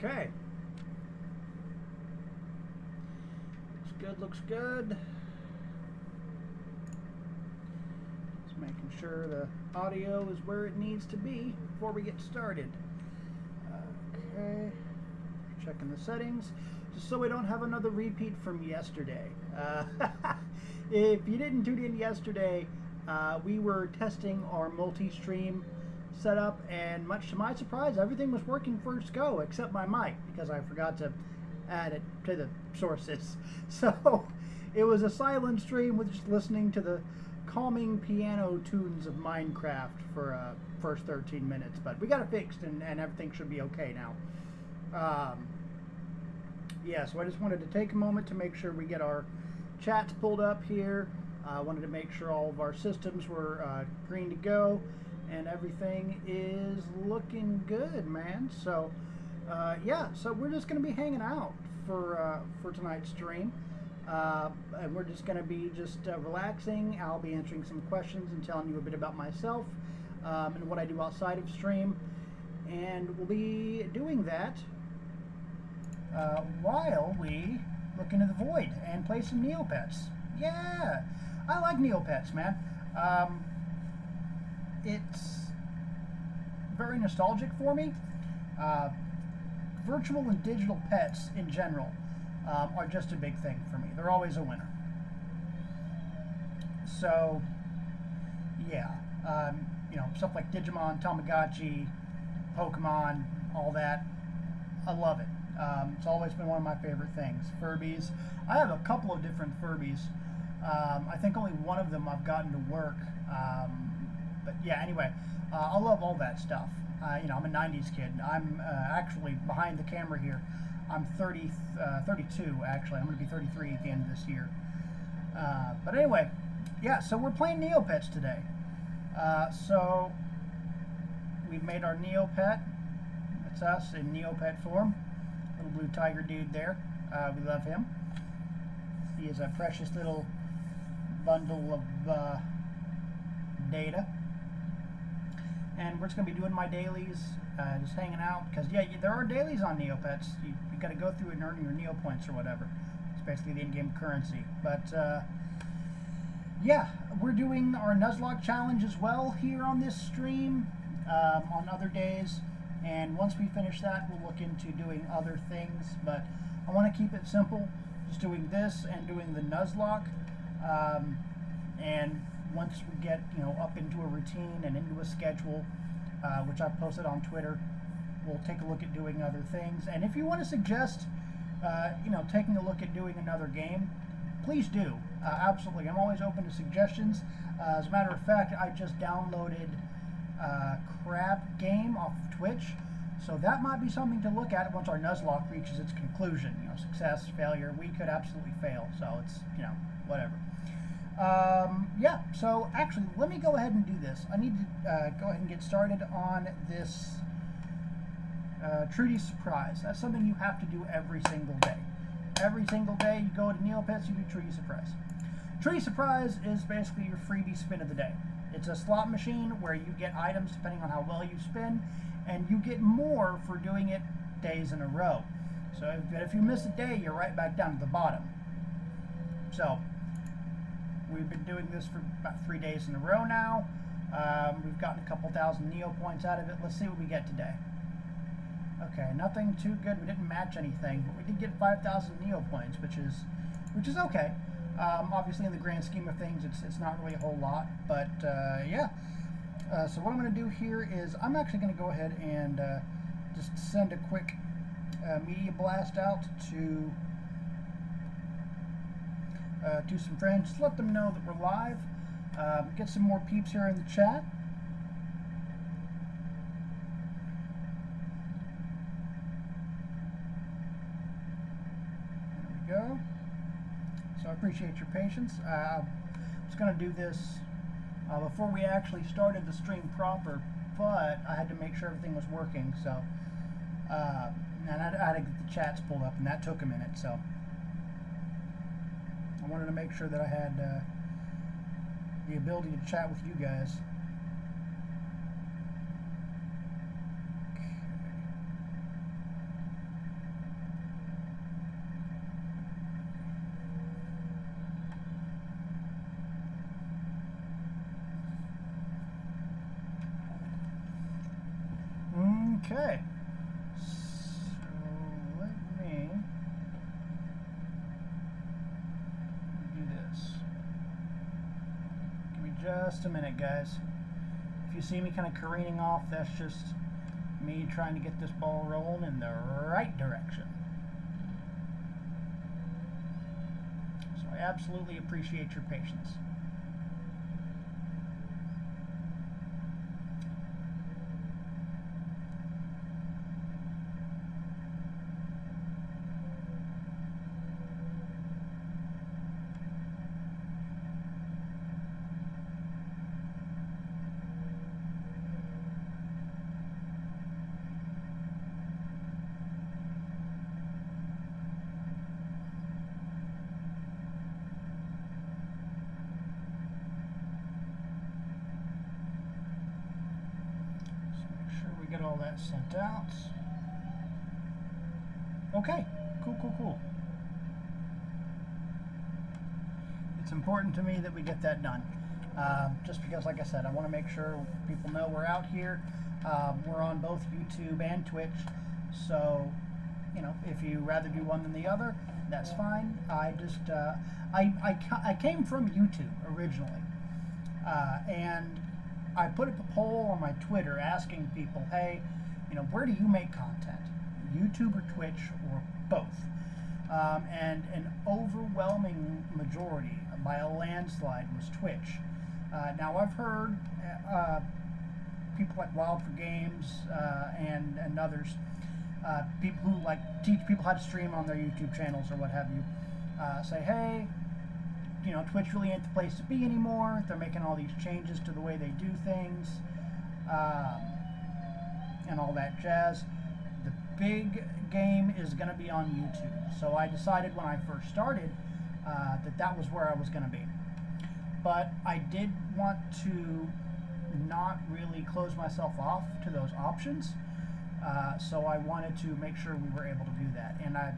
Okay. Looks good, looks good. Just making sure the audio is where it needs to be before we get started. Okay. Checking the settings, just so we don't have another repeat from yesterday. If you didn't tune in yesterday, we were testing our multi-stream setup, and much to my surprise, everything was working first go except my mic, because I forgot to add it to the sources. So it was a silent stream with just listening to the calming piano tunes of Minecraft for first 13 minutes, but we got it fixed, and everything should be okay now. Yeah, so I just wanted to take a moment to make sure we get our chats pulled up here. I wanted to make sure all of our systems were green to go, and everything is looking good, man. So yeah, so we're just going to be hanging out for tonight's stream, and we're just going to be relaxing. I'll be answering some questions and telling you a bit about myself and what I do outside of stream, and we'll be doing that while we look into the void and play some Neopets. Yeah, I like Neopets, man. It's very nostalgic for me. Virtual and digital pets in general are just a big thing for me. They're always a winner. So, yeah, you know, stuff like Digimon, Tamagotchi, Pokemon, all that. I love it. It's always been one of my favorite things. Furbies. I have a couple of different Furbies. I think only one of them I've gotten to work. But yeah, anyway, I love all that stuff. You know, I'm a 90s kid. I'm actually behind the camera here. I'm 32, actually. I'm going to be 33 at the end of this year. But anyway, yeah, so we're playing Neopets today. So we've made our Neopet. It's us in Neopet form. Little blue tiger dude there. We love him. He is a precious little bundle of data. And we're just going to be doing my dailies, just hanging out, because yeah, there are dailies on Neopets. You got to go through it and earn your Neo points or whatever. It's basically the in-game currency. But yeah, we're doing our Nuzlocke challenge as well here on this stream on other days. And once we finish that, we'll look into doing other things. But I want to keep it simple, just doing this and doing the Nuzlocke. And once we get, you know, up into a routine and into a schedule, which I've posted on Twitter, we'll take a look at doing other things. And if you want to suggest, you know, taking a look at doing another game, please do. Absolutely. I'm always open to suggestions. As a matter of fact, I just downloaded Crab Game off of Twitch, so that might be something to look at once our Nuzlocke reaches its conclusion. You know, success, failure. We could absolutely fail, so it's, you know, whatever. Yeah, so actually, let me go ahead and do this. I need to go ahead and get started on this Trudy Surprise. That's something you have to do every single day. Every single day you go to Neopets, you do Trudy Surprise. Trudy Surprise is basically your freebie spin of the day. It's a slot machine where you get items depending on how well you spin, and you get more for doing it days in a row. So if you miss a day, you're right back down to the bottom. So we've been doing this for about 3 days in a row now. We've gotten a couple thousand Neo points out of it. Let's see what we get today. Okay, nothing too good. We didn't match anything, but we did get 5,000 Neo points, which is okay. Obviously, in the grand scheme of things, it's not really a whole lot, but yeah. So what I'm going to do here is I'm actually going to go ahead and just send a quick media blast out to some friends. Just let them know that we're live. Get some more peeps here in the chat. There we go. So I appreciate your patience. I was going to do this before we actually started the stream proper, but I had to make sure everything was working. So, and I had to get the chats pulled up, and that took a minute. So I wanted to make sure that I had the ability to chat with you guys. Okay. Okay. So let me do this. Give me just a minute, guys. If you see me kind of careening off, that's just me trying to get this ball rolling in the right direction. So I absolutely appreciate your patience. Get all that sent out. Okay, cool. It's important to me that we get that done. Just because, like I said, I want to make sure people know we're out here. We're on both YouTube and Twitch, so you know, if you rather do one than the other, that's fine. I just I came from YouTube originally, and I put up a poll on my Twitter asking people, hey, you know, where do you make content? YouTube or Twitch or both? And an overwhelming majority, by a landslide, was Twitch. Now I've heard people like Wild for Games and others, people who like teach people how to stream on their YouTube channels or what have you, say, hey, you know, Twitch really ain't the place to be anymore. They're making all these changes to the way they do things, and all that jazz. The big game is going to be on YouTube. So I decided when I first started that was where I was going to be. But I did want to not really close myself off to those options. So I wanted to make sure we were able to do that. And a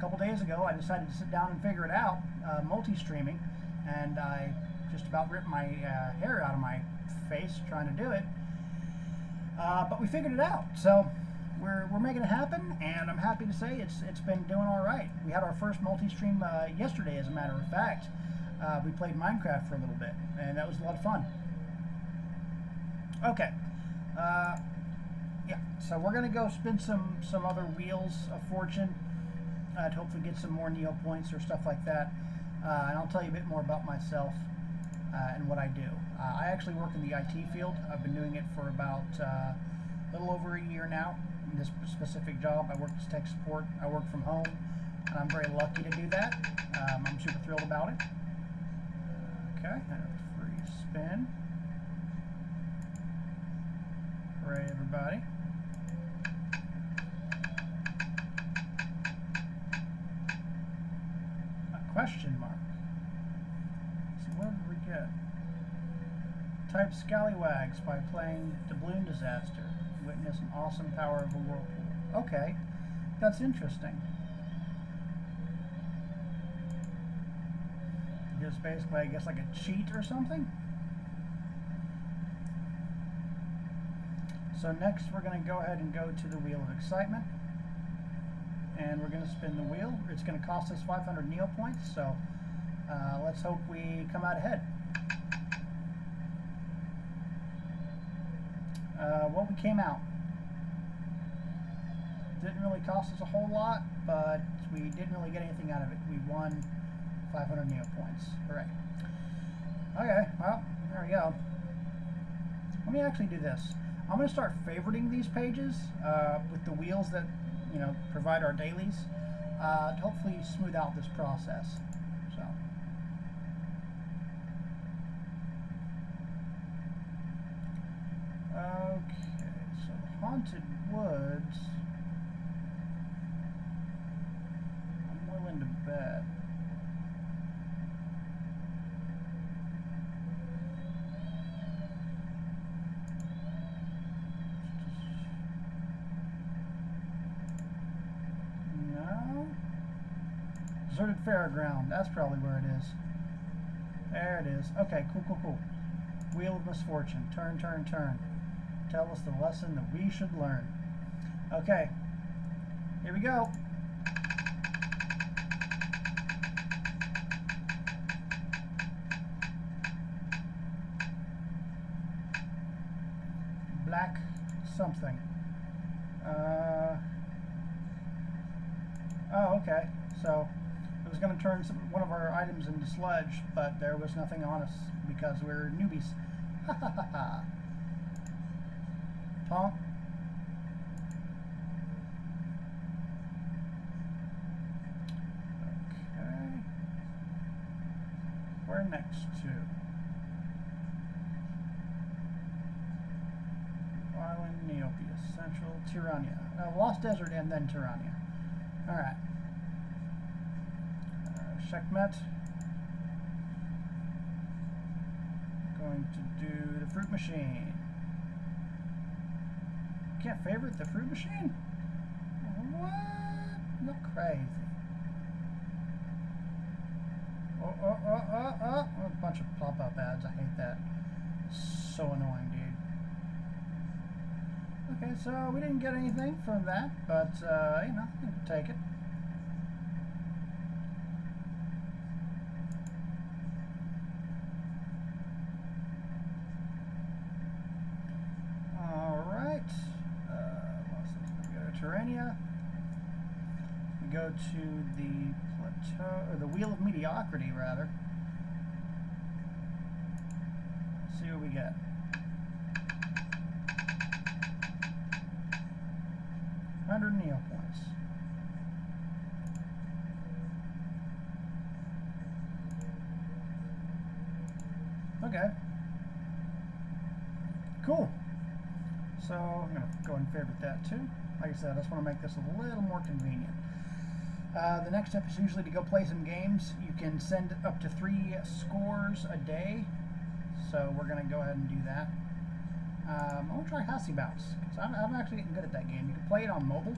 couple days ago, I decided to sit down and figure it out, multi-streaming, and I just about ripped my hair out of my face trying to do it. But we figured it out, so we're making it happen, and I'm happy to say it's been doing all right. We had our first multi-stream yesterday, as a matter of fact. We played Minecraft for a little bit, and that was a lot of fun. Okay. Yeah, so we're going to go spin some other Wheels of Fortune to hopefully get some more Neo points or stuff like that. And I'll tell you a bit more about myself and what I do. I actually work in the IT field. I've been doing it for about a little over a year now. In this specific job, I work as tech support. I work from home, and I'm very lucky to do that. I'm super thrilled about it. Okay, and a free spin. Hooray, everybody. A question mark. So what did we get? Type Scallywags by playing Doubloon Disaster. Witness an awesome power of a whirlpool. Okay, that's interesting. Just basically, I guess, like a cheat or something. So next we're going to go ahead and go to the Wheel of Excitement. And we're going to spin the wheel. It's going to cost us 500 Neo points, so let's hope we come out ahead. What we came out. Didn't really cost us a whole lot, but we didn't really get anything out of it. We won 500 Neo points. Hooray. Okay, well, there we go. Let me actually do this. I'm going to start favoriting these pages with the wheels that, you know, provide our dailies to hopefully smooth out this process. So. Okay, so the Haunted Woods, I'm willing to bet. No? Deserted Fairground, that's probably where it is. There it is. Okay, cool. Wheel of Misfortune. Turn. Tell us the lesson that we should learn. Okay, here we go. Black something. Oh, okay. So it was going to turn one of our items into sludge, but there was nothing on us because we're newbies. Ha ha ha ha. Honk. Okay. Where next to? Island, Neopia, Central, Tirania. Lost Desert and then Tirania. Alright. Checkmate. Going to do the fruit machine. Can't favorite the fruit machine? What? Not crazy. Oh. A bunch of pop-up ads. I hate that. So annoying, dude. Okay, so we didn't get anything from that, but, you know, we can take it. Alright. We go to Tirania. We go to the plateau, or the Wheel of Mediocrity, rather. Let's see what we get. 100 Neo points. Okay. Cool. So I'm going to go and favorite that too. Like I said, I just want to make this a little more convenient. The next step is usually to go play some games. You can send up to 3 scores a day. So we're going to go ahead and do that. I want to try Hossy Bounce, because I'm actually getting good at that game. You can play it on mobile.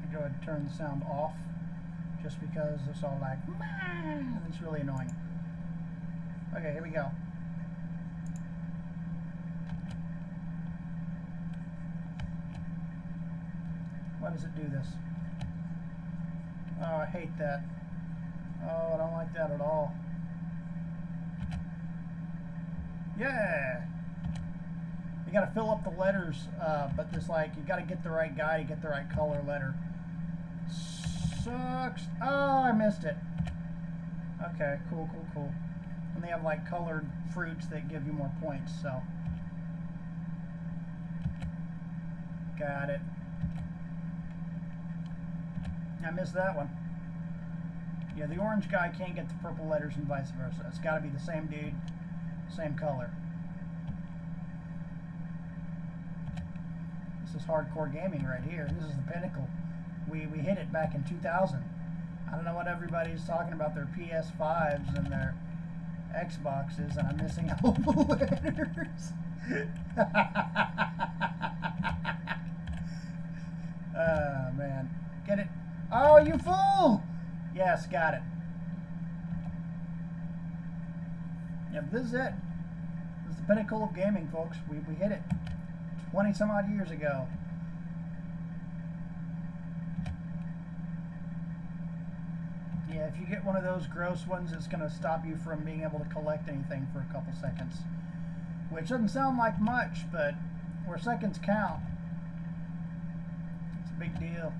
I go ahead and turn the sound off, just because it's all like, and it's really annoying. Okay, here we go. Why does it do this? Oh, I hate that. Oh, I don't like that at all. Yeah! You gotta fill up the letters, but this, like, you gotta get the right guy to get the right color letter. Sucks. Oh, I missed it. Okay, cool. And they have, like, colored fruits that give you more points, so. Got it. I missed that one. Yeah, the orange guy can't get the purple letters and vice versa. It's got to be the same dude, same color. This is hardcore gaming right here. This is the pinnacle. We hit it back in 2000. I don't know what everybody's talking about their PS5s and their Xboxes, and I'm missing all the letters. Oh, man. Get it? Oh, you fool! Yes, got it. Yep, this is it. This is the pinnacle of gaming, folks. We hit it 20 some odd years ago. Yeah, if you get one of those gross ones, it's going to stop you from being able to collect anything for a couple seconds. Which doesn't sound like much, but where seconds count, it's a big deal.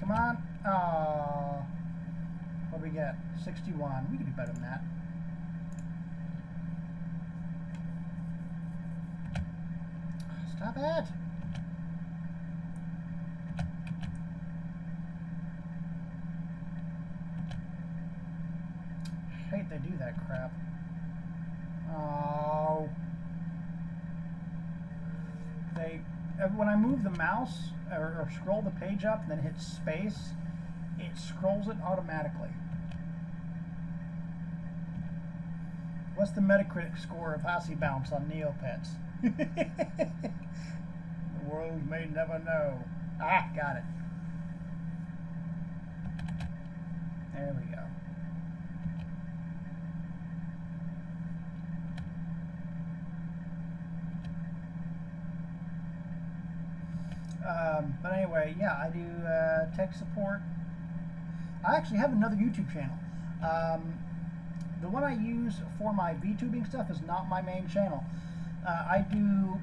Come on. Oh, what do we get? 61. We can do better than that. Stop it. I hate they do that crap. Oh. When I move the mouse or scroll the page up and then hit space, it scrolls it automatically. What's the Metacritic score of Hossy Bounce on Neopets? The world may never know. Ah, got it. There we go. But anyway, yeah, I do tech support. I actually have another YouTube channel. The one I use for my VTubing stuff is not my main channel. I do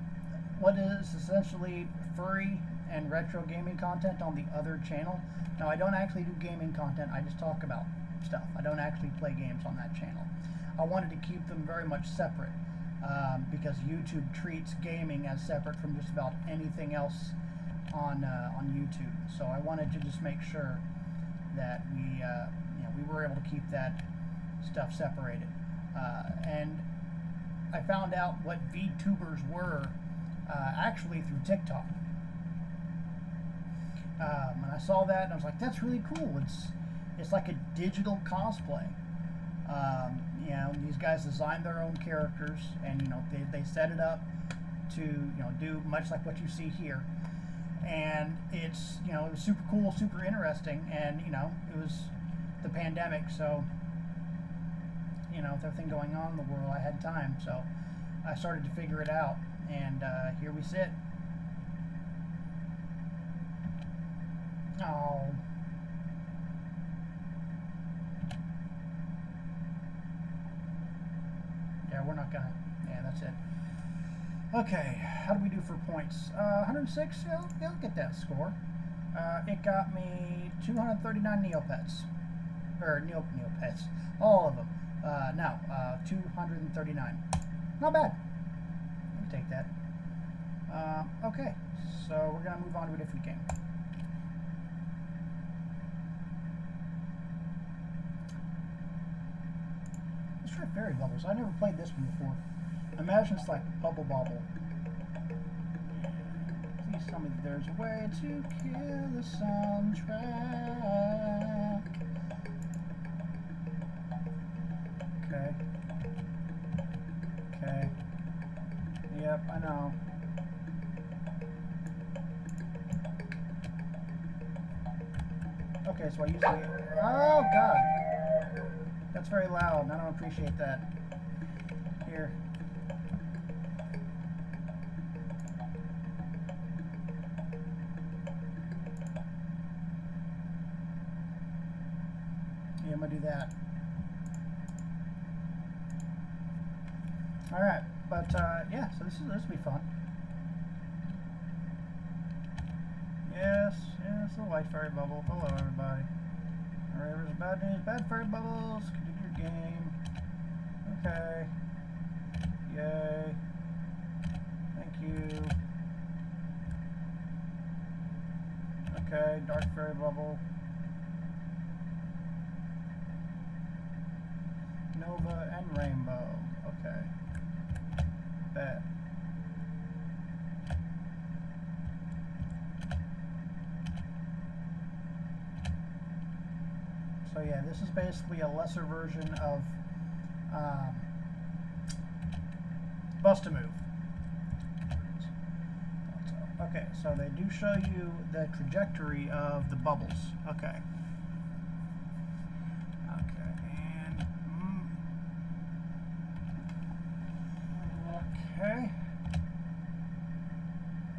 what is essentially furry and retro gaming content on the other channel. Now, I don't actually do gaming content, I just talk about stuff. I don't actually play games on that channel. I wanted to keep them very much separate because YouTube treats gaming as separate from just about anything else on YouTube. So I wanted to just make sure that we were able to keep that stuff separated. And I found out what VTubers were actually through TikTok. And I saw that and I was like, that's really cool. It's like a digital cosplay. You know, these guys designed their own characters, and they set it up to do much like what you see here. And it was super cool, super interesting, and it was the pandemic, so with everything going on in the world, I had time, so I started to figure it out, and here we sit. Oh. Yeah, we're not gonna. Yeah, that's it. Okay, how do we do for points? 106. Yeah, I'll get that score. It got me 239 Neopets, or Neopets, all of them. No, 239. Not bad. I can take that. Okay, so we're gonna move on to a different game. Let's try Fairy Bubbles. I never played this one before. Imagine it's like Bubble Bobble. Please tell me that there's a way to kill the soundtrack. Okay. Okay. Yep, I know. Okay, so I usually... Oh, God! That's very loud, and I don't appreciate that. Here. Yeah, I'm gonna do that. Alright, but yeah, so this will be fun. Yes, the white fairy bubble. Hello, everybody. Wherever's bad news, bad fairy bubbles. Continue your game. Okay. Yay. Thank you. Okay, dark fairy bubble. Nova and rainbow. Okay. Bet. So yeah, this is basically a lesser version of Bust-A-Move. Okay, so they do show you the trajectory of the bubbles. Okay. Okay.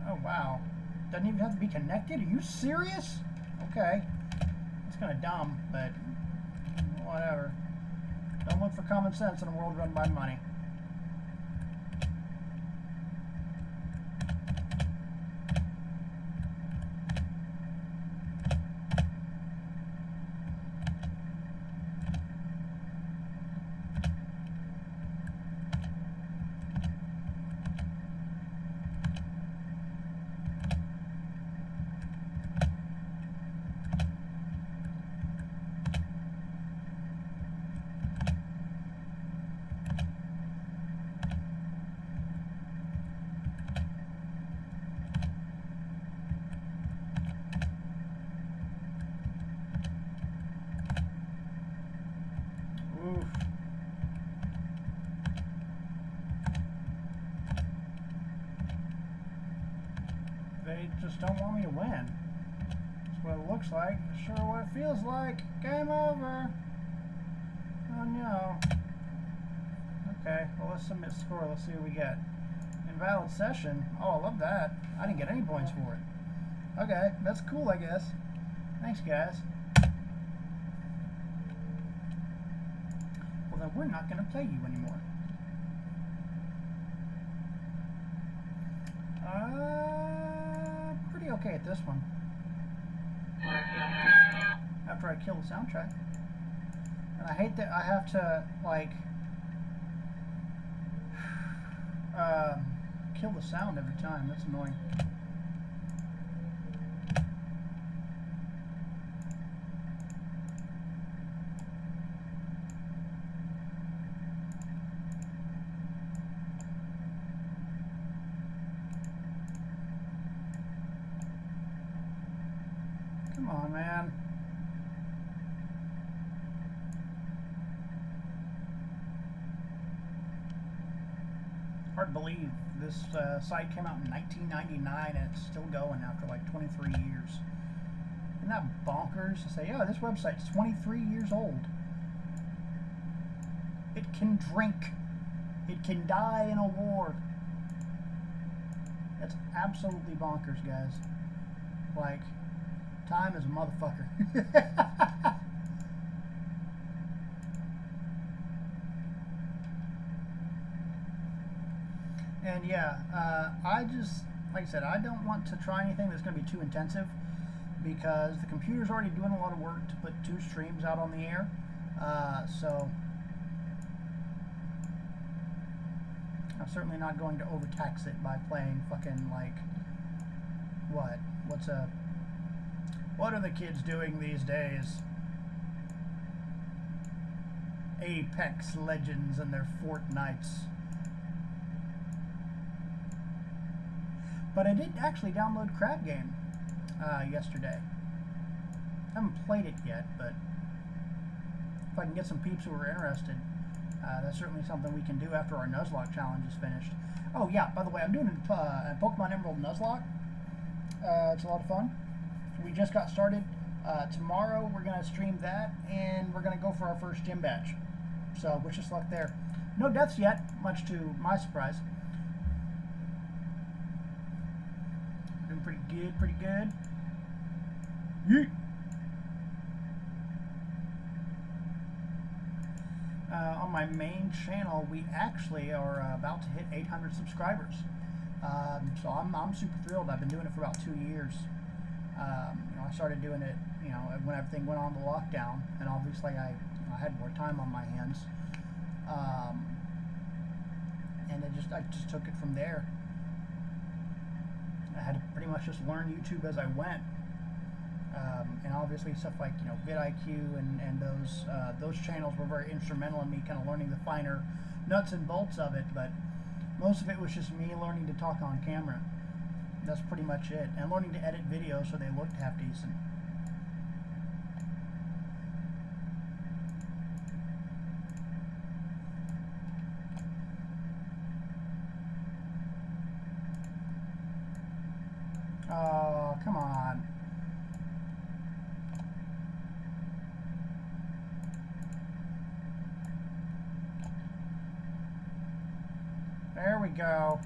Oh, wow. Doesn't even have to be connected? Are you serious? Okay. It's kind of dumb, but whatever. Don't look for common sense in a world run by money. They just don't want me to win. That's what it looks like. Sure what it feels like. Game over. Oh no. Okay, well let's submit score. Let's see what we get. Invalid session. Oh, I love that. I didn't get any points for it. Okay, that's cool, I guess. Thanks, guys. Well, then we're not going to play you anymore. Pretty okay at this one. After I kill the soundtrack. And I hate that I have to, like, kill the sound every time. That's annoying. Come on, man. Hard to believe this site came out in 1999 and it's still going after like 23 years. Isn't that bonkers to say, oh, this website's 23 years old. It can drink. It can die in a war. That's absolutely bonkers, guys. Like, time is a motherfucker. And yeah, I just, like I said, I don't want to try anything that's going to be too intensive because the computer's already doing a lot of work to put 2 streams out on the air. So I'm certainly not going to overtax it by playing fucking like, what are the kids doing these days? Apex Legends and their Fortnites. But I did actually download Crab Game yesterday. I haven't played it yet, but if I can get some peeps who are interested, that's certainly something we can do after our Nuzlocke challenge is finished. Oh yeah, by the way, I'm doing a Pokemon Emerald Nuzlocke. It's a lot of fun. We just got started. Tomorrow we're going to stream that, and we're going to go for our first gym badge. So wish us luck there. No deaths yet, much to my surprise. Doing pretty good, pretty good. Yeet! On my main channel, we actually are about to hit 800 subscribers. So I'm super thrilled. I've been doing it for about 2 years. I started doing it, when everything went on the lockdown, and obviously I had more time on my hands. And I just took it from there. I had to pretty much just learn YouTube as I went. And obviously stuff like vidIQ and those channels were very instrumental in me kind of learning the finer nuts and bolts of it, but most of it was just me learning to talk on camera. That's pretty much it, and learning to edit videos so they looked half decent. Oh, come on. There we go.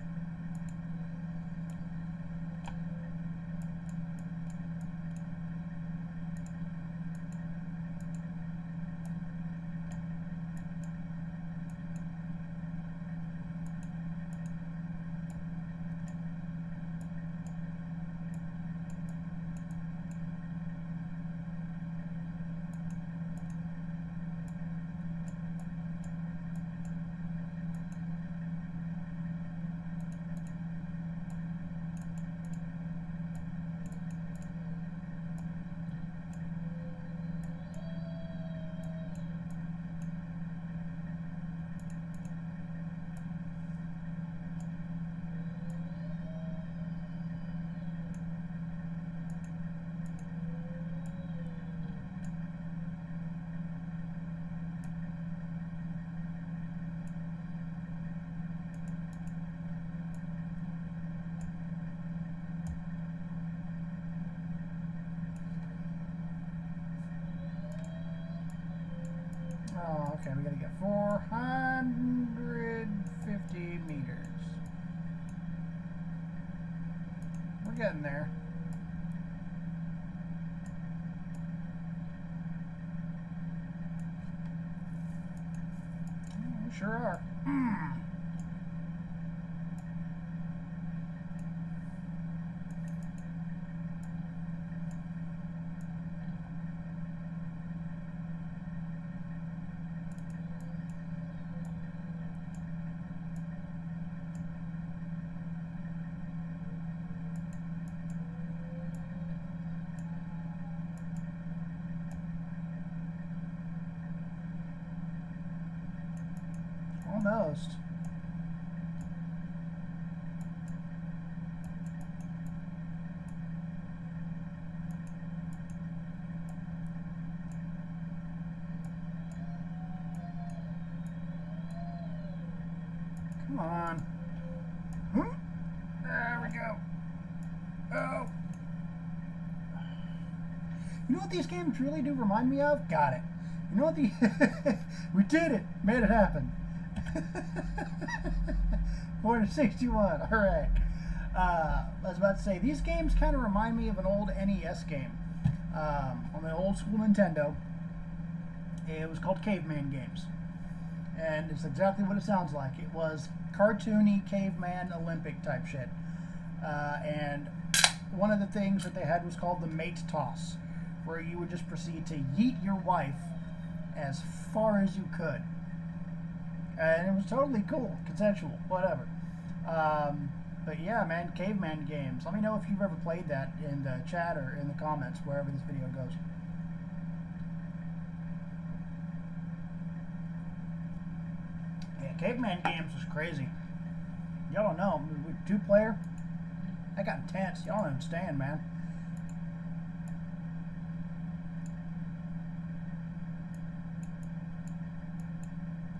Oh, okay, we gotta get 450 meters. We're getting there. We sure are. Almost. Come on. There we go. Oh. You know what these games really do remind me of? Got it. You know what the... We did it. Made it happen. 461. All right. I was about to say, these games kind of remind me of an old NES game. On the old school Nintendo. It was called Caveman Games. And it's exactly what it sounds like. It was cartoony caveman Olympic type shit. And one of the things that they had was called the mate toss, where you would just proceed to yeet your wife as far as you could. And it was totally cool, consensual, whatever. But yeah, man, caveman games. Let me know if you've ever played that in the chat or in the comments, wherever this video goes. Yeah, caveman games was crazy. Y'all don't know. With 2-player, that got intense. Y'all don't understand, man.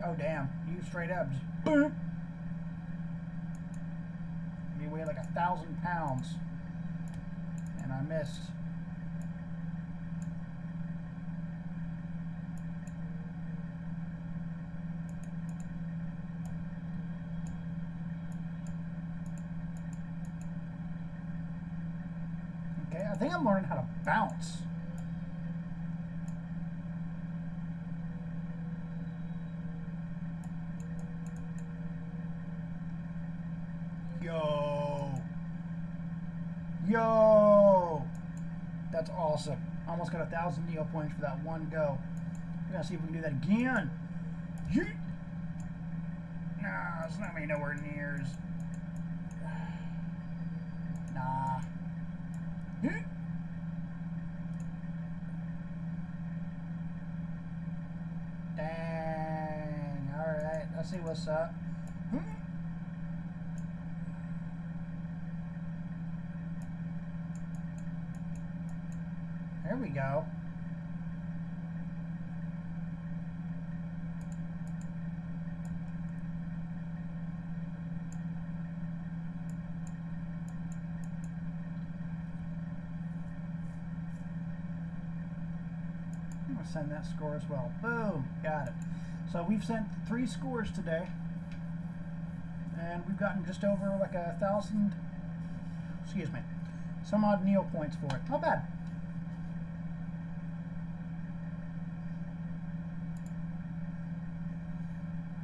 Oh damn! You straight up just boom. You weigh like 1,000 pounds, and I missed. Okay, I think I'm learning how to bounce. Yo! That's awesome. Almost got 1,000 Neo points for that one go. We're gonna see if we can do that again. Yeet! Nah, it's not me nowhere near. Nah. Yeet! Dang. Alright, let's see what's up. There we go. I'm going to send that score as well. Boom. Got it. So we've sent 3 scores today. And we've gotten just over like 1,000, excuse me, some odd Neo points for it. Not bad.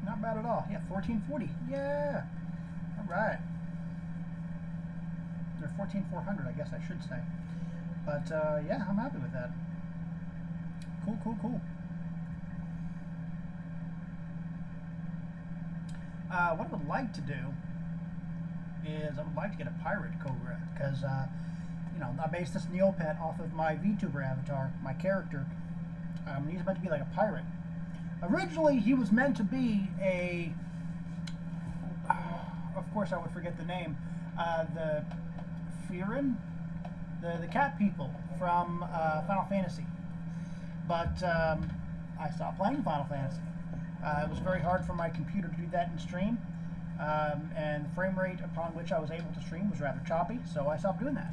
Not bad at all. Yeah, 1440. Yeah. All right. Or 14,400, I guess I should say. But yeah, I'm happy with that. Cool, cool, cool. What I would like to do is I would like to get a pirate Cobra, because you know, I based this Neopet off of my Vtuber avatar, my character. He's meant to be like a pirate. Originally, he was meant to be a, of course I would forget the name, the Firin, the cat people from Final Fantasy. But I stopped playing Final Fantasy. It was very hard for my computer to do that in stream, and the frame rate upon which I was able to stream was rather choppy, so I stopped doing that.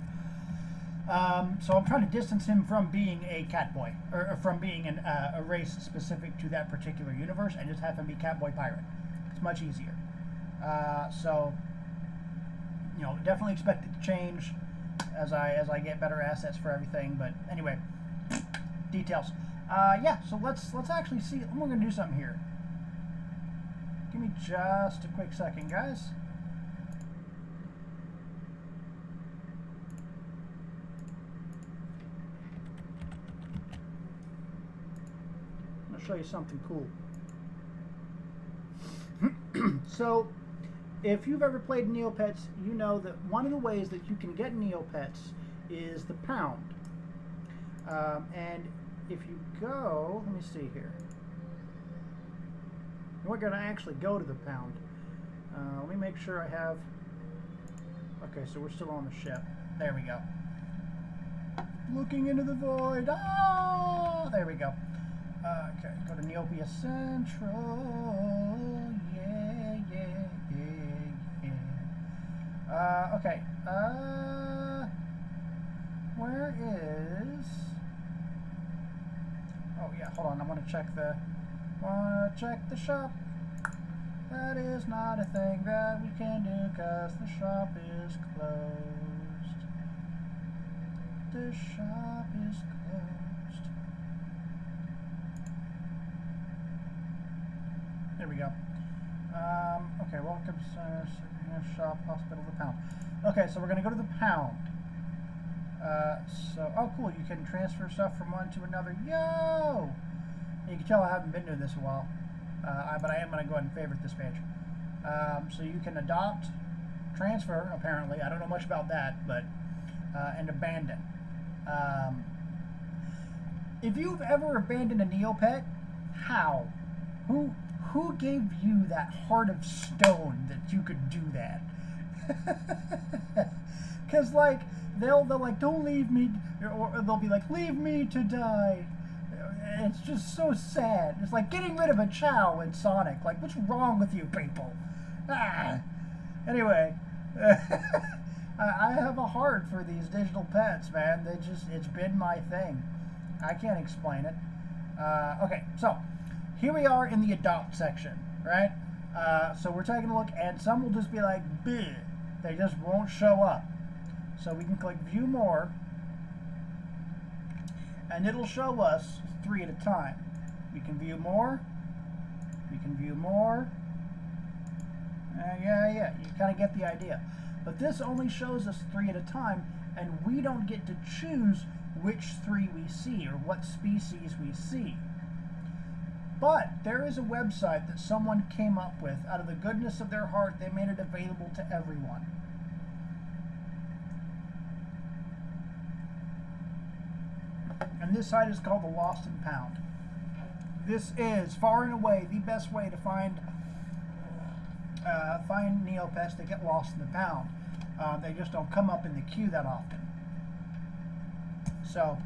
So I'm trying to distance him from being a Catboy, or from being a race specific to that particular universe, and just have him be Catboy Pirate. It's much easier. So, you know, definitely expect it to change as I get better assets for everything. But anyway, details. Yeah. So let's actually see. We're gonna do something here. Give me just a quick second, guys. Show you something cool. So if you've ever played Neopets, you know that one of the ways that you can get Neopets is the pound. And if you go, let me see here. We're going to actually go to the pound. Let me make sure I have. Okay, so we're still on the ship. There we go. Looking into the void. Ah, there we go. Okay, go to Neopia Central. Yeah, yeah, yeah, yeah. Okay. Where is? Oh yeah, hold on. I want to check the. Wanna check the shop. That is not a thing that we can do, 'cause the shop is closed. The shop is closed. There we go. Okay, welcome to shop, hospital, the pound. Okay, so we're going to go to the pound. Oh cool, you can transfer stuff from one to another. Yo! You can tell I haven't been doing this in a while. But I am going to go ahead and favorite this page. So you can adopt, transfer, apparently. I don't know much about that, but, and abandon. If you've ever abandoned a Neopet, how? Who gave you that heart of stone that you could do that? Because, like, they'll like, don't leave me, or they'll be like, leave me to die. It's just so sad. It's like getting rid of a Chow in Sonic. Like, what's wrong with you people? Ah. Anyway, I have a heart for these digital pets, man. It's been my thing. I can't explain it. Okay, so here we are in the adopt section, right? So we're taking a look, and some will just be like, bleh. They just won't show up. So we can click view more, and it'll show us 3 at a time. We can view more. We can view more. Yeah, you kind of get the idea. But this only shows us 3 at a time, and we don't get to choose which 3 we see or what species we see. But there is a website that someone came up with. Out of the goodness of their heart, they made it available to everyone. And this site is called the Lost and Found. This is far and away the best way to find Neopets that get lost in the pound. They just don't come up in the queue that often. So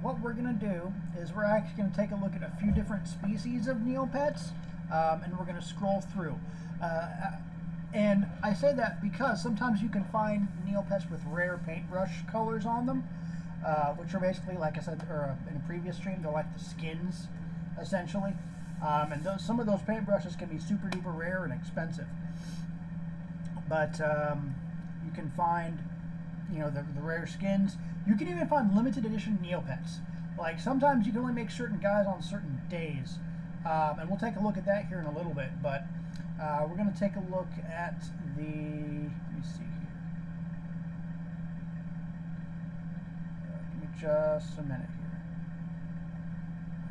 what we're going to do is we're actually going to take a look at a few different species of Neopets, and we're going to scroll through. And I say that because sometimes you can find Neopets with rare paintbrush colors on them, which are basically, like I said in a previous stream, they're like the skins, essentially. And some of those paintbrushes can be super duper rare and expensive. But you can find, the rare skins. You can even find limited edition Neopets. Like, sometimes you can only make certain guys on certain days. And we'll take a look at that here in a little bit. But we're going to take a look at the, let me see here. Give me just a minute here.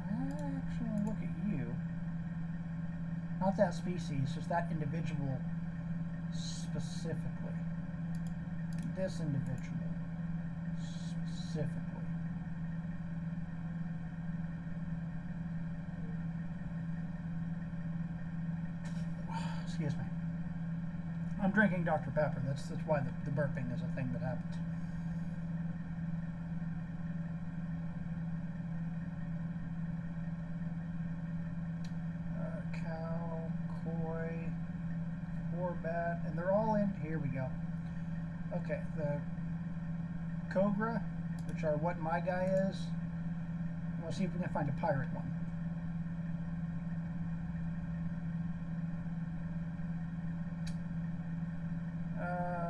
I actually want to look at you. Not that species, just that individual specifically. This individual specifically. Excuse me. I'm drinking Dr. Pepper. That's why the burping is a thing that happens. Cow, koi, Corbat, and they're all in. Here we go. Okay, the Cobra, which are what my guy is. We'll see if we can find a pirate one.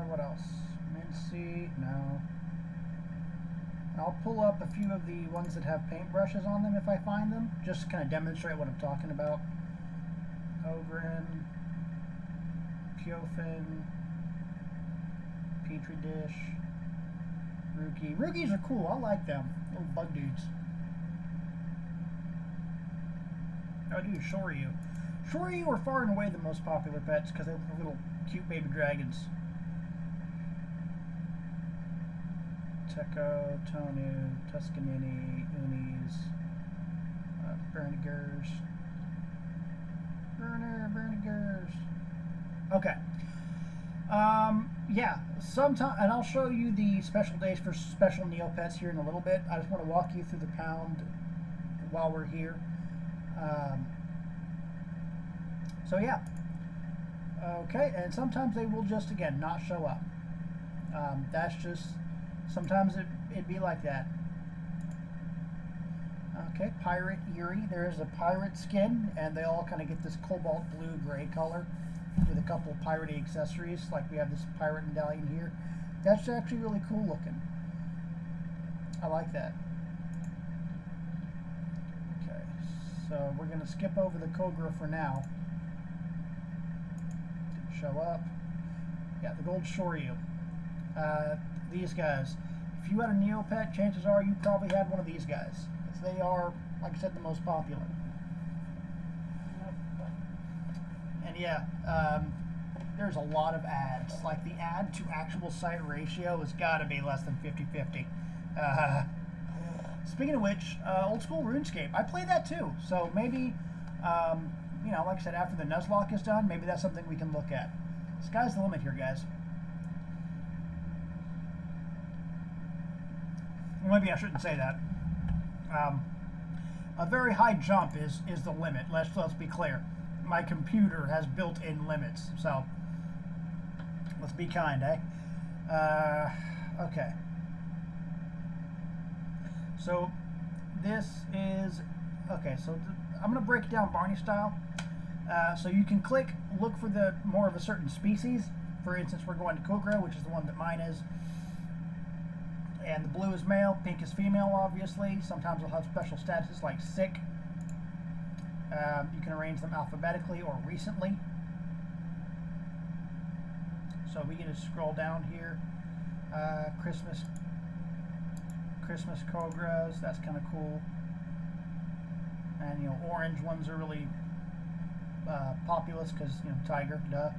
What else? Mincy, no. I'll pull up a few of the ones that have paintbrushes on them if I find them, just to kind of demonstrate what I'm talking about. Ogren, Piofin, Petri dish, Rookie. Rookies are cool. I like them. Little bug dudes. Oh, dude, Shoryu. Shoryu are far and away the most popular pets because they look like little cute baby dragons. Teco, Tonu, Tuscanini, Unis, Bernigers. Bernigers. Okay. Yeah, sometime, and I'll show you the special days for special Neopets here in a little bit. I just want to walk you through the pound while we're here. So yeah. Okay, and sometimes they will just, again, not show up. That's just, sometimes it'd be like that. Okay, Pirate Eerie. There is a pirate skin, and they all kind of get this cobalt blue gray color with a couple piratey accessories, like we have this pirate medallion here. That's actually really cool looking. I like that. Okay, so we're going to skip over the Kogra for now. Didn't show up. Yeah, the gold Shoryu. These guys. If you had a Neopet, chances are you probably had one of these guys. They are, like I said, the most popular. And yeah, there's a lot of ads. Like the ad to actual site ratio has got to be less than 50-50. Speaking of which, old school RuneScape, I play that too. So maybe, you know, like I said, after the Nuzlocke is done, maybe that's something we can look at. Sky's the limit here, guys. Well, maybe I shouldn't say that. A very high jump is the limit. Let's be clear. My computer has built-in limits, so let's be kind, eh? Okay. So this is okay. So I'm going to break it down Barney style. So you can look for the more of a certain species. For instance, we're going to Kogra, which is the one that mine is. And the blue is male, pink is female, obviously. Sometimes they'll have special statuses like sick. You can arrange them alphabetically or recently. So we can just scroll down here. Christmas Kogras, that's kind of cool. And you know, orange ones are really populous because you know, tiger, duh.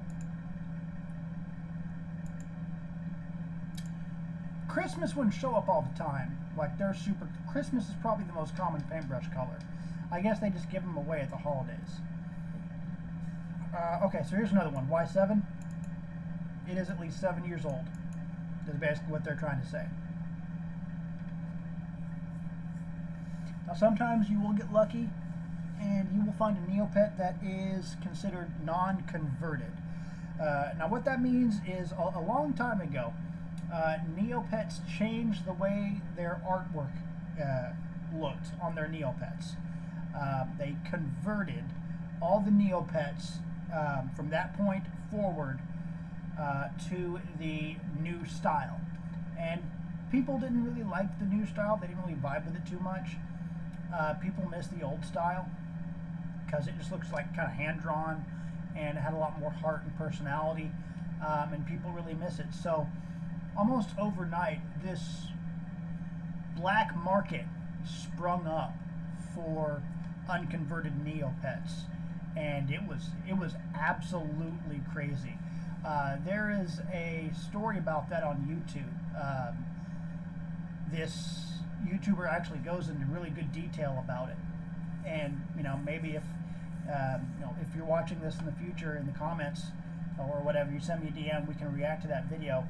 Christmas wouldn't show up all the time. Like they're super. Christmas is probably the most common paintbrush color. I guess they just give them away at the holidays. Okay, so here's another one. Y7. It is at least 7 years old. That's basically what they're trying to say. Now sometimes you will get lucky and you will find a Neopet that is considered non-converted. Now what that means is a long time ago, Neopets changed the way their artwork looked on their Neopets. They converted all the Neopets from that point forward to the new style. And people didn't really like the new style. They didn't really vibe with it too much. People miss the old style because it just looks like kind of hand-drawn and it had a lot more heart and personality, and people really miss it. So almost overnight, this black market sprung up for unconverted Neopets, and it was absolutely crazy. There is a story about that on YouTube. This YouTuber actually goes into really good detail about it, and you know, maybe if you know, if you're watching this in the future in the comments or whatever, you send me a DM, we can react to that video.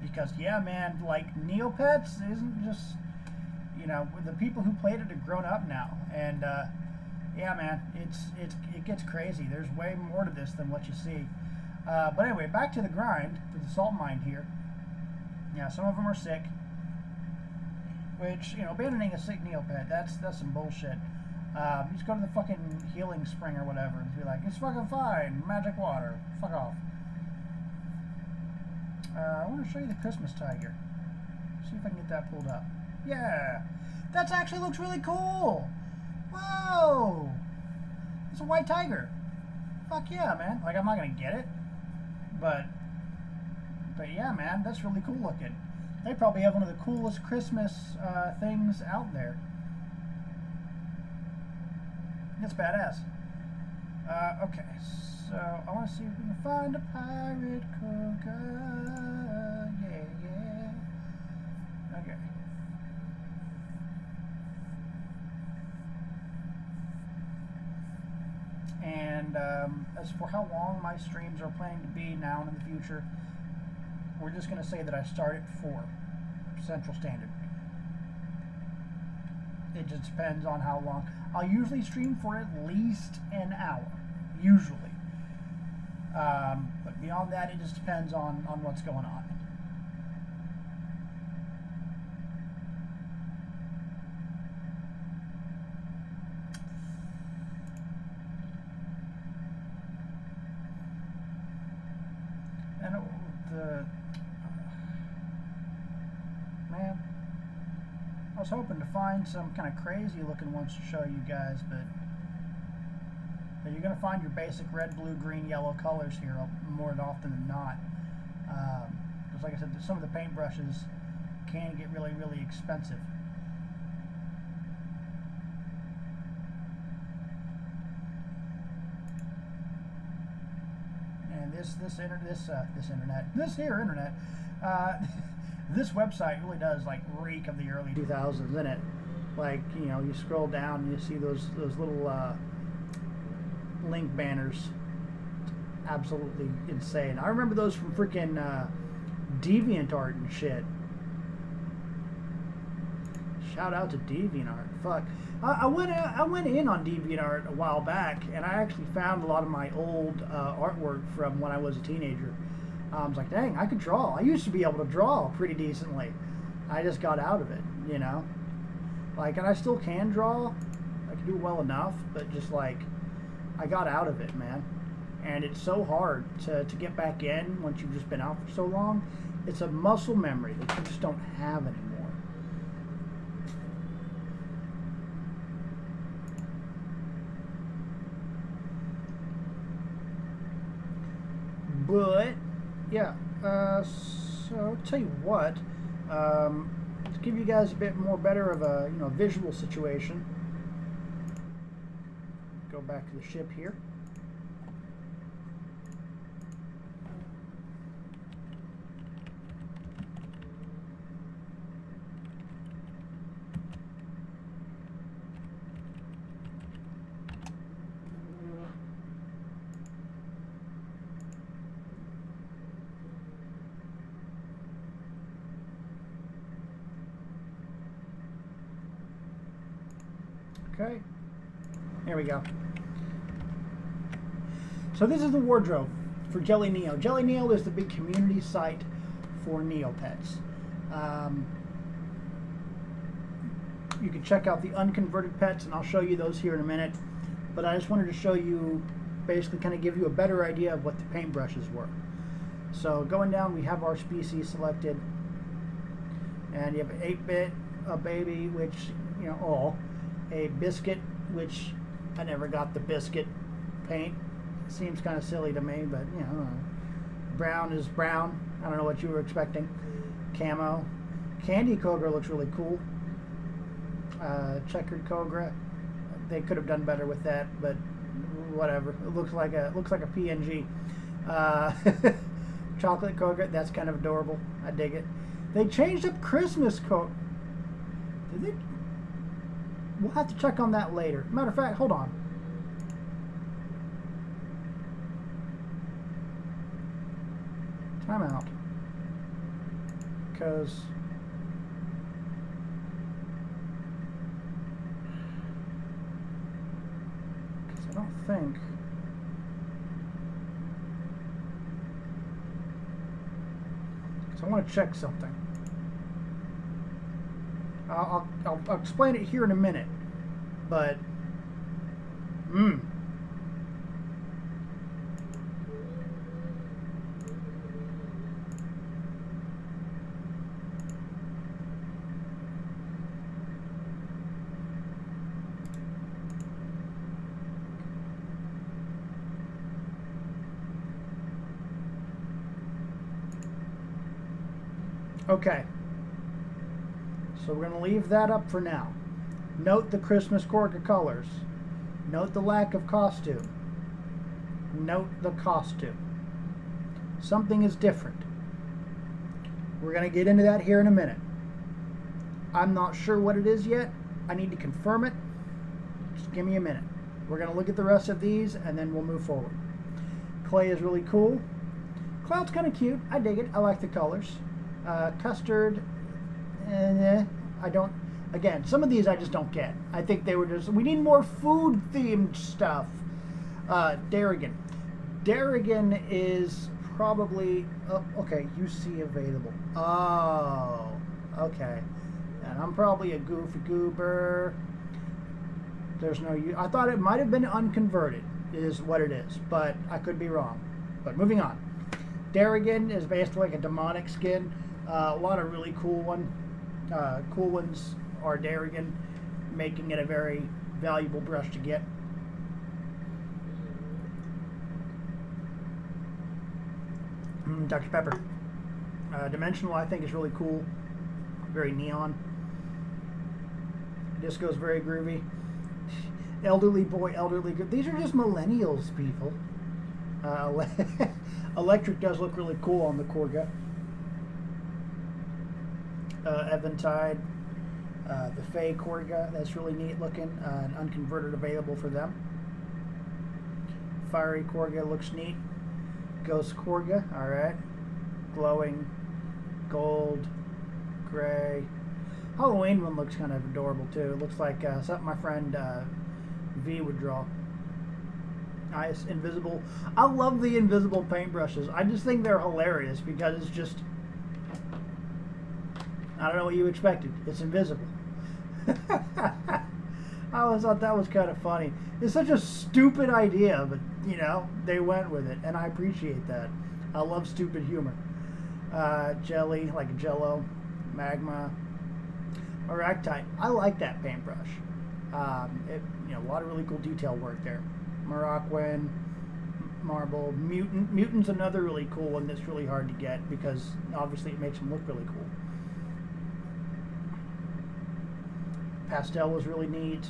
Because yeah, man, like Neopets isn't just, you know, the people who played it have grown up now, and yeah, man, it gets crazy. There's way more to this than what you see. But anyway, back to the grind, to the salt mine here. Yeah, some of them are sick. Which, you know, abandoning a sick Neopet, that's some bullshit. You just go to the fucking healing spring or whatever and be like, it's fucking fine, magic water, fuck off. I want to show you the Christmas tiger. See if I can get that pulled up. Yeah, that actually looks really cool. Whoa, it's a white tiger. Fuck yeah, man. Like, I'm not gonna get it, but yeah, man, that's really cool looking. They probably have one of the coolest Christmas things out there. It's badass. Okay, so I want to see if we can find a pirate Mohk'a. Yeah, yeah. Okay. And as for how long my streams are planning to be now and in the future, we're just going to say that I start at 4 Central Standard. It just depends on how long. I'll usually stream for at least an hour, usually. But beyond that, it just depends on what's going on. And man, I was hoping to find some kind of crazy looking ones to show you guys, but you're going to find your basic red, blue, green, yellow colors here more often than not. Because like I said, some of the paintbrushes can get really, really expensive. And this website really does like reek of the early 2000s, isn't it? Like, you know, you scroll down and you see those little link banners. Absolutely insane. I remember those from freaking DeviantArt and shit. Shout out to DeviantArt. Fuck. I went in on DeviantArt a while back, and I actually found a lot of my old artwork from when I was a teenager. I was like, dang, I could draw. I used to be able to draw pretty decently. I just got out of it, you know? Like, and I still can draw. I can do it well enough, but just like, I got out of it, man. And it's so hard to get back in once you've just been out for so long. It's a muscle memory that you just don't have anymore. But yeah, so I'll tell you what, to give you guys a bit more better of a visual situation. Go back to the ship here. Okay, there we go. So this is the wardrobe for Jelly Neo. Jelly Neo is the big community site for Neopets. You can check out the unconverted pets, and I'll show you those here in a minute. But I just wanted to show you, basically kind of give you a better idea of what the paintbrushes were. So going down, we have our species selected. And you have an 8-bit, a baby, which, all. A biscuit, which I never got the biscuit paint. Seems kind of silly to me, but brown is brown. I don't know what you were expecting. Camo. Candy Cobra looks really cool. Checkered Cobra. They could have done better with that, but whatever. It looks like a PNG. Chocolate Cobra. That's kind of adorable. I dig it. They changed up Christmas Cobra. Did they? We'll have to check on that later. Matter of fact, hold on. Time out. Because I don't think So I want to check something. I'll explain it here in a minute, but okay. So we're going to leave that up for now. Note the Christmas Korga colors. Note the lack of costume. Note the costume. Something is different. We're going to get into that here in a minute. I'm not sure what it is yet. I need to confirm it. Just give me a minute. We're going to look at the rest of these and then we'll move forward. Clay is really cool. Cloud's kind of cute. I dig it. I like the colors. Custard, I don't, again, some of these I just don't get. I think they were just, we need more food themed stuff. Darrigan. Darrigan is probably, oh, okay, UC available. Oh, okay. And I'm probably a goofy goober. There's no, I thought it might have been unconverted is what it is, but I could be wrong. But moving on. Darrigan is basically like a demonic skin. A lot of really cool ones are Darrigan, making it a very valuable brush to get. Dr. Pepper. Dimensional I think is really cool. Very neon. Disco's very groovy. Elderly boy, elderly good. These are just millennials, people. Electric does look really cool on the Korga. Eventide. The Fey Korga, that's really neat looking. And unconverted available for them. Fiery Korga looks neat. Ghost Korga, alright. Glowing gold, gray. Halloween one looks kind of adorable too. It looks like something my friend V would draw. Nice. Invisible. I love the invisible paintbrushes. I just think they're hilarious because it's just, I don't know what you expected. It's invisible. I always thought that was kind of funny. It's such a stupid idea, but you know, they went with it, and I appreciate that. I love stupid humor. Jelly, like Jello, Magma, Aractite. I like that paintbrush. You know, a lot of really cool detail work there. Moroccan, Marble, Mutant. Mutant's another really cool one that's really hard to get because obviously it makes them look really cool. Pastel was really neat.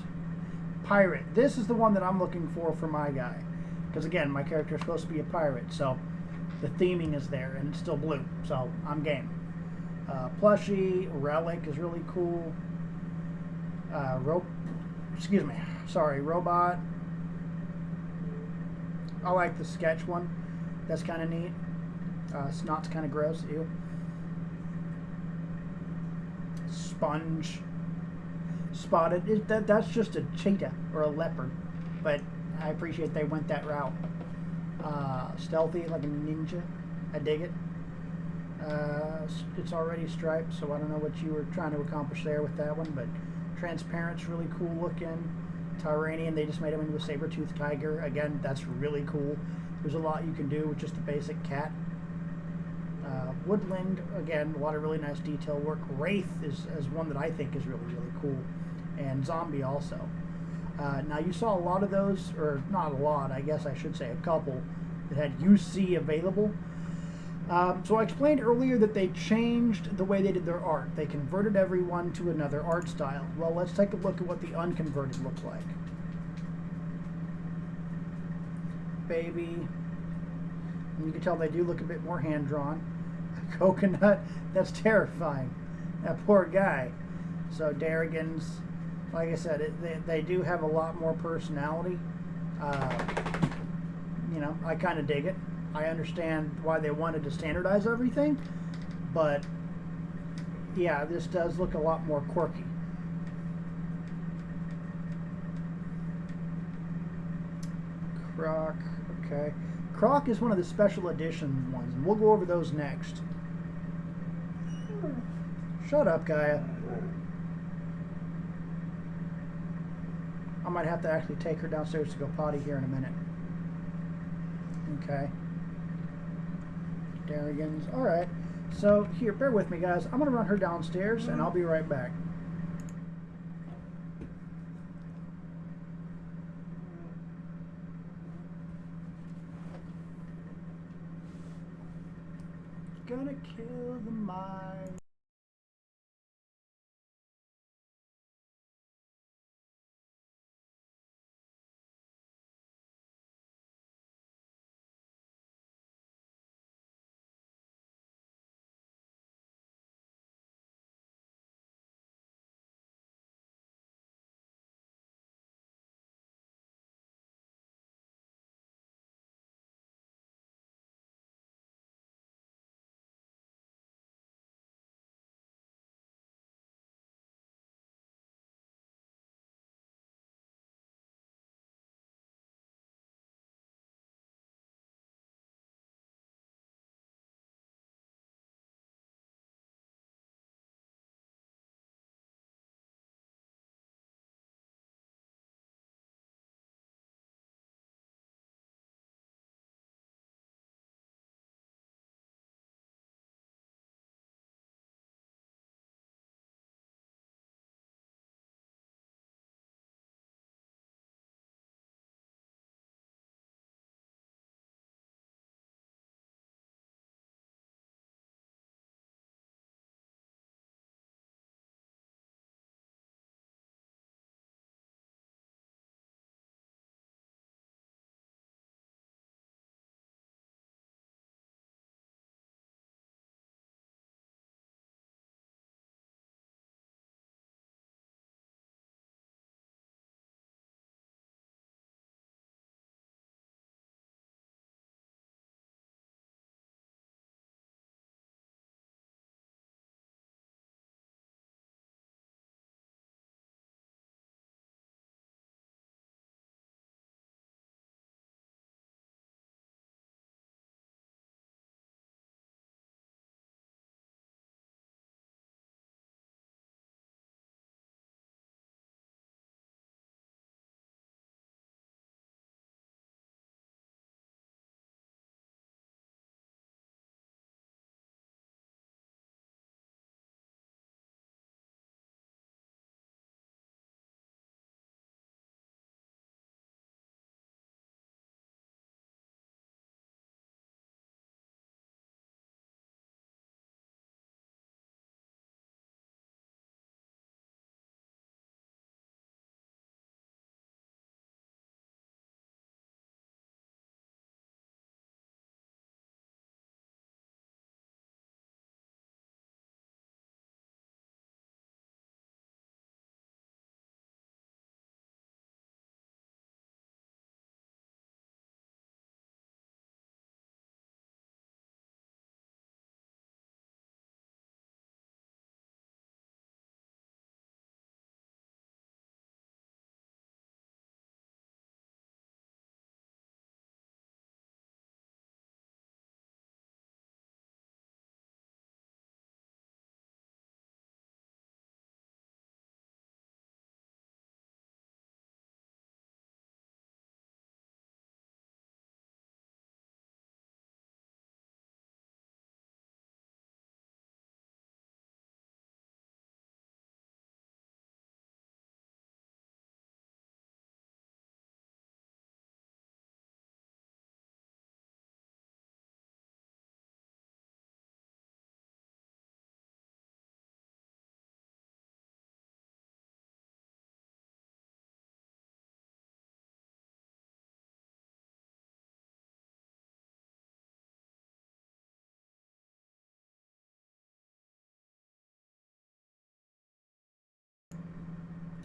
Pirate. This is the one that I'm looking for my guy. Because again, my character is supposed to be a pirate, so the theming is there, and it's still blue, so I'm game. Plushie, Relic is really cool. Robot. I like the sketch one. That's kind of neat. Snot's kind of gross. Ew. Sponge. Spotted. That's just a cheetah or a leopard, but I appreciate they went that route. Stealthy, like a ninja. I dig it. It's already striped, so I don't know what you were trying to accomplish there with that one, but transparent's really cool looking. Tyranian, they just made him into a saber-toothed tiger. Again, that's really cool. There's a lot you can do with just a basic cat. Woodland, again, a lot of really nice detail work. Wraith is one that I think is really, really cool. And Zombie also. Now you saw a lot of those, or not a lot, I guess I should say a couple, that had UC available. So I explained earlier that they changed the way they did their art. They converted everyone to another art style. Well, let's take a look at what the unconverted looks like. Baby. And you can tell they do look a bit more hand-drawn. Coconut, that's terrifying. That poor guy. So Darrigans, like I said, they do have a lot more personality. You know, I kind of dig it. I understand why they wanted to standardize everything, but yeah, this does look a lot more quirky. Croc, okay. Croc is one of the special edition ones, and we'll go over those next. Shut up, Gaia. I might have to actually take her downstairs to go potty here in a minute. Okay. Darrigans. Alright. So, here, bear with me, guys. I'm going to run her downstairs, and I'll be right back. Gonna kill the mind.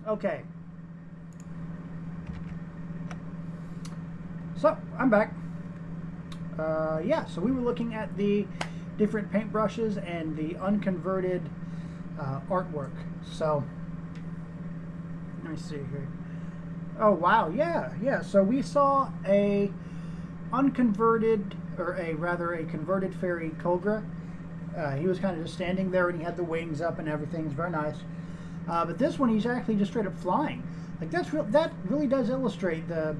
Okay. So, I'm back. Yeah, so we were looking at the different paintbrushes and the unconverted artwork. So, let me see here. Oh, wow, yeah. So we saw a unconverted, or a rather a converted fairy Kogra. He was kind of just standing there, and he had the wings up and everything. It's very nice. But this one, he's actually just straight up flying. Like that really does illustrate the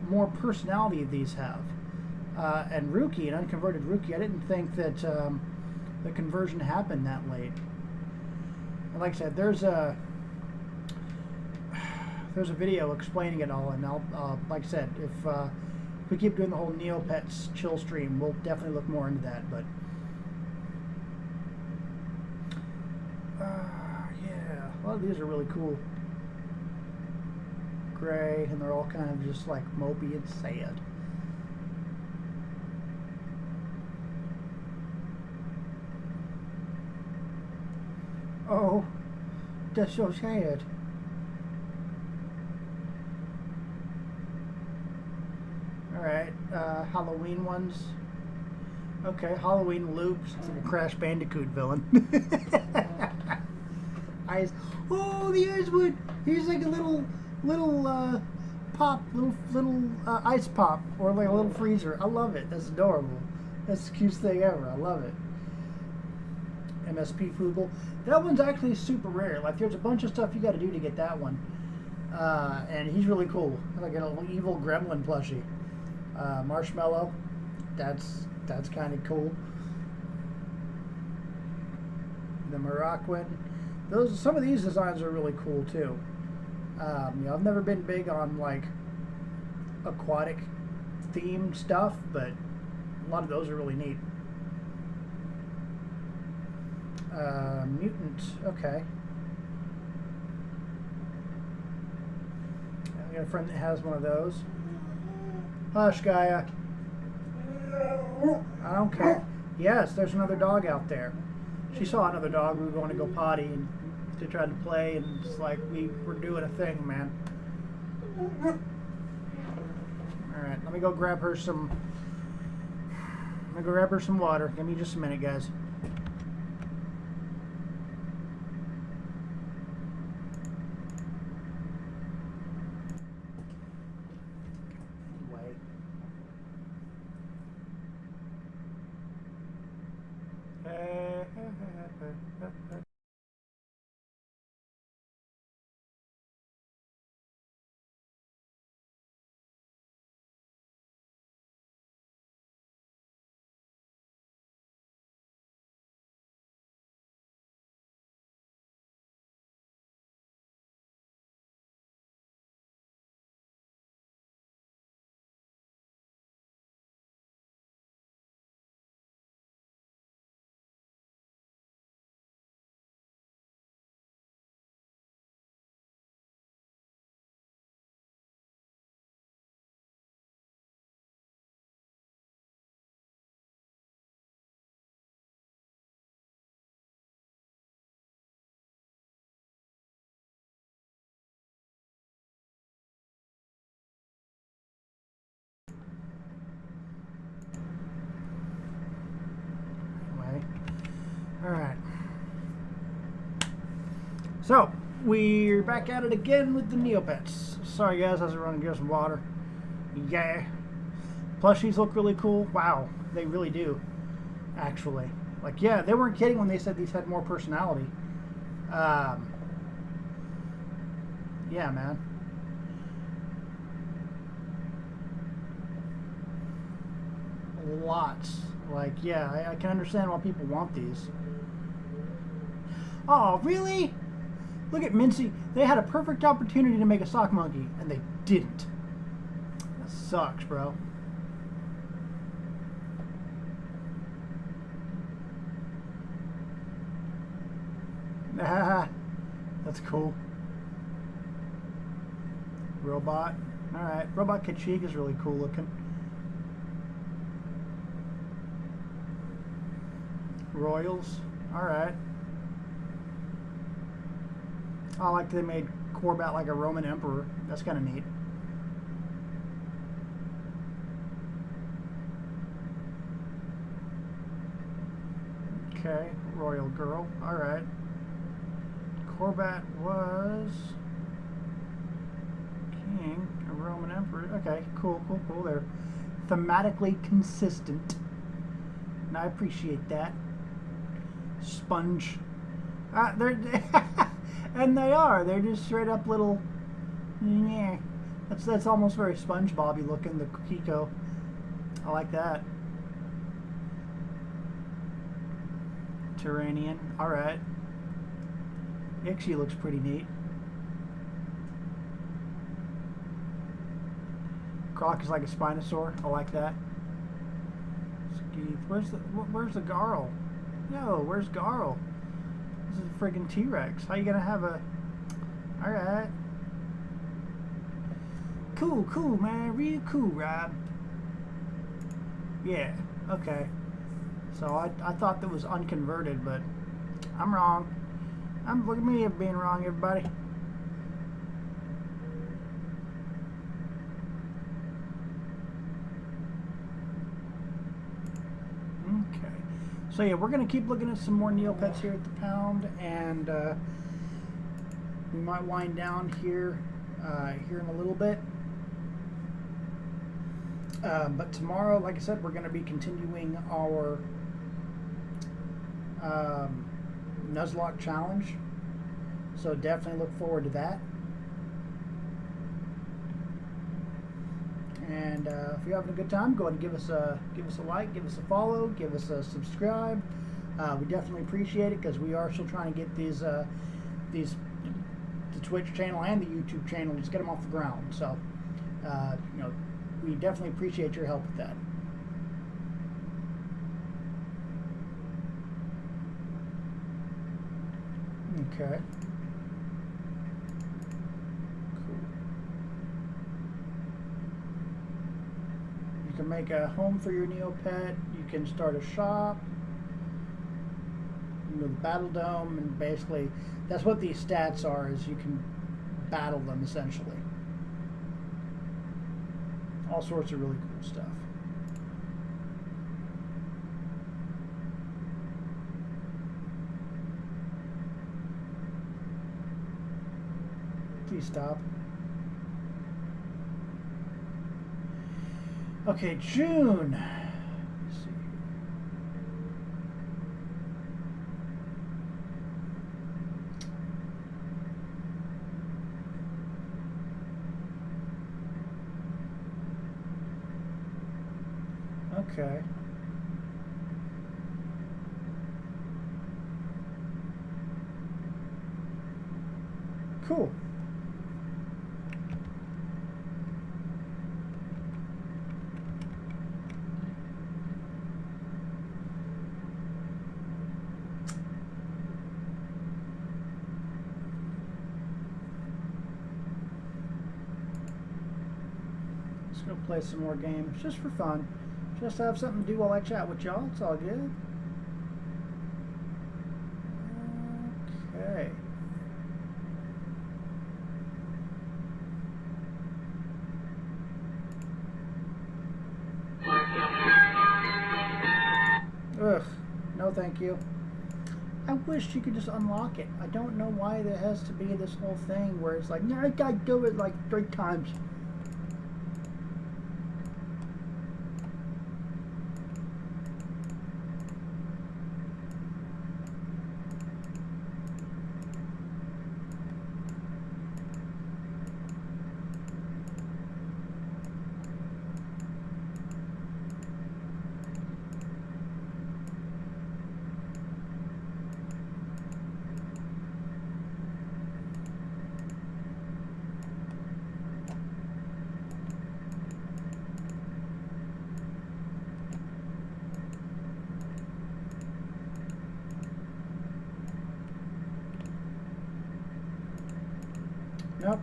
more personality these have. And Rookie, an unconverted Rookie, I didn't think that the conversion happened that late. And like I said, there's a video explaining it all, and I'll like I said, if we keep doing the whole Neopets chill stream, we'll definitely look more into that. But yeah, a lot of these are really cool. Gray, and they're all kind of just like mopey and sad. Oh, that's so sad. Alright, Halloween ones. Okay, Halloween loops. It's like a Crash Bandicoot villain. Eyes. Oh, the eyes would. He's like a little pop, little ice pop, or like a little freezer. I love it. That's adorable. That's the cutest thing ever. I love it. MSP Fugle. That one's actually super rare. Like, there's a bunch of stuff you got to do to get that one. And he's really cool. Like a little evil gremlin plushie. Marshmallow. That's kind of cool. The Moroccan. Some of these designs are really cool too. I've never been big on like aquatic themed stuff, but a lot of those are really neat. Mutant, okay. I got a friend that has one of those. Hush, Gaia. I don't care. Yes, there's another dog out there. She saw another dog. We were going to go potty, and they tried to play, and it's like we were doing a thing, man. All right, let me go grab her some. I'm gonna go grab her some water. Give me just a minute, guys. All right. So, we're back at it again with the Neopets. Sorry guys, I was running to get some water. Yeah. Plushies look really cool. Wow, they really do. Actually. Like, yeah, they weren't kidding when they said these had more personality. Yeah, man. Lots. Like, yeah, I can understand why people want these. Oh, really? Look at Mincy. They had a perfect opportunity to make a sock monkey, and they didn't. That sucks, bro. Ah, that's cool. Robot. Alright, Robot Kachik is really cool looking. Royals. Alright. I like they made Corbat like a Roman emperor. That's kind of neat. Okay, Royal Girl. Alright. Corbat was king, a Roman emperor. Okay, cool. They're thematically consistent. and I appreciate that. Sponge. They're and they are. They're just straight up little. Yeah, that's almost very SpongeBob-y looking. The Kiko. I like that. Turanian. All right. Actually looks pretty neat. Croc is like a Spinosaur. I like that. Skeeth. Where's the Garl? No, where's Garl? This is a friggin' T-Rex. How you gonna have a... Alright. Cool, man. Real cool, Rob. Yeah, okay. So I thought that was unconverted, but I'm wrong. Look at me being wrong, everybody. Okay. So yeah, we're going to keep looking at some more Neopets here at the pound, and we might wind down here in a little bit. But tomorrow, like I said, we're going to be continuing our Nuzlocke challenge. So definitely look forward to that. And if you're having a good time, go ahead and give us a like, give us a follow, give us a subscribe. We definitely appreciate it, because we are still trying to get the Twitch channel and the YouTube channel, just get them off the ground. So you know, we definitely appreciate your help with that. Okay. Cool. You can make a home for your Neopet. You can start a shop. You know, the Battle Dome, and basically that's what these stats are, is you can battle them essentially. All sorts of really cool stuff. Please stop. Okay, June. Let's see. Okay. Cool. Let's go play some more games just for fun. Just to have something to do while I chat with y'all. It's all good. Okay. Ugh. No thank you. I wish you could just unlock it. I don't know why there has to be this whole thing where it's like, no, I gotta do it like 3 times. Nope.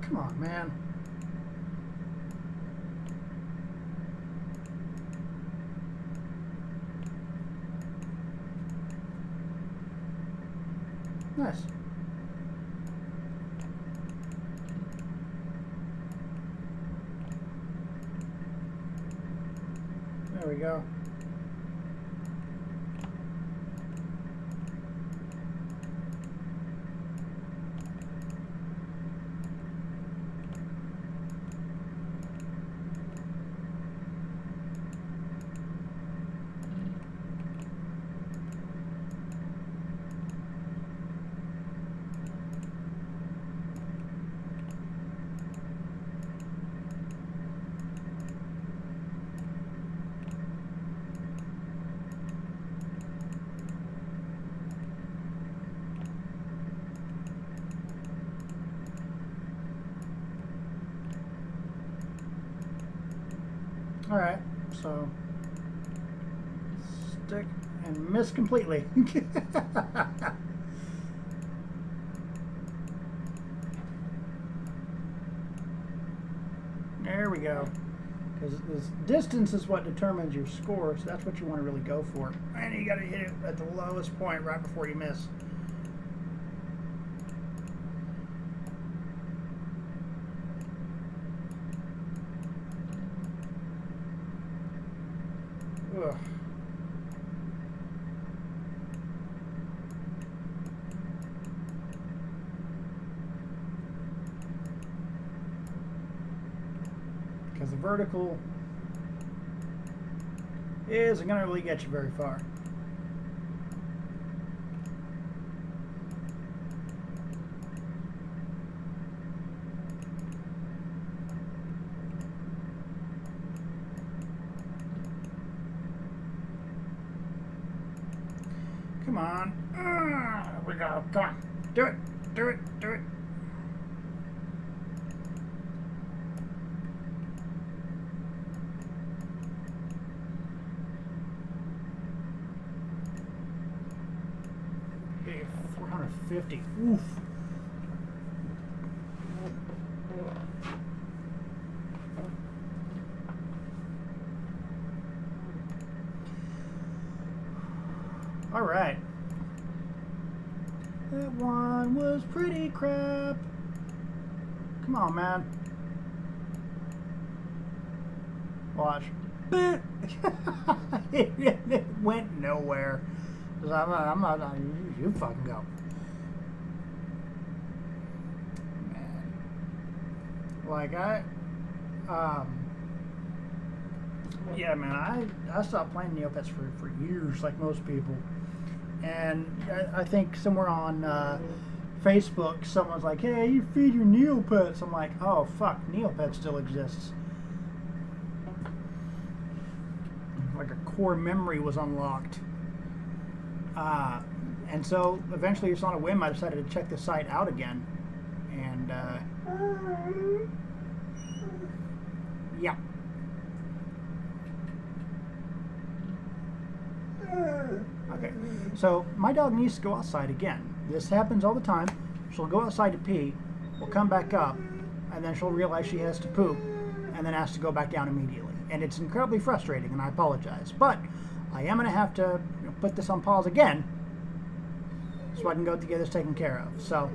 Come on, man. Nice. There we go. All right, so stick and miss completely. There we go. Because this distance is what determines your score, so that's what you want to really go for. And you got to hit it at the lowest point right before you miss. Ugh. Because the vertical isn't going to really get you very far. Come on. There we go. Come on. Do it. Do it. Do it. Okay, 450. Oof. All right. That one was pretty crap. Come on, man. Watch. It went nowhere. I'm not, you fucking go. Man. Like, yeah, man, I stopped playing Neopets for years, like most people. And I think somewhere on Facebook, someone's like, hey, you feed your Neopets. I'm like, oh, fuck, Neopets still exists. Like a core memory was unlocked. And so eventually, just on a whim, I decided to check the site out again. And, yeah. Okay, so my dog needs to go outside again. This happens all the time. She'll go outside to pee, will come back up, and then she'll realize she has to poop, and then has to go back down immediately. And it's incredibly frustrating, and I apologize. But I am going to have to put this on pause again so I can go get this taken care of. So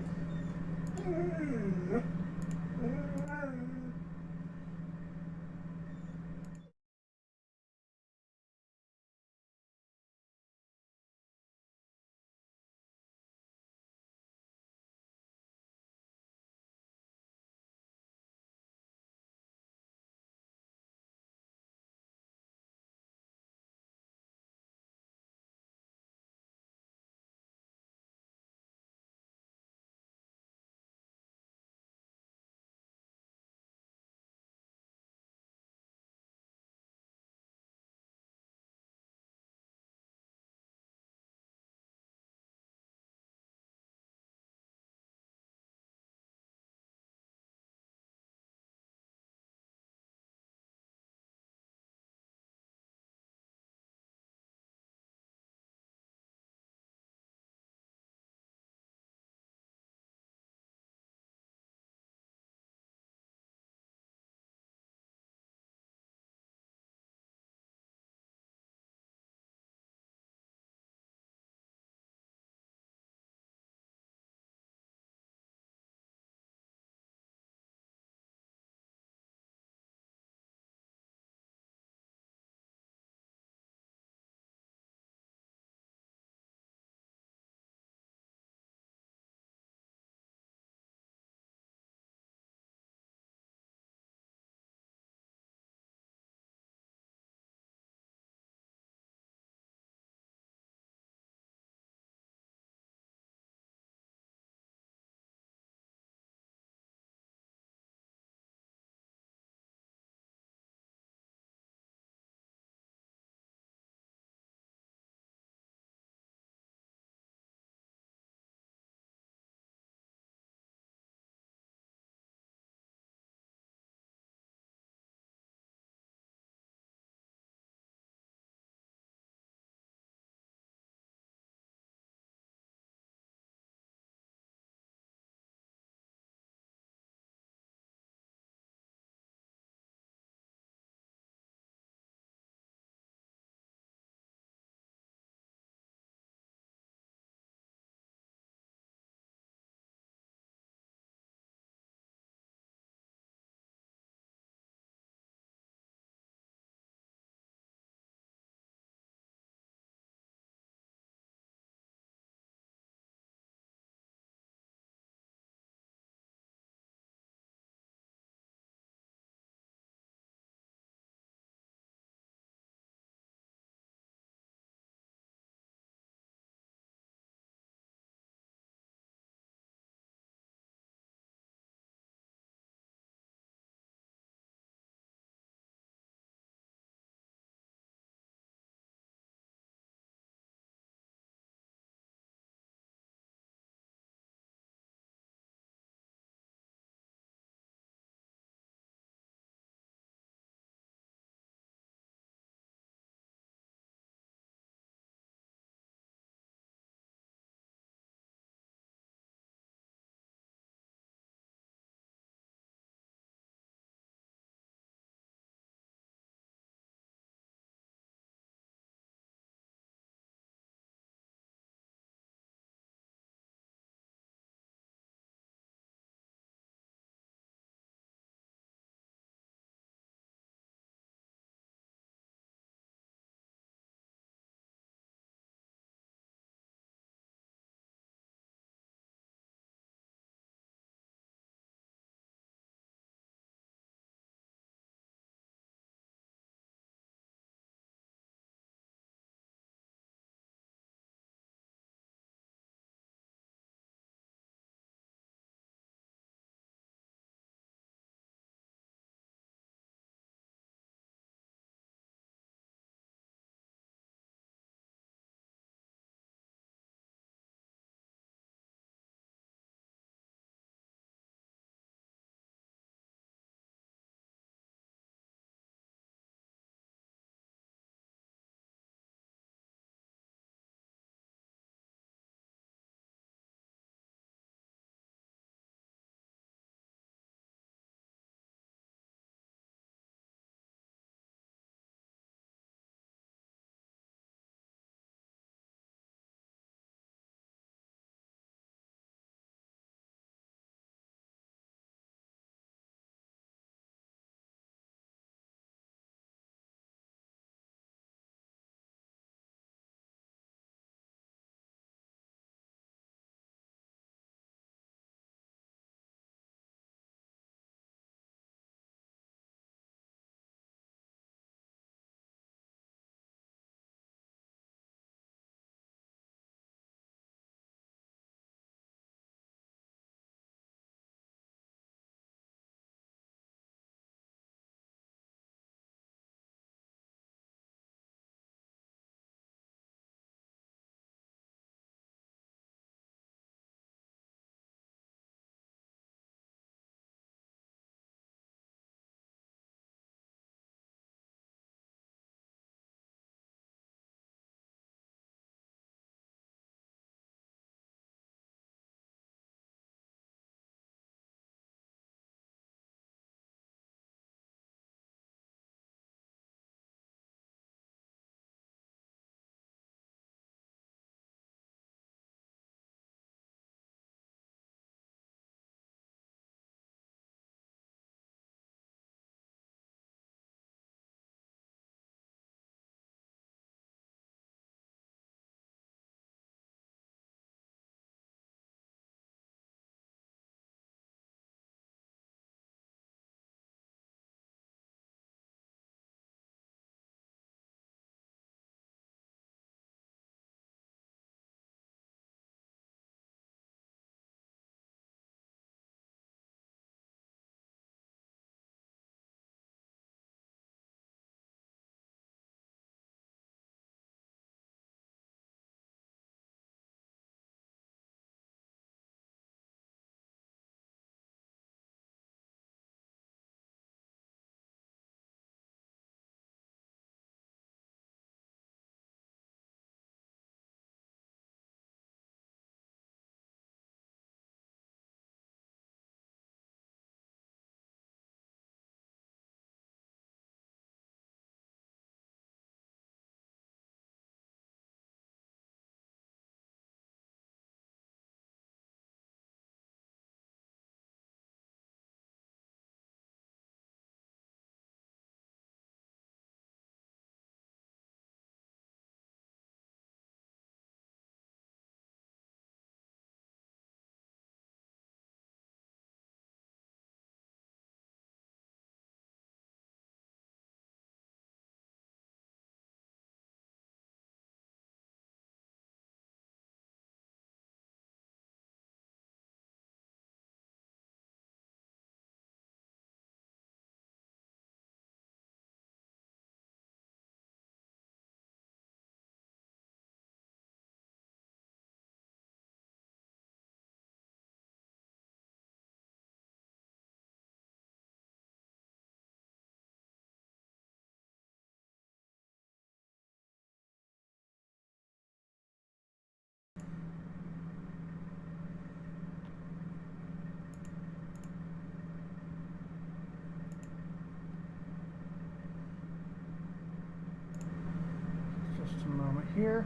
here.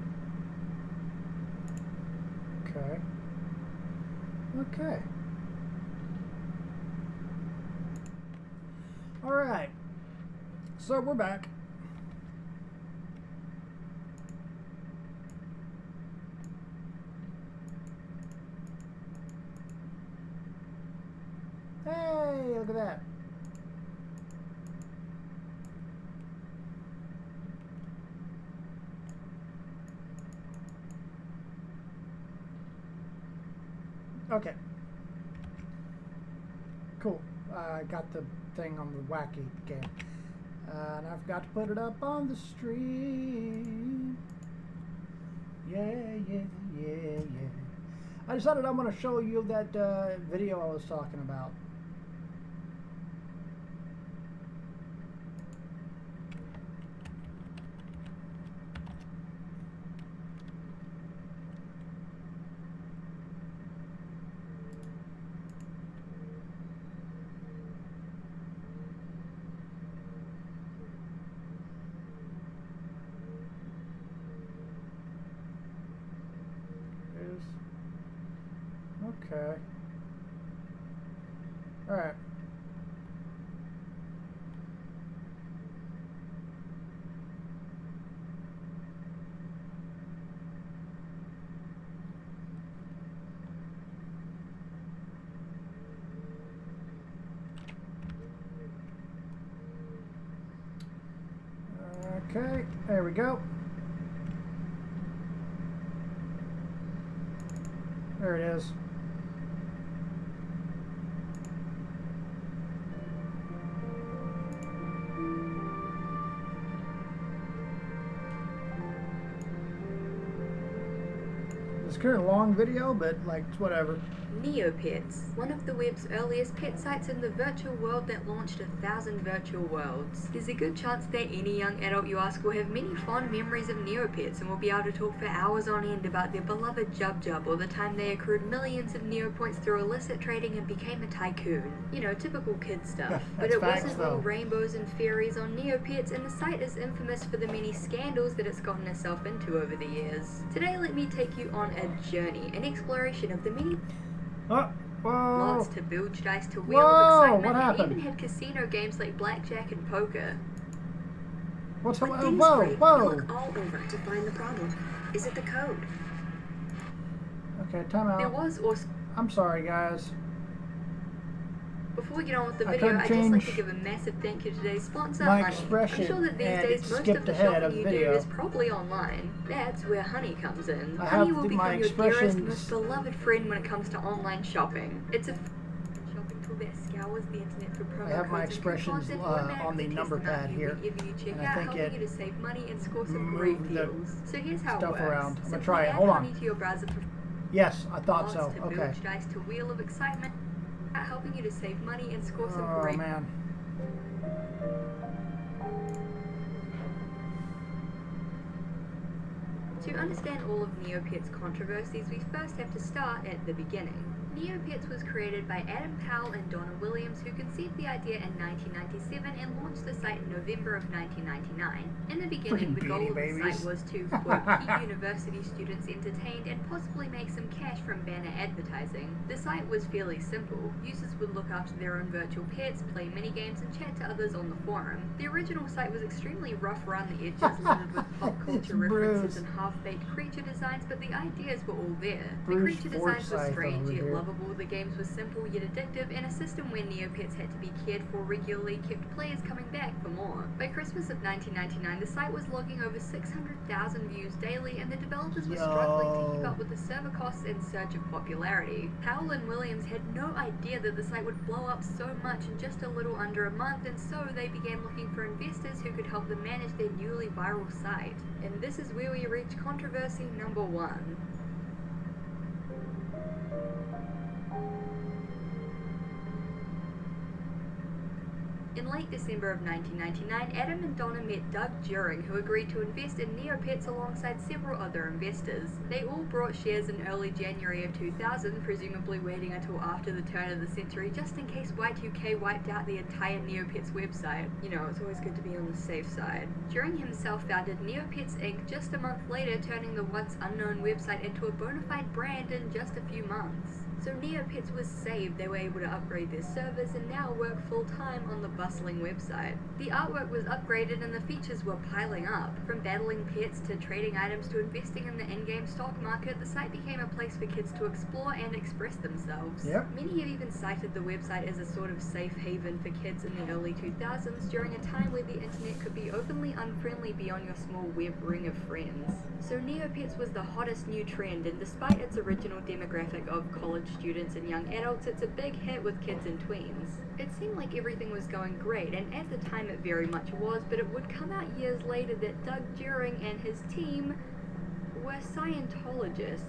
Okay. Okay. All right. So we're back. Hey, look at that. Okay. Cool. I got the thing on the wacky game. And I've got to put it up on the stream. Yeah, yeah, yeah, yeah. I decided I'm going to show you that video I was talking about. Okay. All right. Okay, there we go. There it is. It's kind of a long video, but like, it's whatever. Neopets, one of the web's earliest pet sites in the virtual world that launched 1,000 virtual worlds. There's a good chance that any young adult you ask will have many fond memories of Neopets and will be able to talk for hours on end about their beloved Jub Jub or the time they accrued millions of Neopoints through illicit trading and became a tycoon. You know, typical kid stuff. But it wasn't all rainbows and fairies on Neopets, and the site is infamous for the many scandals that it's gotten itself into over the years. Today let me take you on a journey, an exploration of the many lots to bilge dice to wheel of excitement. What happened? It even had casino games like blackjack and poker. What's Whoa! You look all over to find the problem. Is it the code? Okay, time out. There was, or I'm sorry, guys. before we get on with the video, I'd just like to give a massive thank you to today's sponsor, my Honey. expression I'm sure that these and days most skipped of the ahead shopping of the you video. do is probably online. That's where Honey comes in. I Honey have will my become your dearest, expressions- most beloved friend when it comes to online shopping. It's a shopping tool that scours the internet for promo I have my codes and expressions coupons and on the automatically number tests them out pad for you here, whenever you check and I out, think helping it you to save money and score some moved great the deals. So here's how it stuff works. around. I'm gonna Simply try it. add Hold on. Honey to your browser for Yes, I thought so. lots to Okay. bilge dice to wheel of excitement, helping you to save money and score some Oh great. man. To understand all of Neopets' controversies, we first have to start at the beginning. Neopets was created by Adam Powell and Donna Williams, who conceived the idea in 1997 and launched the site in November of 1999. In the beginning, the goal of the site was to, quote, keep university students entertained and possibly make some cash from banner advertising. The site was fairly simple. Users would look after their own virtual pets, play minigames, and chat to others on the forum. The original site was extremely rough around the edges, littered with pop culture references and half-baked creature designs, but the ideas were all there. The creature designs were strange yet lovable, the games were simple yet addictive, and a system where Neopets had to be cared for regularly kept players coming back for more. By Christmas of 1999, the site was logging over 600,000 views daily, and the developers were struggling to keep up with the server costs and surge of popularity. Powell and Williams had no idea that the site would blow up so much in just a little under a month, and so they began looking for investors who could help them manage their newly viral site. And this is where we reach controversy number 1. In late December of 1999, Adam and Donna met Doug During, who agreed to invest in Neopets alongside several other investors. They all brought shares in early January of 2000, presumably waiting until after the turn of the century, just in case Y2K wiped out the entire Neopets website. You know, it's always good to be on the safe side. During himself founded Neopets Inc. just a month later, turning the once unknown website into a bona fide brand in just a few months. So Neopets was saved. They were able to upgrade their servers and now work full-time on the bustling website. The artwork was upgraded and the features were piling up. From battling pets to trading items to investing in the in-game stock market, the site became a place for kids to explore and express themselves. Yep. Many have even cited the website as a sort of safe haven for kids in the early 2000s, during a time where the internet could be openly unfriendly beyond your small web ring of friends. So Neopets was the hottest new trend, and despite its original demographic of college students and young adults, it's a big hit with kids and tweens. It seemed like everything was going great, and at the time it very much was, but it would come out years later that Doug During and his team were Scientologists.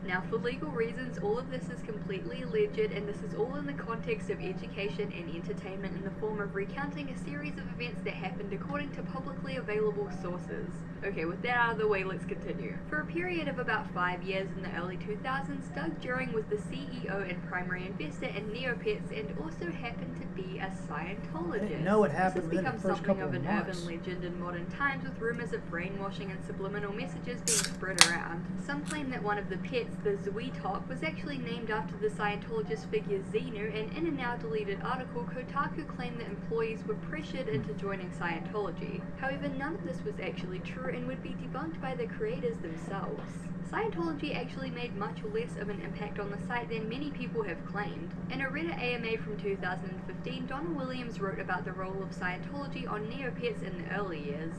Now, for legal reasons, all of this is completely alleged, and this is all in the context of education and entertainment in the form of recounting a series of events that happened according to publicly available sources. Okay, with that out of the way, let's continue. For a period of about 5 years in the early 2000s, Doug During was the CEO and primary investor in Neopets and also happened to be a Scientologist. I didn't know it happened This within has the become first something couple of of an months. urban legend in modern times, with rumors of brainwashing and subliminal messages being spread around. Some claim that one of the pets, the Zweetok, was actually named after the Scientologist figure Xenu, and in a now deleted article, Kotaku claimed that employees were pressured into joining Scientology. However, none of this was actually true and would be debunked by the creators themselves. Scientology actually made much less of an impact on the site than many people have claimed. In a Reddit AMA from 2015, Donna Williams wrote about the role of Scientology on Neopets in the early years.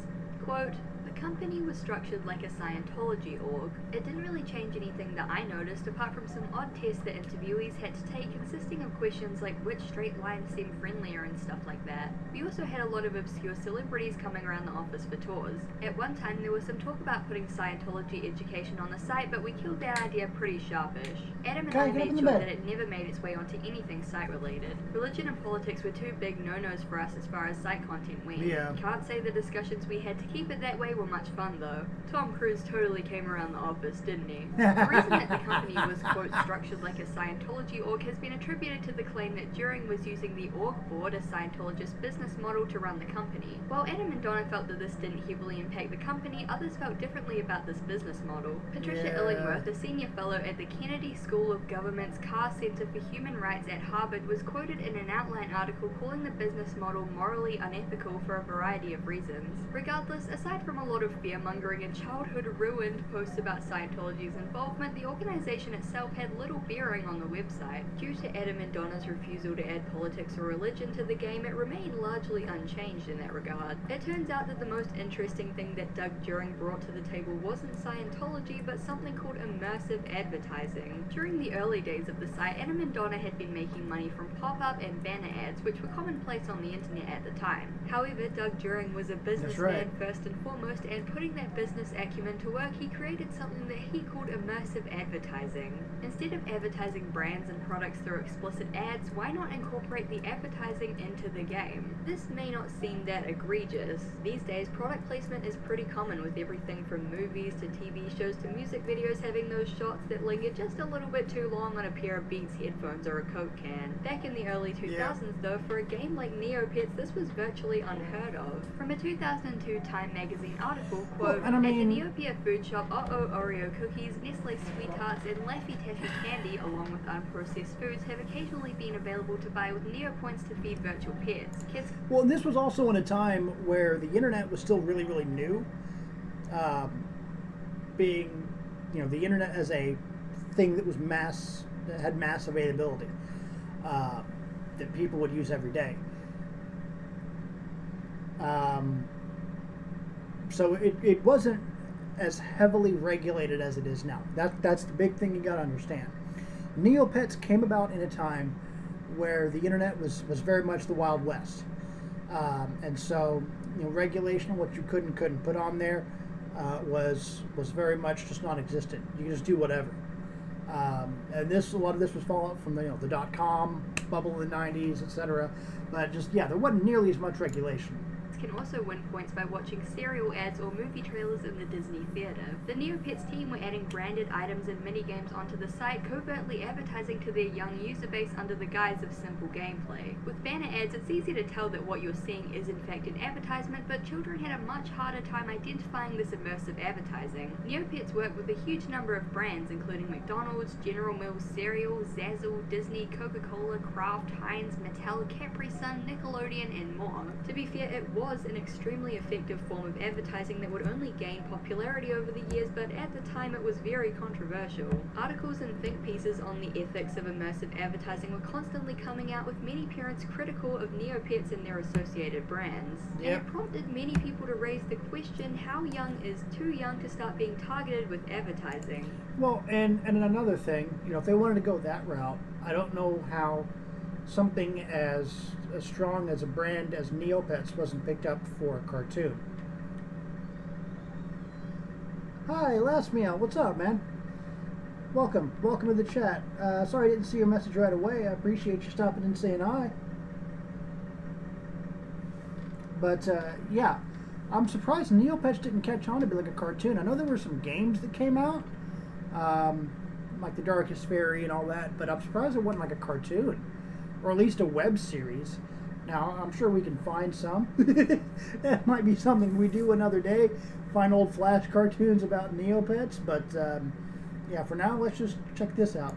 Quote, "The company was structured like a Scientology org. It didn't really change anything that I noticed, apart from some odd tests that interviewees had to take, consisting of questions like which straight lines seem friendlier and stuff like that. We also had a lot of obscure celebrities coming around the office for tours. At one time there was some talk about putting Scientology education on the site, but we killed that idea pretty sharpish. Adam and I made sure that it never made its way onto anything site related. Religion and politics were two big no-nos for us as far as site content went. Yeah. Can't say the discussions we had to keep it that way were much fun though. Tom Cruise totally came around the office, didn't he? The reason that the company was, quote, structured like a Scientology org has been attributed to the claim that During was using the org board, a Scientologist business model, to run the company. While Adam and Donna felt that this didn't heavily impact the company, others felt differently about this business model. Patricia Illingworth, a senior fellow at the Kennedy School of Government's Carr Center for Human Rights at Harvard, was quoted in an Outline article calling the business model morally unethical for a variety of reasons. Regardless, aside from a lot of fear-mongering and childhood-ruined posts about Scientology's involvement, the organization itself had little bearing on the website. Due to Adam and Donna's refusal to add politics or religion to the game, it remained largely unchanged in that regard. It turns out that the most interesting thing that Doug During brought to the table wasn't Scientology, but something called immersive advertising. During the early days of the site, Adam and Donna had been making money from pop-up and banner ads, which were commonplace on the internet at the time. However, Doug During was a businessman first and foremost, and putting that business acumen to work, he created something that he called immersive advertising. Instead of advertising brands and products through explicit ads, why not incorporate the advertising into the game? This may not seem that egregious. These days, product placement is pretty common, with everything from movies to TV shows to music videos having those shots that linger just a little bit too long on a pair of Beats headphones or a Coke can. Back in the early 2000s though, for a game like Neopets, this was virtually unheard of. From a 2002 Time magazine article, quote, "At the Neopia food shop, Oreo cookies, Nestle Sweethearts, and Laffy Taffy candy, along with unprocessed foods, have occasionally been available to buy with Neopoints to feed virtual pets. Kids..." Well, and this was also in a time where the internet was still really, really new. Being, you know, the internet as a thing that was that had mass availability, that people would use every day. So it wasn't as heavily regulated as it is now. That's the big thing you got to understand. Neopets came about in a time where the internet was very much the Wild West, and so, you know, regulation, what you could and couldn't put on there, was very much just non-existent. You could just do whatever. And a lot of this was fallout from the .com bubble in the 90s, etc. But just, yeah, there wasn't nearly as much regulation. Can also win points by watching cereal ads or movie trailers in the Disney theater. The Neopets team were adding branded items and minigames onto the site, covertly advertising to their young user base under the guise of simple gameplay. With banner ads, it's easy to tell that what you're seeing is in fact an advertisement, but children had a much harder time identifying this immersive advertising. Neopets work with a huge number of brands, including McDonald's, General Mills cereal, Zazzle, Disney, Coca-Cola, Kraft, Heinz, Mattel, Capri Sun, Nickelodeon, and more. To be fair, it was an extremely effective form of advertising that would only gain popularity over the years, but at the time it was very controversial. Articles and think pieces on the ethics of immersive advertising were constantly coming out, with many parents critical of Neopets and their associated brands. Yep. And it prompted many people to raise the question, how young is too young to start being targeted with advertising? Well, and another thing, if they wanted to go that route, I don't know how something as strong as a brand as Neopets wasn't picked up for a cartoon. Hi, Last Meow. What's up, man? Welcome to the chat. Sorry I didn't see your message right away. I appreciate you stopping in and saying hi. But yeah, I'm surprised Neopets didn't catch on to be like a cartoon. I know there were some games that came out, like The Darkest Fairy and all that, but I'm surprised it wasn't like a cartoon, or at least a web series. Now, I'm sure we can find some. That might be something we do another day, find old Flash cartoons about Neopets, but yeah, for now, let's just check this out.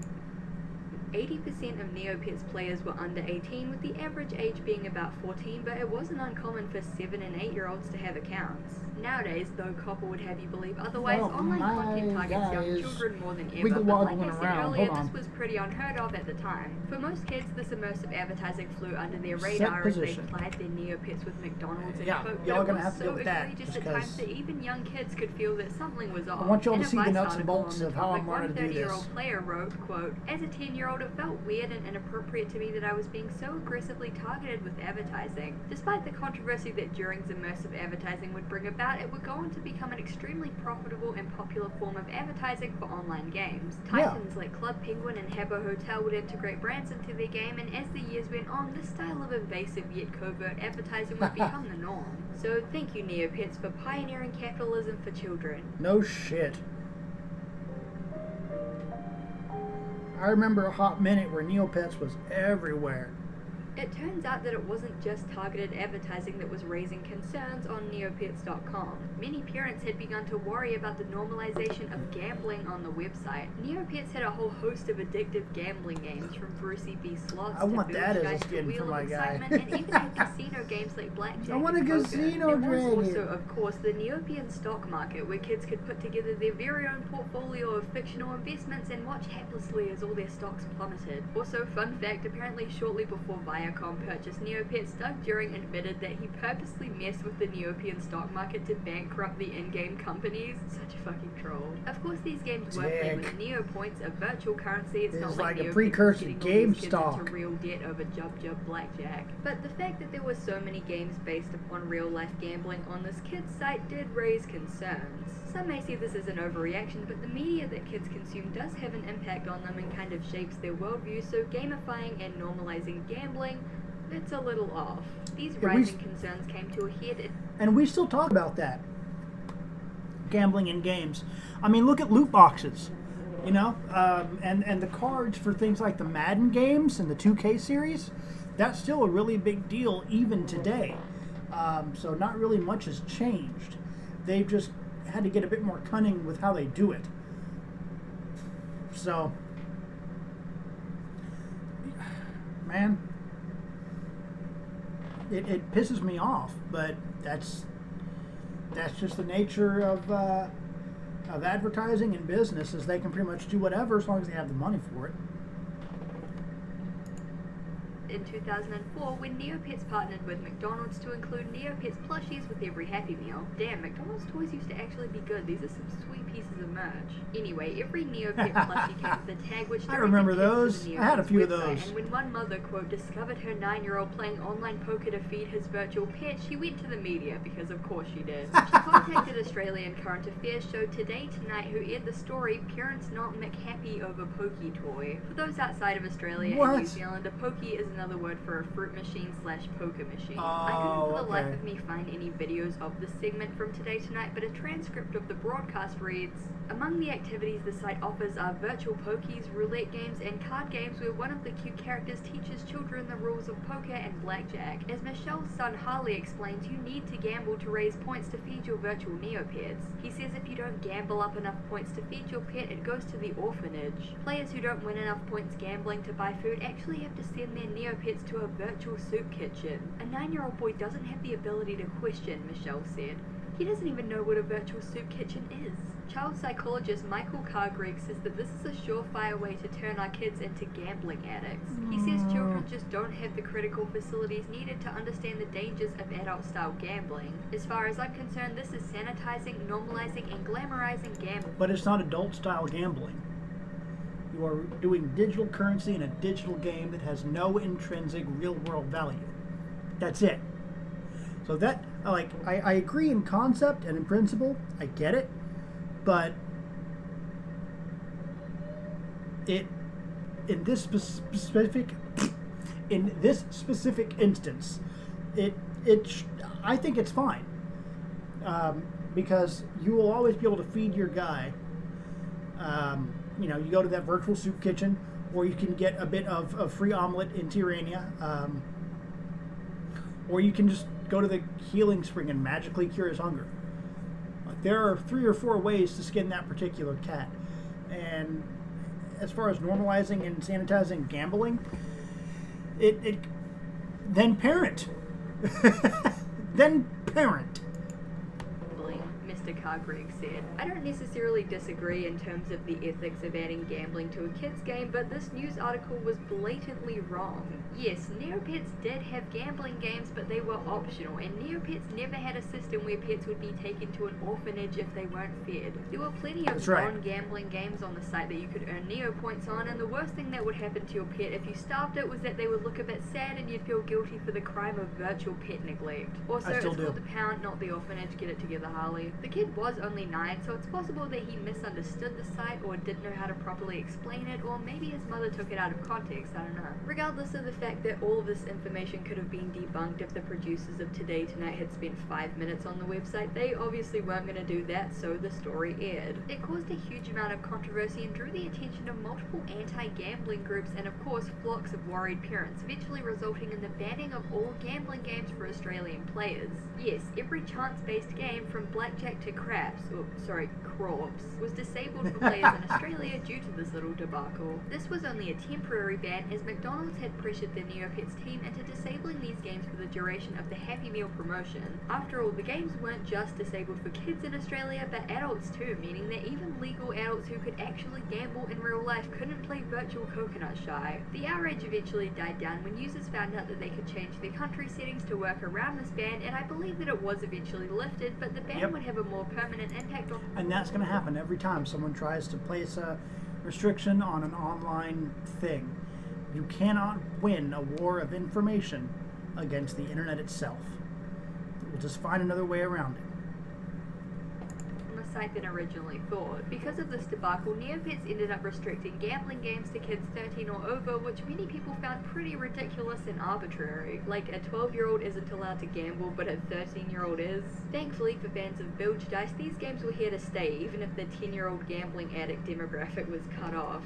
80% of Neopets players were under 18, with the average age being about 14, but it wasn't uncommon for 7 and 8-year-olds to have accounts. Nowadays, though Copper would have you believe otherwise, online content targets young children more than ever, but like I said earlier, this was pretty unheard of at the time. For most kids, this immersive advertising flew under their radar as they plied their Neopets with McDonald's and Coke, y'all but gonna it have was to so deal with that, egregious at times that even young kids could feel that something was off. I want y'all to In a see the Vice nuts and article bolts on of the how topic, I'm going to do one this. 30-year-old player wrote, quote, "As a 10-year-old, it felt weird and inappropriate to me that I was being so aggressively targeted with advertising. Despite the controversy that During's immersive advertising would bring about, it would go on to become an extremely profitable and popular form of advertising for online games. Titans like Club Penguin and Habbo Hotel would integrate brands into their game, and as the years went on, this style of invasive yet covert advertising would become the norm. So thank you, Neopets, for pioneering capitalism for children." No shit. I remember a hot minute where Neopets was everywhere. It turns out that it wasn't just targeted advertising that was raising concerns on Neopets.com. Many parents had begun to worry about the normalization of gambling on the website. Neopets had a whole host of addictive gambling games, from Brucey B. Slots I to want that as a Boomshites to skin for Wheel my of guy. Excitement, and even had casino games like Blackjack I want a and Poker. casino There was dragon. also, of course, the Neopian stock market, where kids could put together their very own portfolio of fictional investments and watch haplessly as all their stocks plummeted. Also, fun fact, apparently shortly before Viacom purchased Neopets, Doug During admitted that he purposely messed with the Neopian stock market to bankrupt the in-game companies. Such a fucking troll. Of course, these games were played with Neopoints, a virtual currency. It's This not is like like a Neopets precursor to getting all these kids GameStop. into real debt over Jub Blackjack. But the fact that there were so many games based upon real-life gambling on this kid's site did raise concerns. Some may see this as an overreaction, but the media that kids consume does have an impact on them and kind of shapes their worldview, so gamifying and normalizing gambling, it's a little off. These rising concerns came to a head. And we still talk about that. Gambling in games. I mean, look at loot boxes, and the cards for things like the Madden games and the 2K series. That's still a really big deal even today. So not really much has changed. They've just had to get a bit more cunning with how they do it. So, man, it pisses me off, but that's just the nature of advertising and business, is they can pretty much do whatever as long as they have the money for it. In 2004, when Neopets partnered with McDonald's to include Neopets plushies with every Happy Meal. Damn, McDonald's toys used to actually be good. These are some sweet pieces of merch. Anyway, every Neopet plushie came with a tag which I remember directed kids those. to the I had a Neopets few of website, those. And when one mother, quote, discovered her 9-year-old playing online poker to feed his virtual pet, she went to the media, because of course she did. She contacted a Australian current affairs show Today Tonight, who aired the story Parents Not McHappy Over Pokey Toy. For those outside of Australia and New Zealand, a pokey is another word for a fruit machine / poker machine. I couldn't for the life of me find any videos of this segment from Today Tonight, but a transcript of the broadcast reads, among the activities the site offers are virtual pokies, roulette games, and card games where one of the cute characters teaches children the rules of poker and blackjack. As Michelle's son Harley explains, you need to gamble to raise points to feed your virtual Neopets. He says if you don't gamble up enough points to feed your pet, it goes to the orphanage. Players who don't win enough points gambling to buy food actually have to send their Neopets to a virtual soup kitchen. A 9-year-old boy doesn't have the ability to question, Michelle said. He doesn't even know what a virtual soup kitchen is. Child psychologist Michael Cargreg says that this is a surefire way to turn our kids into gambling addicts. He says children just don't have the critical facilities needed to understand the dangers of adult-style gambling. As far as I'm concerned, this is sanitizing, normalizing, and glamorizing gambling. But it's not adult-style gambling. You are doing digital currency in a digital game that has no intrinsic real-world value. That's it. So that, I agree in concept and in principle. I get it. But in this specific instance, I think it's fine, because you will always be able to feed your guy. You go to that virtual soup kitchen, or you can get a bit of free omelet in Tirania, or you can just go to the healing spring and magically cure his hunger. There are 3 or 4 ways to skin that particular cat. And as far as normalizing and sanitizing gambling, then parent. Then parent. Mr. Cargreg said. I don't necessarily disagree in terms of the ethics of adding gambling to a kid's game, but this news article was blatantly wrong. Yes, Neopets did have gambling games, but they were optional, and Neopets never had a system where pets would be taken to an orphanage if they weren't fed. There were plenty of non-gambling games on the site that you could earn Neo points on, and the worst thing that would happen to your pet if you starved it was that they would look a bit sad and you'd feel guilty for the crime of virtual pet neglect. Also, it's called the pound, not the orphanage. Get it together, Harley. The kid was only 9, so it's possible that he misunderstood the site or didn't know how to properly explain it, or maybe his mother took it out of context, I don't know. Regardless of the fact that all of this information could have been debunked if the producers of Today Tonight had spent 5 minutes on the website, they obviously weren't going to do that, so the story aired. It caused a huge amount of controversy and drew the attention of multiple anti-gambling groups and of course flocks of worried parents, eventually resulting in the banning of all gambling games for Australian players. Yes, every chance-based game from blackjack to craps, was disabled for players in Australia due to this little debacle. This was only a temporary ban, as McDonald's had pressured the Neopets team into disabling these games for the duration of the Happy Meal promotion. After all, the games weren't just disabled for kids in Australia, but adults too, meaning that even legal adults who could actually gamble in real life couldn't play virtual coconut shy. The outrage eventually died down when users found out that they could change their country settings to work around this ban, and I believe that it was eventually lifted, but the ban would have a more permanent impact on... And that's going to happen every time someone tries to place a restriction on an online thing. You cannot win a war of information against the internet itself. We'll just find another way around it. Site than originally thought. Because of this debacle, Neopets ended up restricting gambling games to kids 13 or over, which many people found pretty ridiculous and arbitrary. Like, a 12-year-old isn't allowed to gamble, but a 13-year-old is. Thankfully for fans of bilge dice, these games were here to stay, even if the 10-year-old gambling addict demographic was cut off.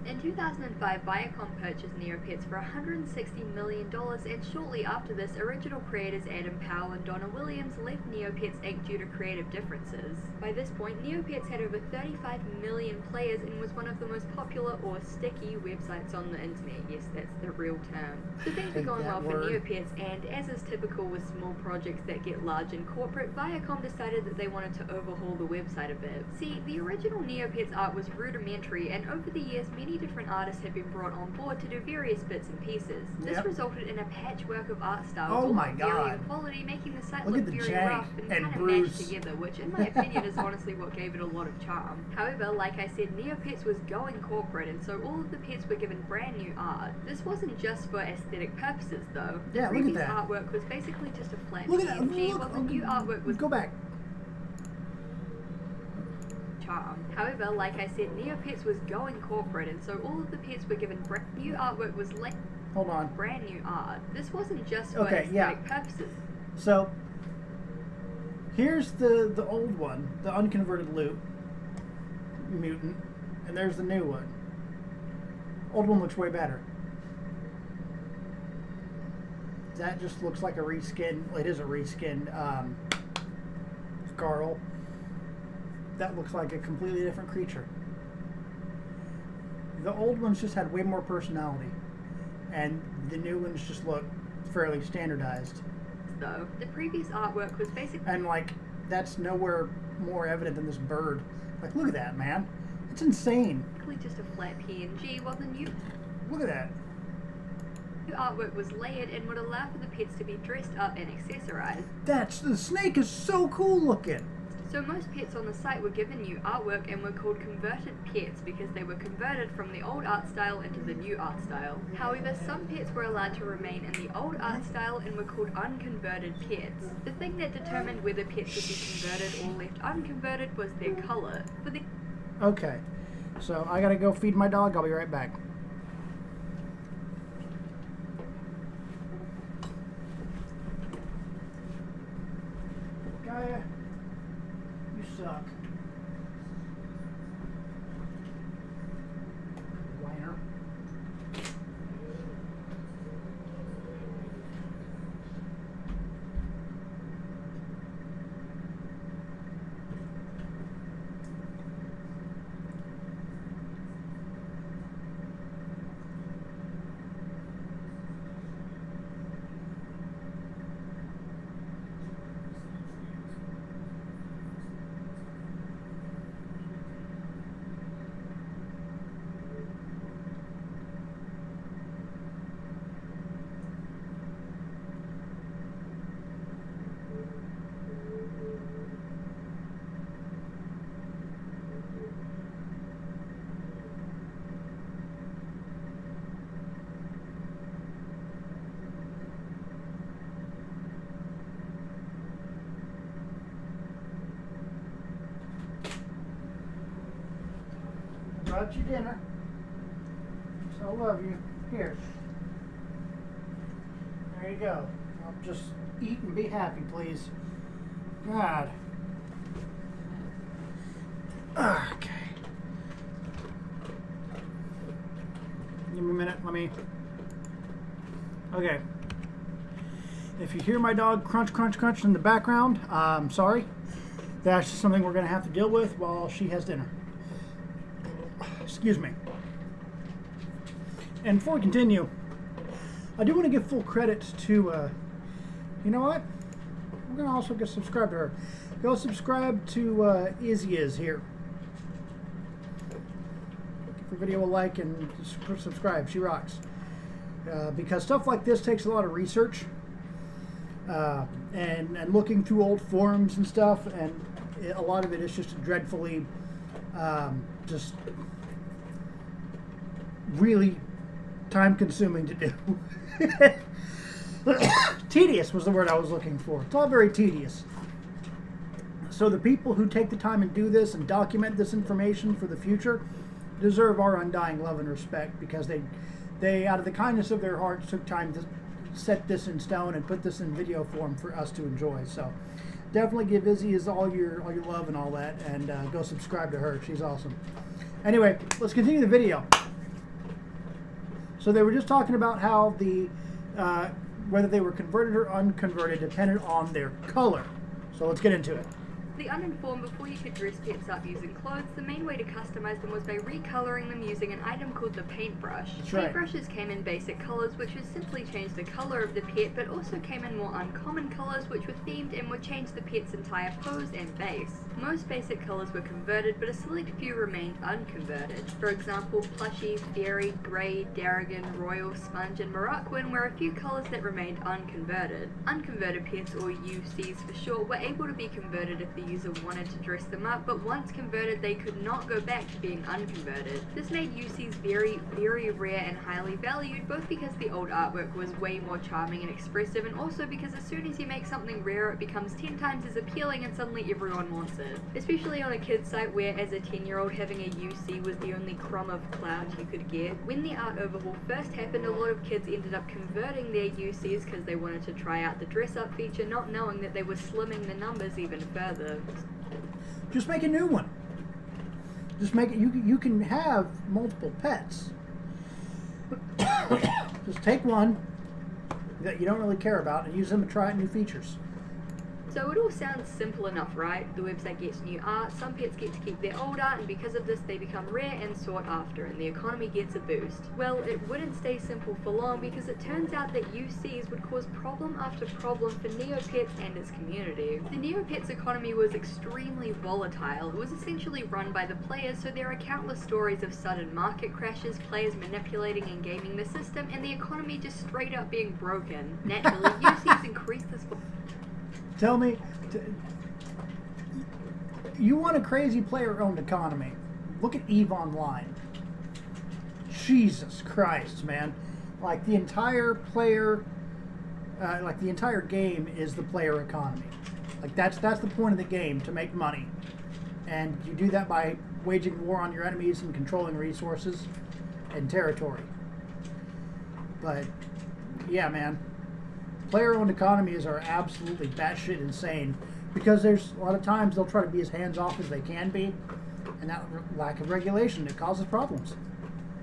In 2005, Viacom purchased Neopets for $160 million, and shortly after this, original creators Adam Powell and Donna Williams left Neopets Inc. due to creative differences. By this point, Neopets had over 35 million players and was one of the most popular or sticky websites on the internet. Yes, that's the real term. So things were going well for Neopets, and as is typical with small projects that get large in corporate, Viacom decided that they wanted to overhaul the website a bit. See, the original Neopets art was rudimentary, and over the years, many different different artists had been brought on board to do various bits and pieces. This Yep. resulted in a patchwork of art styles, Oh all my varying God. quality, making the site Look look at the very jank rough and and kind of bruise. mashed together, which in my opinion is honestly what gave it a lot of charm. However, like I said, Neopets was going corporate, and so all of the pets were given brand new art. This wasn't just for aesthetic purposes, though. The Yeah, look at previous that. artwork was basically just a flat Look at that. PNG, Look, while the new artwork was go back. charm. However, like I said, Neopets was going corporate, and so all of the pets were given new artwork was Hold on. brand new art. This wasn't just for Okay, aesthetic purposes. So here's the old one, the unconverted loot mutant, and there's the new one. Old one looks way better. That just looks like a reskin. Well, it is a reskin Carl. That looks like a completely different creature. The old ones just had way more personality, and the new ones just look fairly standardized. Though the previous artwork was basically And like, that's nowhere more evident than this bird. Like, look at that, man. It's insane. just a flat PNG, while the new Look at that. artwork was layered and would allow for the pets to be dressed up and accessorized. The snake is so cool looking. So most pets on the site were given new artwork and were called converted pets because they were converted from the old art style into the new art style. However, some pets were allowed to remain in the old art style and were called unconverted pets. The thing that determined whether pets would be converted or left unconverted was their color. For the Okay, so I gotta go feed my dog. I'll be right back. Gaia, you suck. Whiner. Brought you dinner. So I love you. Here. There you go. I'll just eat and be happy, please. God. Okay. Give me a minute. Let me. Okay. If you hear my dog crunch, crunch, crunch in the background, I'm sorry. That's just something we're going to have to deal with while she has dinner. Excuse me. And before we continue, I do want to give full credit to, you know what? We're going to also get subscribe to her. Go subscribe to Izzy is here. Give the video a like and subscribe. She rocks. Because stuff like this takes a lot of research and looking through old forums and stuff, and a lot of it is just dreadfully just really time-consuming to do. Tedious was the word I was looking for. It's all very tedious. So the people who take the time and do this and document this information for the future deserve our undying love and respect, because they out of the kindness of their hearts took time to set this in stone and put this in video form for us to enjoy. So definitely give Izzy all your love and all that, and go subscribe to her. She's awesome. Anyway, let's continue the video. So they were just talking about how the whether they were converted or unconverted depended on their color. So let's get into it. For the uninformed, before you could dress pets up using clothes, the main way to customize them was by recoloring them using an item called the paintbrush. That's right. Paintbrushes came in basic colors, which would simply change the color of the pet, but also came in more uncommon colors, which were themed and would change the pet's entire pose and base. Most basic colors were converted, but a select few remained unconverted. For example, Plushy, Fairy, Grey, Darrigan, Royal, Sponge, and Moroccan were a few colors that remained unconverted. Unconverted pets, or UCs for short, were able to be converted if the user wanted to dress them up, but once converted they could not go back to being unconverted. This made UCs very, very rare and highly valued, both because the old artwork was way more charming and expressive, and also because as soon as you make something rare it becomes 10 times as appealing and suddenly everyone wants it. Especially on a kid's site where as a 10-year-old having a UC was the only crumb of clout you could get. When the art overhaul first happened, a lot of kids ended up converting their UCs because they wanted to try out the dress up feature, not knowing that they were slimming the numbers even further. Just make a new one. Just make it. You can have multiple pets. Just take one that you don't really care about and use them to try out new features. So it all sounds simple enough, right? The website gets new art, some pets get to keep their old art, and because of this they become rare and sought after, and the economy gets a boost. Well, it wouldn't stay simple for long, because it turns out that UCs would cause problem after problem for Neopets and its community. The Neopets economy was extremely volatile. It was essentially run by the players, so there are countless stories of sudden market crashes, players manipulating and gaming the system, and the economy just straight up being broken. Naturally, UCs increased this. Tell me, you want a crazy player-owned economy? Look at EVE Online. Jesus Christ, man! Like the entire player, like the entire game is the player economy. Like that's the point of the game, to make money, and you do that by waging war on your enemies and controlling resources and territory. But yeah, man. Player-owned economies are absolutely batshit insane, because there's a lot of times they'll try to be as hands-off as they can be, and that lack of regulation, it causes problems.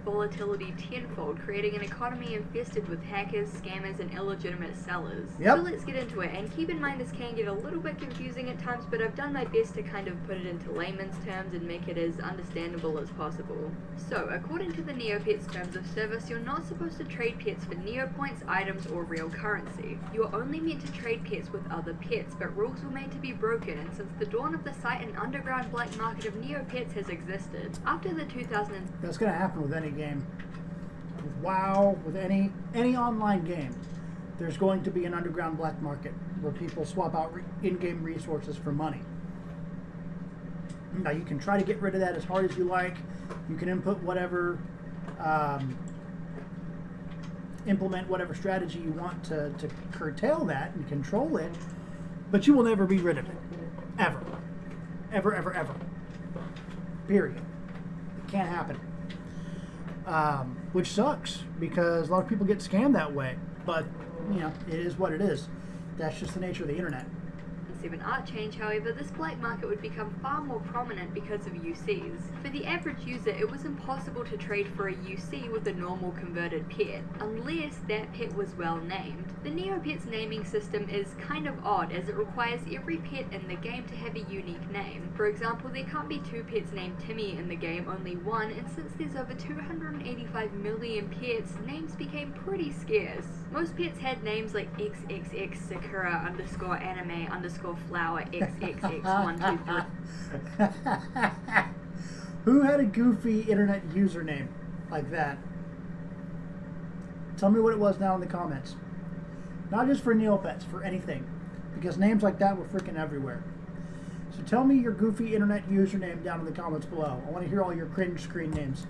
Volatility tenfold, creating an economy infested with hackers, scammers, and illegitimate sellers. Yep. So let's get into it, and keep in mind this can get a little bit confusing at times, but I've done my best to kind of put it into layman's terms and make it as understandable as possible. So, according to the Neopets terms of service, you're not supposed to trade pets for Neopoints, items, or real currency. You're only meant to trade pets with other pets, but rules were made to be broken, and since the dawn of the site, an underground black market of Neopets has existed. After the 2000s... That's going to happen with any game. With WoW, with any online game, there's going to be an underground black market where people swap out in-game resources for money. Now you can try to get rid of that as hard as you like. You can input whatever, implement whatever strategy you want to curtail that and control it, but you will never be rid of it. Ever. Ever, ever, ever. Period. It can't happen. Which sucks, because a lot of people get scammed that way. But, you know, it is what it is. That's just the nature of the internet. Art change, however, this black market would become far more prominent because of UCs. For the average user, it was impossible to trade for a UC with a normal converted pet, unless that pet was well named. The Neopets naming system is kind of odd, as it requires every pet in the game to have a unique name. For example, there can't be 2 pets named Timmy in the game, only 1, and since there's over 285 million pets, names became pretty scarce. Most pets had names like XXX Sakura underscore anime underscore flower XXX123. Who had a goofy internet username like that? Tell me what it was down in the comments. Not just for Neopets, for anything. Because names like that were freaking everywhere. So tell me your goofy internet username down in the comments below. I want to hear all your cringe screen names.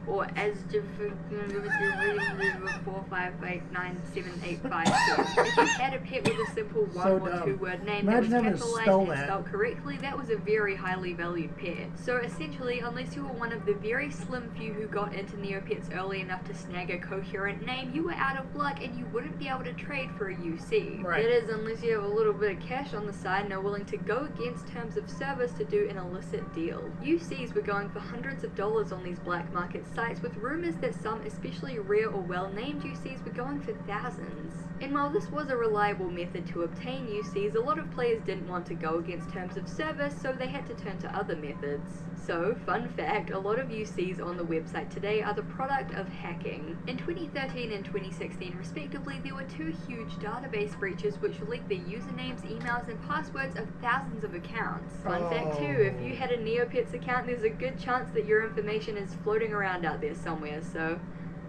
Or as 4589785. If you had a pet with a simple 1 or 2 word name that was capitalized and spelled correctly, that was a very highly valued pet. So essentially, unless you were one of the very slim few who got into Neopets early enough to snag a coherent name, you were out of luck and you wouldn't be able to trade for a UC. Right. That is, unless you have a little bit of cash on the side and are willing to go against terms of service to do an illicit deal. UCs were going for hundreds of dollars on these black market sites with rumors that some especially rare or well-named UCs were going for thousands. And while this was a reliable method to obtain UCs, a lot of players didn't want to go against terms of service, so they had to turn to other methods. So, fun fact, a lot of UCs on the website today are the product of hacking. In 2013 and 2016 respectively, there were 2 huge database breaches which leaked the usernames, emails, and passwords of thousands of accounts. Fun fact too, if you had a Neopets account, there's a good chance that your information is floating around out there somewhere, so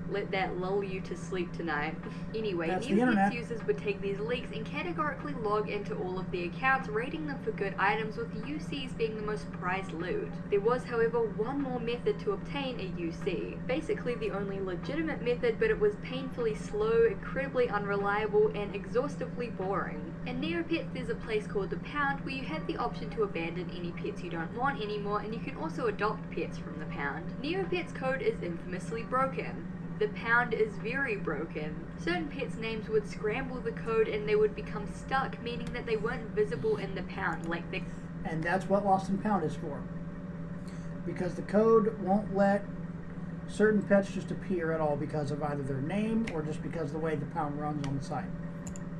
let that lull you to sleep tonight. Anyway, Neopets users would take these leaks and categorically log into all of the accounts, rating them for good items, with UCs being the most prized loot. There was, however, one more method to obtain a UC. Basically the only legitimate method, but it was painfully slow, incredibly unreliable, and exhaustively boring. In Neopets there's a place called the Pound where you have the option to abandon any pets you don't want anymore, and you can also adopt pets from the Pound. Neopets code is infamously broken. The Pound is very broken. Certain pets' names would scramble the code and they would become stuck, meaning that they weren't visible in the Pound, like the... And that's what Lost and Pound is for. Because the code won't let certain pets just appear at all because of either their name or just because of the way the Pound runs on the site.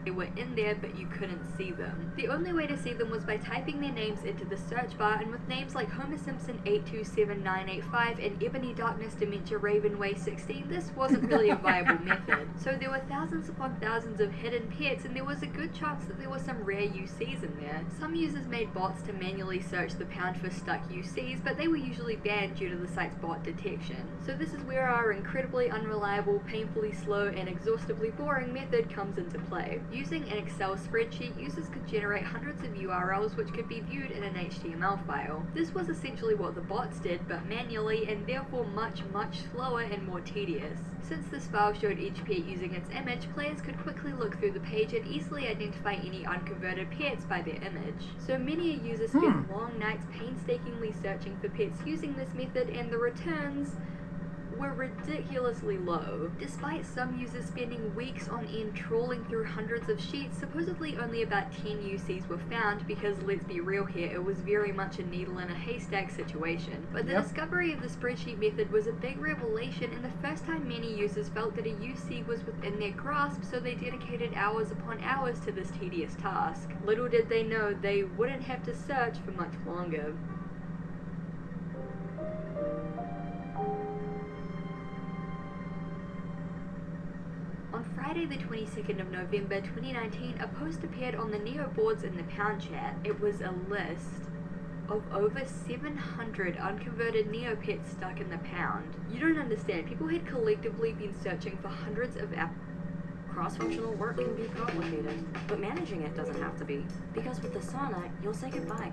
They were in there, but you couldn't see them. The only way to see them was by typing their names into the search bar, and with names like Homer Simpson 827985 and Ebony Darkness Dementia Ravenway 16, this wasn't really a viable method. So there were thousands upon thousands of hidden pets, and there was a good chance that there were some rare UCs in there. Some users made bots to manually search the Pound for stuck UCs, but they were usually banned due to the site's bot detection. So this is where our incredibly unreliable, painfully slow, and exhaustively boring method comes into play. Using an Excel spreadsheet, users could generate hundreds of URLs which could be viewed in an HTML file. This was essentially what the bots did, but manually, and therefore much slower and more tedious. Since this file showed each pet using its image, players could quickly look through the page and easily identify any unconverted pets by their image. So many users spent long nights painstakingly searching for pets using this method, and the returns were ridiculously low. Despite some users spending weeks on end trawling through hundreds of sheets, supposedly only about 10 UCs were found because, let's be real here, it was very much a needle in a haystack situation. But the discovery of the spreadsheet method was a big revelation, and the first time many users felt that a UC was within their grasp, so they dedicated hours upon hours to this tedious task. Little did they know they wouldn't have to search for much longer. On Friday the 22nd of November 2019, a post appeared on the Neo boards in the Pound chat. It was a list of over 700 unconverted Neopets stuck in the Pound. You don't understand, people had collectively been searching for hundreds of Cross-functional work can be complicated, but managing it doesn't have to be. Because with the sauna, you'll say goodbye.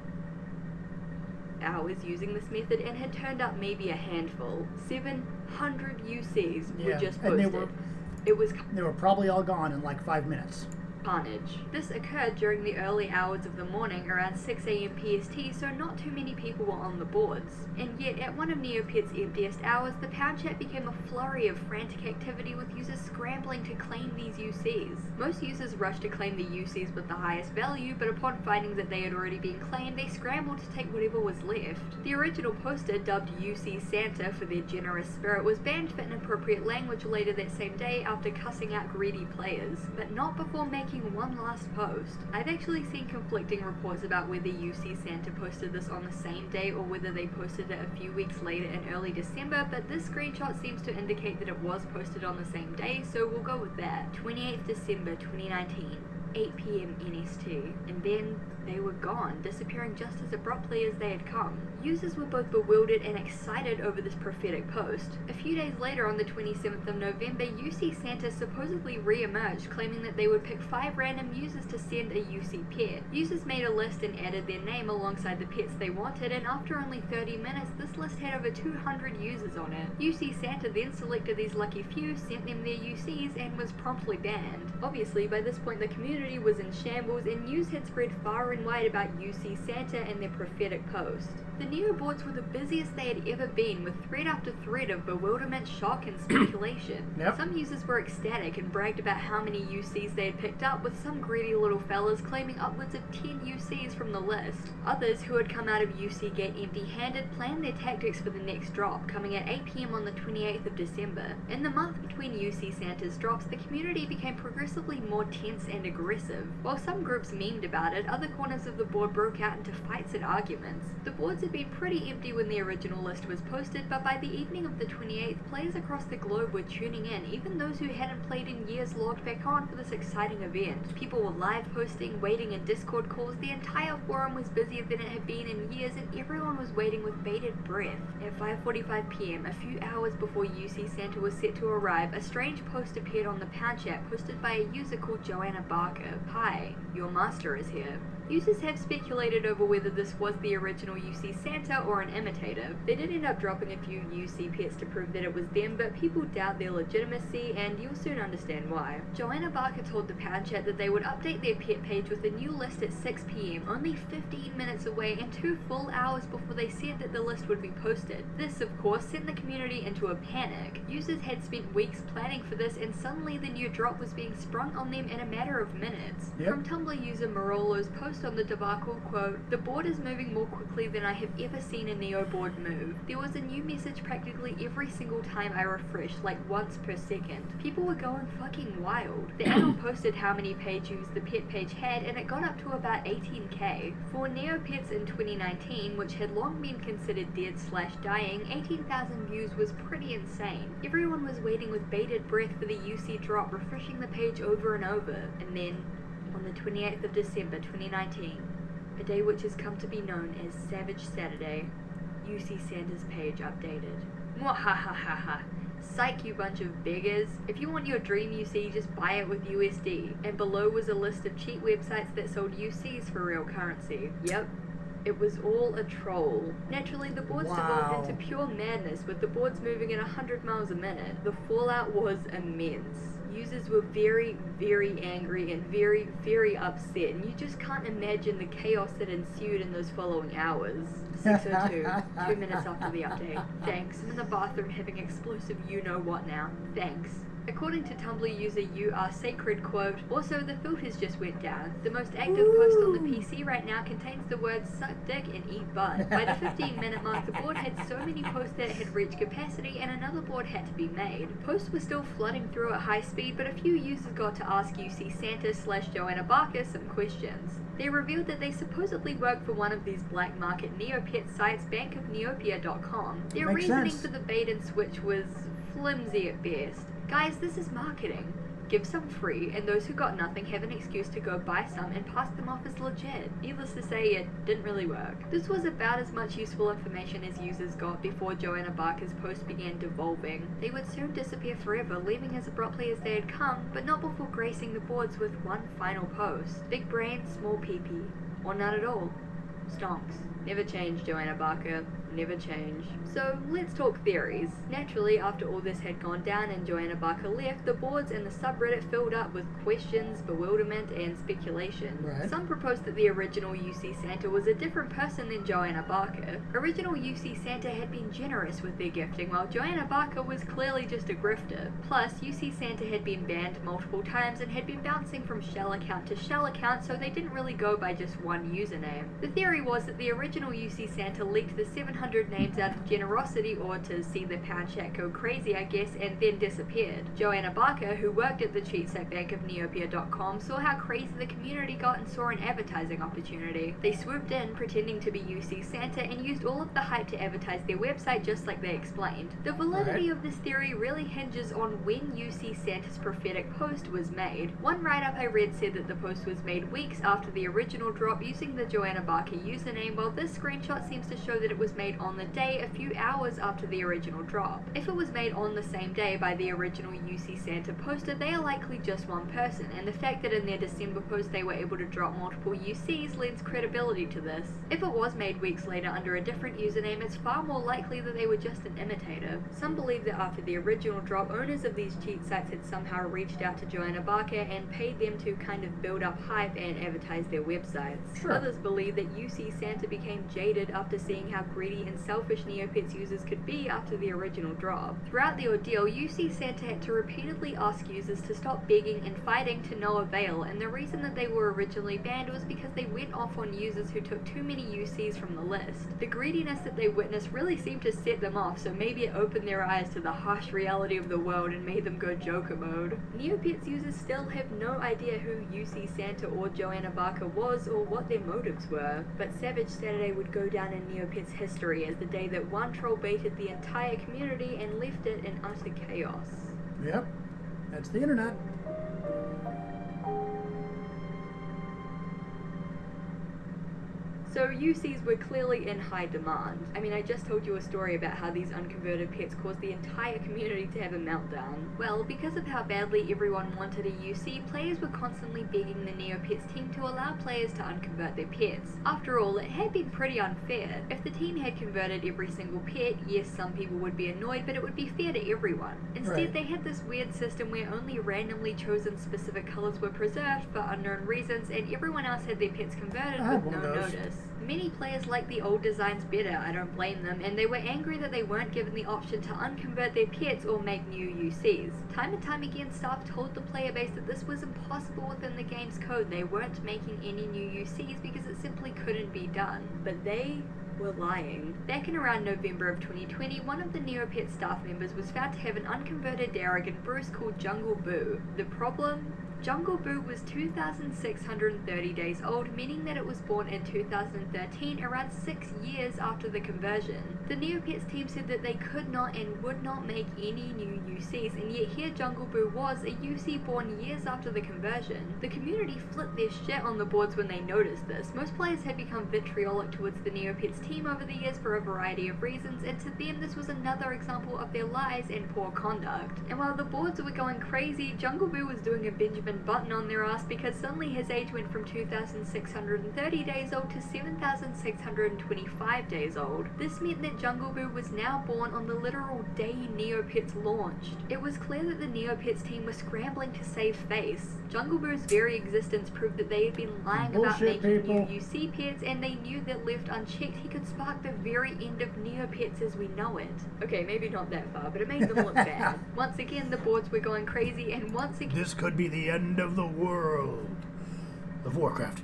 Hours using this method and had turned up maybe a handful. 700 UCs were just posted. They were probably all gone in like 5 minutes. Carnage. This occurred during the early hours of the morning, around 6 AM PST, so not too many people were on the boards. And yet, at one of Neopets' emptiest hours, the Pound chat became a flurry of frantic activity, with users scrambling to claim these UCs. Most users rushed to claim the UCs with the highest value, but upon finding that they had already been claimed, they scrambled to take whatever was left. The original poster, dubbed UC Santa for their generous spirit, was banned for inappropriate language later that same day after cussing out greedy players, but not before making one last post. I've actually seen conflicting reports about whether UC Santa posted this on the same day or whether they posted it a few weeks later in early December, but this screenshot seems to indicate that it was posted on the same day, so we'll go with that. 28th December 2019. 8 PM NST, and then they were gone, disappearing just as abruptly as they had come. Users were both bewildered and excited over this prophetic post. A few days later, on the 27th of November, UC Santa supposedly re-emerged, claiming that they would pick 5 random users to send a UC pet. Users made a list and added their name alongside the pets they wanted, and after only 30 minutes, this list had over 200 users on it. UC Santa then selected these lucky few, sent them their UCs, and was promptly banned. Obviously, by this point the community was in shambles, and news had spread far and wide about UC Santa and their prophetic post. The Neo boards were the busiest they had ever been, with thread after thread of bewilderment, shock, and speculation. Yep. Some users were ecstatic and bragged about how many UCs they had picked up, with some greedy little fellas claiming upwards of 10 UCs from the list. Others, who had come out of UC Gate empty-handed, planned their tactics for the next drop, coming at 8 PM on the 28th of December. In the month between UC Santa's drops, the community became progressively more tense and aggressive. While some groups memed about it, other corners of the board broke out into fights and arguments. The boards had been pretty empty when the original list was posted, but by the evening of the 28th, players across the globe were tuning in. Even those who hadn't played in years logged back on for this exciting event. People were live posting, waiting in Discord calls. The entire forum was busier than it had been in years, and everyone was waiting with bated breath. At 5:45 PM, a few hours before UC Santa was set to arrive, a strange post appeared on the Pound Chat posted by a user called Joanna Barker. "Hi, your master is here." Users have speculated over whether this was the original UC Santa or an imitator. They did end up dropping a few UC pets to prove that it was them, but people doubt their legitimacy, and you'll soon understand why. Joanna Barker told the Pound Chat that they would update their pet page with a new list at 6 PM, only 15 minutes away and 2 full hours before they said that the list would be posted. This, of course, sent the community into a panic. Users had spent weeks planning for this, and suddenly the new drop was being sprung on them in a matter of minutes. Yep. From Tumblr user Marolo's post on the debacle, quote, "The board is moving more quickly than I have ever seen a Neo board move. There was a new message practically every single time I refreshed, like once per second. People were going fucking wild." The add-on posted how many page views the pet page had, and it got up to about 18k. For Neo pets in 2019, which had long been considered dead/dying, 18,000 views was pretty insane. Everyone was waiting with bated breath for the UC drop, refreshing the page over and over. And then, on the 28th of December 2019, a day which has come to be known as Savage Saturday, UC Santa's page updated. Mwahahaha. Psych, you bunch of beggars. If you want your dream UC, just buy it with USD. And below was a list of cheap websites that sold UCs for real currency. Yep. It was all a troll. Naturally, the boards devolved into pure madness, with the boards moving at 100 miles a minute. The fallout was immense. Users were very, very angry and very, very upset, and you just can't imagine the chaos that ensued in those following hours. 6:02, 2 minutes after the update. Thanks. I'm in the bathroom having explosive you-know-what now. Thanks. According to Tumblr user You Are Sacred, quote, "Also, the filters just went down. The most active post on the PC right now contains the words suck dick and eat butt. By the 15-minute mark, the board had so many posts that it had reached capacity, and another board had to be made. Posts were still flooding through at high speed, but a few users got to ask UC Santa/Joanna Barker some questions. They revealed that they supposedly worked for one of these black market Neopet sites, bankofneopia.com. Their Makes reasoning sense. for the bait and switch was flimsy at best. Guys, this is marketing. Give some free, and those who got nothing have an excuse to go buy some and pass them off as legit. Needless to say, it didn't really work. This was about as much useful information as users got before Joanna Barker's post began devolving. They would soon disappear forever, leaving as abruptly as they had come, but not before gracing the boards with one final post. Big brain, small pee-pee. Or none at all. Stonks. Never change, Joanna Barker. Never change. So, let's talk theories. Naturally, after all this had gone down and Joanna Barker left, the boards and the subreddit filled up with questions, bewilderment, and speculation. Right. Some proposed that the original UC Santa was a different person than Joanna Barker. Original UC Santa had been generous with their gifting, while Joanna Barker was clearly just a grifter. Plus, UC Santa had been banned multiple times and had been bouncing from shell account to shell account, so they didn't really go by just one username. The theory was that the original UC Santa leaked the 700 names out of generosity, or to see the Pound Chat go crazy, I guess, and then disappeared. Joanna Barker, who worked at the cheat site bankofneopia.com, saw how crazy the community got and saw an advertising opportunity. They swooped in, pretending to be UC Santa, and used all of the hype to advertise their website just like they explained. The validity of this theory really hinges on when UC Santa's prophetic post was made. One write-up I read said that the post was made weeks after the original drop using the Joanna Barker username, while this screenshot seems to show that it was made made on the day a few hours after the original drop. If it was made on the same day by the original UC Santa poster, they are likely just one person, and the fact that in their December post they were able to drop multiple UCs lends credibility to this. If it was made weeks later under a different username, it's far more likely that they were just an imitator. Some believe that after the original drop, owners of these cheat sites had somehow reached out to Joanna Barker and paid them to kind of build up hype and advertise their websites. Sure. Others believe that UC Santa became jaded after seeing how greedy and selfish Neopets users could be after the original drop. Throughout the ordeal, UC Santa had to repeatedly ask users to stop begging and fighting to no avail, and the reason that they were originally banned was because they went off on users who took too many UCs from the list. The greediness that they witnessed really seemed to set them off, so maybe it opened their eyes to the harsh reality of the world and made them go Joker mode. Neopets users still have no idea who UC Santa or Joanna Barker was or what their motives were, but Savage Saturday would go down in Neopets history as the day that one troll baited the entire community and left it in utter chaos. Yep, that's the internet. So UCs were clearly in high demand. I mean, I just told you a story about how these unconverted pets caused the entire community to have a meltdown. Well, because of how badly everyone wanted a UC, players were constantly begging the Neopets team to allow players to unconvert their pets. After all, it had been pretty unfair. If the team had converted every single pet, yes, some people would be annoyed, but it would be fair to everyone. Instead, Right. they had this weird system where only randomly chosen specific colors were preserved for unknown reasons, and everyone else had their pets converted I had with one no of those. notice. Many players liked the old designs better, I don't blame them, and they were angry that they weren't given the option to unconvert their pets or make new UCs. Time and time again, staff told the player base that this was impossible within the game's code. They weren't making any new UCs because it simply couldn't be done. But they were lying. Back in around November of 2020, one of the Neopet staff members was found to have an unconverted Darrigan Bruce called Jungle Boo. The problem? Jungle Boo was 2,630 days old, meaning that it was born in 2013, around 6 years after the conversion. The Neopets team said that they could not and would not make any new UCs, and yet here Jungle Boo was, a UC born years after the conversion. The community flipped their shit on the boards when they noticed this. Most players had become vitriolic towards the Neopets team over the years for a variety of reasons, and to them this was another example of their lies and poor conduct. And while the boards were going crazy, Jungle Boo was doing a Benjamin Button on their ass because suddenly his age went from 2,630 days old to 7,625 days old. This meant that Jungle Boo was now born on the literal day Neopets launched. It was clear that the Neopets team was scrambling to save face. Jungle Boo's very existence proved that they had been lying about Bullshit, making people. new UC pets, and they knew that left unchecked he could spark the very end of Neopets as we know it. Okay, maybe not that far, but it made them look bad. Once again, the boards were going crazy, and once again, This could be the end of the world of Warcraft.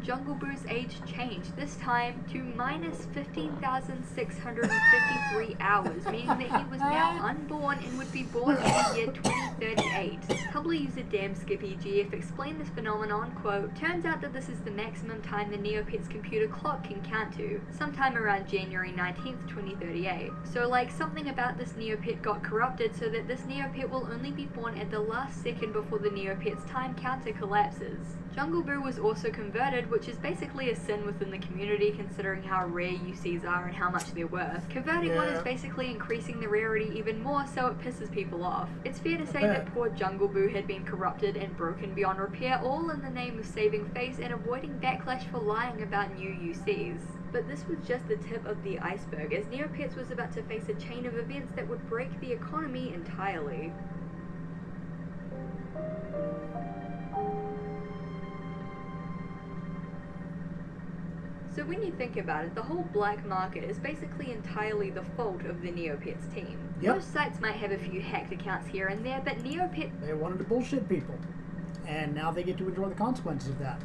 Jungle Boo's age changed, this time to minus 15,653 hours, meaning that he was now unborn and would be born in the year 2038. Tumblr user DamnSkippyGF explained this phenomenon, quote, "Turns out that this is the maximum time the Neopets computer clock can count to, sometime around January 19th, 2038. So like something about this Neopet got corrupted so that this Neopet will only be born at the last second before the Neopet's time counter collapses." Jungle Boo was also converted, which is basically a sin within the community considering how rare UCs are and how much they're worth. Converting one is basically increasing the rarity even more, so it pisses people off. It's fair to say that poor Jungle Boo had been corrupted and broken beyond repair, all in the name of saving face and avoiding backlash for lying about new UCs. But this was just the tip of the iceberg, as Neopets was about to face a chain of events that would break the economy entirely. So when you think about it, the whole black market is basically entirely the fault of the Neopets team. Yep. Most sites might have a few hacked accounts here and there, but Neopets They wanted to bullshit people, and now they get to enjoy the consequences of that.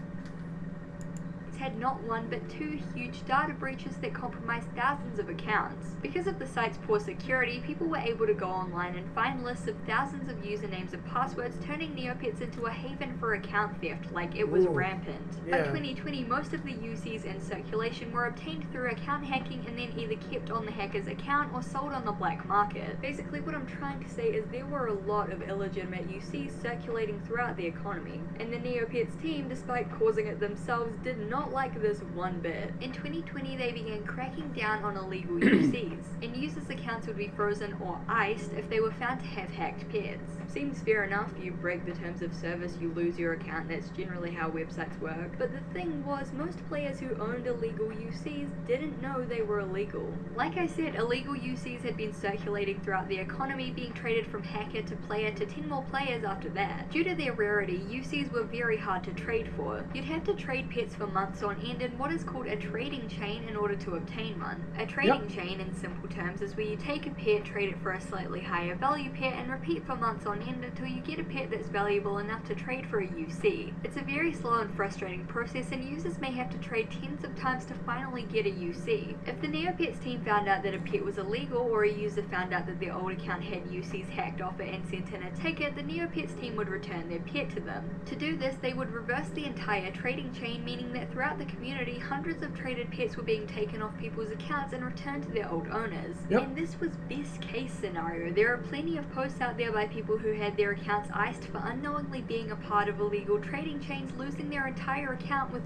had not one but two huge data breaches that compromised thousands of accounts. Because of the site's poor security, people were able to go online and find lists of thousands of usernames and passwords, turning Neopets into a haven for account theft like it was rampant. By 2020, most of the UCs in circulation were obtained through account hacking and then either kept on the hacker's account or sold on the black market. Basically, what I'm trying to say is there were a lot of illegitimate UCs circulating throughout the economy, and the Neopets team, despite causing it themselves, did not like this one bit. In 2020, they began cracking down on illegal UCs, and users' accounts would be frozen or iced if they were found to have hacked pets. Seems fair enough, you break the terms of service, you lose your account, that's generally how websites work. But the thing was, most players who owned illegal UCs didn't know they were illegal. Like I said, illegal UCs had been circulating throughout the economy, being traded from hacker to player to 10 more players after that. Due to their rarity, UCs were very hard to trade for. You'd have to trade pets for months on end in what is called a trading chain in order to obtain one. A trading chain, in simple terms, is where you take a pet, trade it for a slightly higher value pet, and repeat for months on end until you get a pet that's valuable enough to trade for a UC. It's a very slow and frustrating process, and users may have to trade tens of times to finally get a UC. If the Neopets team found out that a pet was illegal, or a user found out that their old account had UCs hacked off it and sent in a ticket, the Neopets team would return their pet to them. To do this, they would reverse the entire trading chain, meaning that throughout the community, hundreds of traded pets were being taken off people's accounts and returned to their old owners. And this was best case scenario. There are plenty of posts out there by people who had their accounts iced for unknowingly being a part of illegal trading chains, losing their entire account with...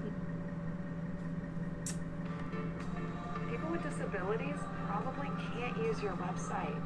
People with disabilities probably can't use your website.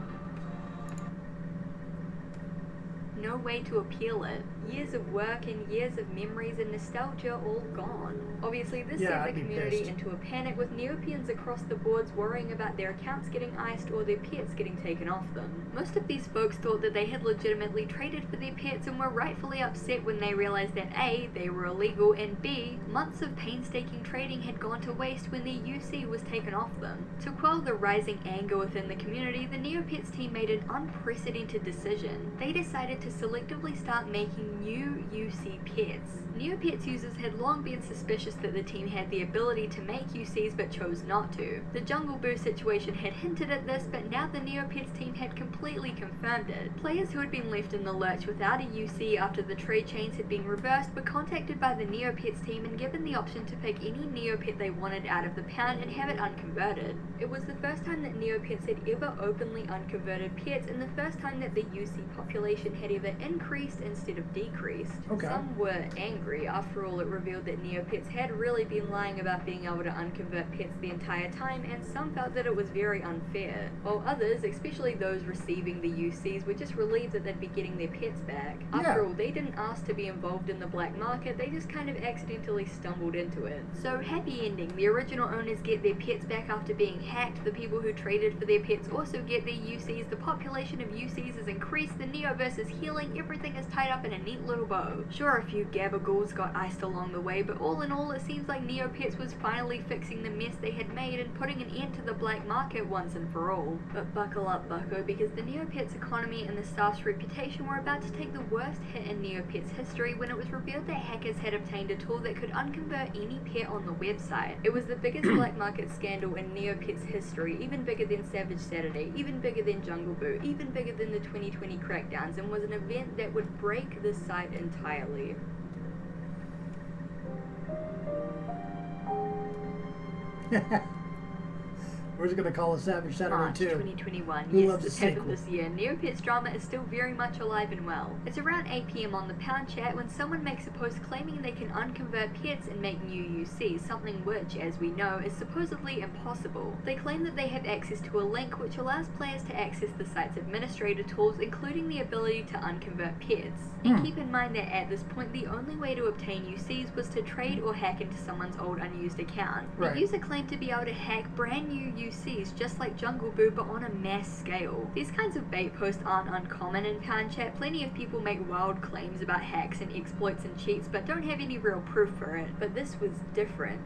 No way to appeal it. Years of work and years of memories and nostalgia all gone. Obviously, this sent the community into a panic, with Neopians across the boards worrying about their accounts getting iced or their pets getting taken off them. Most of these folks thought that they had legitimately traded for their pets and were rightfully upset when they realized that A, they were illegal, and B, months of painstaking trading had gone to waste when their UC was taken off them. To quell the rising anger within the community, the Neopets team made an unprecedented decision. They decided to selectively start making new UC pets. Neopets users had long been suspicious that the team had the ability to make UCs but chose not to. The Jungle Boo situation had hinted at this, but now the Neopets team had completely confirmed it. Players who had been left in the lurch without a UC after the trade chains had been reversed were contacted by the Neopets team and given the option to pick any Neopet they wanted out of the pound and have it unconverted. It was the first time that Neopets had ever openly unconverted pets, and the first time that the UC population had ever increased instead of decreased. Some were angry. After all, it revealed that Neopets had really been lying about being able to unconvert pets the entire time, and some felt that it was very unfair. While others, especially those receiving the UCs, were just relieved that they'd be getting their pets back. After all, they didn't ask to be involved in the black market, they just kind of accidentally stumbled into it. So, happy ending. The original owners get their pets back after being hacked, the people who traded for their pets also get their UCs, the population of UCs is increased, the Neoverse is healing, everything is tied up in a neat little bow. Sure, a few gabagools got iced along the way, but all in all, it seems like Neopets was finally fixing the mess they had made and putting an end to the black market once and for all. But buckle up, bucko, because the Neopets economy and the staff's reputation were about to take the worst hit in Neopets history when it was revealed that hackers had obtained a tool that could unconvert any pet on the website. It was the biggest black market scandal in Neopets history, even bigger than Savage Saturday, even bigger than Jungle Boo, even bigger than the 2020 crackdowns, and was an event that would break the site entirely. We're just going to call it Savage Saturday March 2. 2021. Who Yes, loves this a happened this year. Neopets drama is still very much alive and well. It's around 8 PM on the Pound chat when someone makes a post claiming they can unconvert pets and make new UCs, something which, as we know, is supposedly impossible. They claim that they have access to a link which allows players to access the site's administrator tools, including the ability to unconvert pets. And keep in mind that at this point, the only way to obtain UCs was to trade or hack into someone's old unused account. The user claimed to be able to hack brand new UCs just like Jungle Boo, but on a mass scale. These kinds of bait posts aren't uncommon in Pound chat. Plenty of people make wild claims about hacks and exploits and cheats, but don't have any real proof for it. But this was different.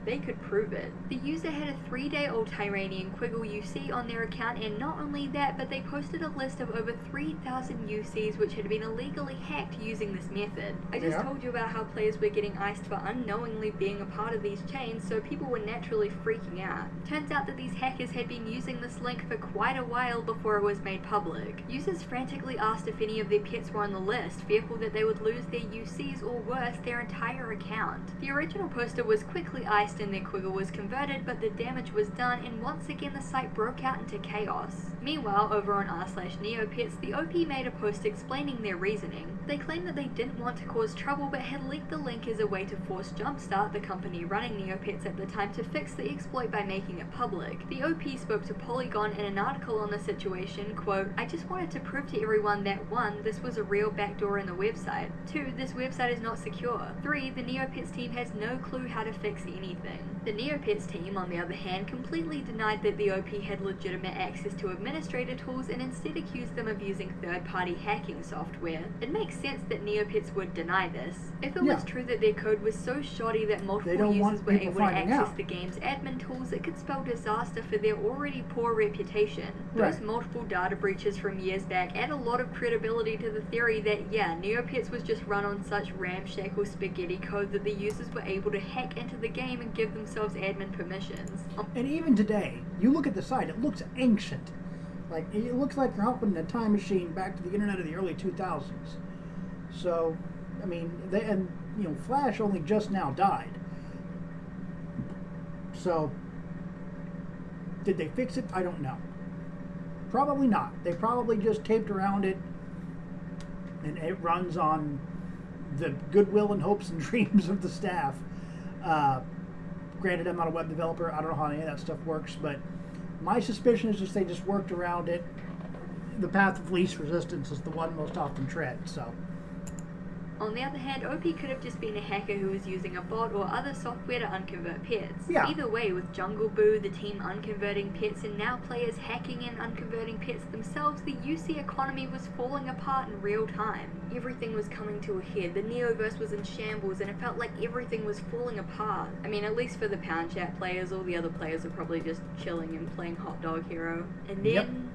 They could prove it. The user had a 3-day-old Tyranian Quiggle UC on their account, and not only that, but they posted a list of over 3,000 UCs which had been illegally hacked using this method. I just told you about how players were getting iced for unknowingly being a part of these chains, so people were naturally freaking out. Turns out that these hackers had been using this link for quite a while before it was made public. Users frantically asked if any of their pets were on the list, fearful that they would lose their UCs or worse, their entire account. The original poster was quickly iced and their Quiggle was converted, but the damage was done, and once again the site broke out into chaos. Meanwhile, over on r/Neopets, the OP made a post explaining their reasoning. They claimed that they didn't want to cause trouble, but had leaked the link as a way to force Jumpstart, the company running Neopets at the time, to fix the exploit by making it public. The OP spoke to Polygon in an article on the situation, quote, "I just wanted to prove to everyone that 1. This was a real backdoor in the website, 2. This website is not secure, 3. The Neopets team has no clue how to fix anything." The Neopets team, on the other hand, completely denied that the OP had legitimate access to administrator tools and instead accused them of using third-party hacking software. It makes sense that Neopets would deny this. If it was true that their code was so shoddy that multiple users were able to access the game's admin tools, it could spell disaster for their already poor reputation. Those multiple data breaches from years back add a lot of credibility to the theory that, Neopets was just run on such ramshackle spaghetti code that the users were able to hack into the game and give themselves admin permissions. And even today, you look at the site, it looks ancient. Like, it looks like you're hopping in a time machine back to the internet of the early 2000s. So, I mean, Flash only just now died. So, did they fix it? I don't know. Probably not. They probably just taped around it, and it runs on the goodwill and hopes and dreams of the staff. Granted, I'm not a web developer. I don't know how any of that stuff works, but my suspicion is just they just worked around it. The path of least resistance is the one most often tread, so. On the other hand, OP could have just been a hacker who was using a bot or other software to unconvert pets. Yeah. Either way, with Jungle Boo, the team unconverting pets, and now players hacking and unconverting pets themselves, the UC economy was falling apart in real time. Everything was coming to a head, the Neoverse was in shambles, and it felt like everything was falling apart. I mean, at least for the Pound Chat players, all the other players are probably just chilling and playing Hot Dog Hero. And then,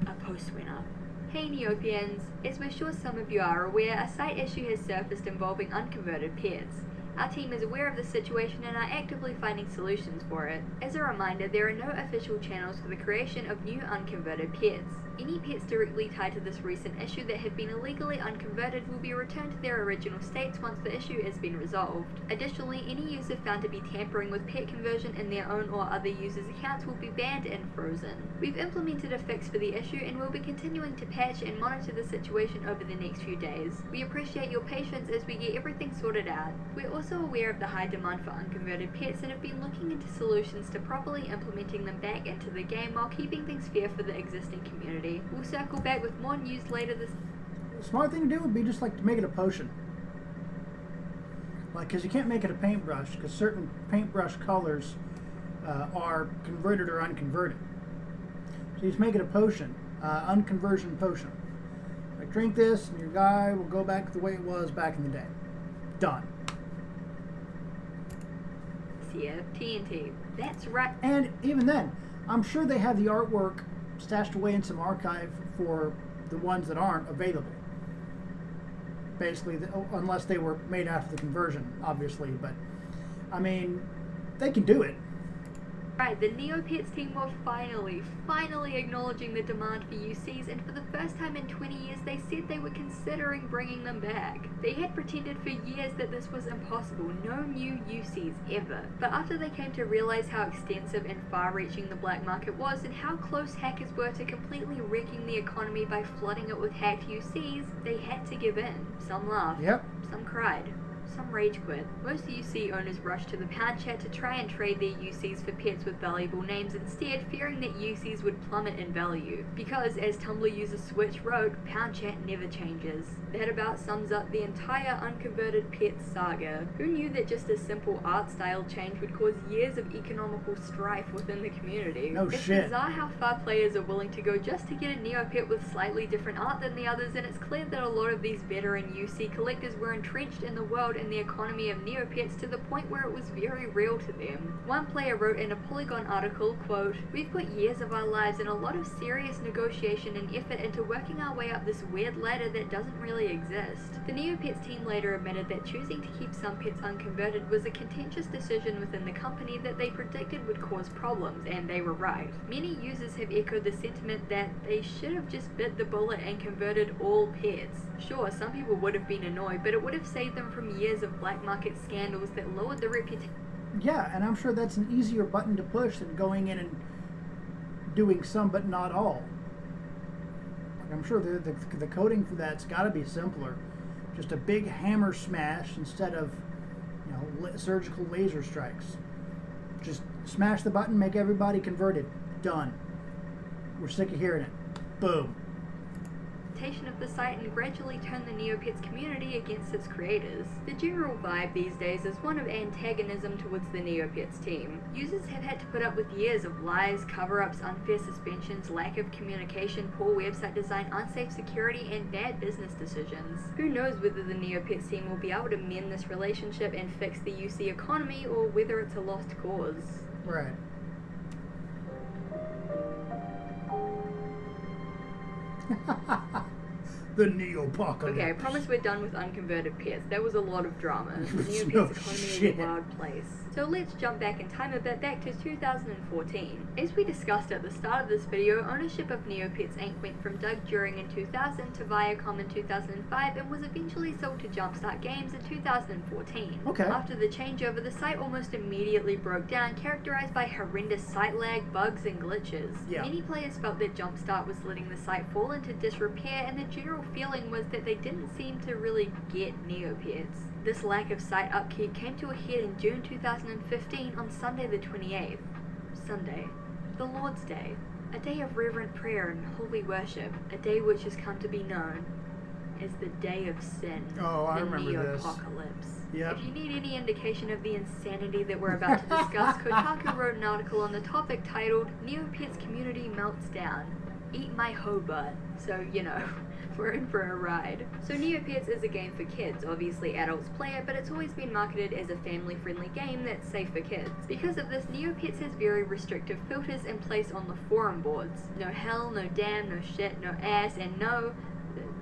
a post went up. Hey Neopians, as we're sure some of you are aware, a site issue has surfaced involving unconverted pets. Our team is aware of the situation and are actively finding solutions for it. As a reminder, there are no official channels for the creation of new unconverted pets. Any pets directly tied to this recent issue that have been illegally unconverted will be returned to their original states once the issue has been resolved. Additionally, any user found to be tampering with pet conversion in their own or other users' accounts will be banned and frozen. We've implemented a fix for the issue and will be continuing to patch and monitor the situation over the next few days. We appreciate your patience as we get everything sorted out. We're also aware of the high demand for unconverted pets and have been looking into solutions to properly implementing them back into the game while keeping things fair for the existing community. We'll circle back with more news later this. The smart thing to do would be just like to make it a potion. Like, because you can't make it a paintbrush, because certain paintbrush colors are converted or unconverted. So you just make it a potion, unconversion potion. Like, drink this, and your guy will go back to the way it was back in the day. Done. TNT. That's right. And even then, I'm sure they have the artwork stashed away in some archive for the ones that aren't available. Basically, unless they were made after the conversion, obviously. But, I mean, they can do it. Right, the Neopets team were finally acknowledging the demand for UCs, and for the first time in 20 years they said they were considering bringing them back. They had pretended for years that this was impossible, no new UCs ever. But after they came to realize how extensive and far-reaching the black market was and how close hackers were to completely wrecking the economy by flooding it with hacked UCs, they had to give in. Some laughed, some cried. Some rage quit. Most UC owners rushed to the Pound Chat to try and trade their UCs for pets with valuable names instead, fearing that UCs would plummet in value. Because, as Tumblr user Switch wrote, Pound Chat never changes. That about sums up the entire unconverted pets saga. Who knew that just a simple art style change would cause years of economical strife within the community? It's bizarre how far players are willing to go just to get a Neopet with slightly different art than the others, and it's clear that a lot of these veteran UC collectors were entrenched in the world and the economy of Neopets to the point where it was very real to them. One player wrote in a Polygon article, quote, "We've put years of our lives and a lot of serious negotiation and effort into working our way up this weird ladder that doesn't really exist." The Neopets team later admitted that choosing to keep some pets unconverted was a contentious decision within the company that they predicted would cause problems, and they were right. Many users have echoed the sentiment that they should have just bit the bullet and converted all pets. Sure, some people would have been annoyed, but it would have saved them from years of black market scandals that lowered the reputation. Yeah, and I'm sure that's an easier button to push than going in and doing some but not all. Like, I'm sure the coding for that's got to be simpler. Just a big hammer smash instead of, surgical laser strikes. Just smash the button, make everybody converted. Done. We're sick of hearing it. Boom. Of the site and gradually turn the Neopets community against its creators. The general vibe these days is one of antagonism towards the Neopets team. Users have had to put up with years of lies, cover-ups, unfair suspensions, lack of communication, poor website design, unsafe security, and bad business decisions. Who knows whether the Neopets team will be able to mend this relationship and fix the UC economy, or whether it's a lost cause. Right. The Neopocalypse. Okay, I promise we're done with unconverted pets. That was a lot of drama. The Neopets No economy shit. is a wild place. So let's jump back in time a bit, back to 2014. As we discussed at the start of this video, ownership of Neopets Inc. went from Doug During in 2000 to Viacom in 2005 and was eventually sold to Jumpstart Games in 2014. Okay. After the changeover, the site almost immediately broke down, characterized by horrendous site lag, bugs, and glitches. Yeah. Many players felt that Jumpstart was letting the site fall into disrepair, and the general feeling was that they didn't seem to really get Neopets. This lack of site upkeep came to a head in June 2015 on Sunday the 28th. Sunday, the Lord's Day, a day of reverent prayer and holy worship, a day which has come to be known as the Day of Sin, Oh, I the remember this. Neopocalypse. Yep. If you need any indication of the insanity that we're about to discuss, Kotaku wrote an article on the topic titled Neopets Community Melts Down. Eat my hoe butt. So, we're in for a ride. So Neopets is a game for kids. Obviously adults play it, but it's always been marketed as a family-friendly game that's safe for kids. Because of this, Neopets has very restrictive filters in place on the forum boards. No hell, no damn, no shit, no ass, and no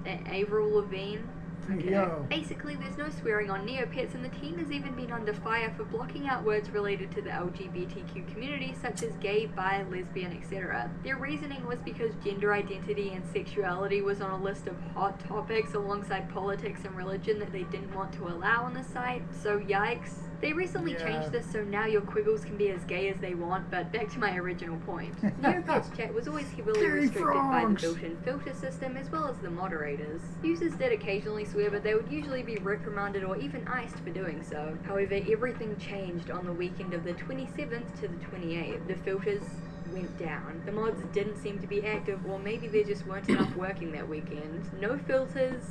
Avril Lavigne. Okay. Yo. Basically, there's no swearing on Neopets, and the team has even been under fire for blocking out words related to the LGBTQ community, such as gay, bi, lesbian, etc. Their reasoning was because gender identity and sexuality was on a list of hot topics alongside politics and religion that they didn't want to allow on the site, so yikes. They recently changed this so now your quiggles can be as gay as they want, but back to my original point. Neopets chat was always heavily Gay restricted by the frogs. built-in filter system as well as the moderators. Users did occasionally swear, but they would usually be reprimanded or even iced for doing so. However, everything changed on the weekend of the 27th to the 28th. The filters went down. The mods didn't seem to be active, or maybe there just weren't enough working that weekend. No filters,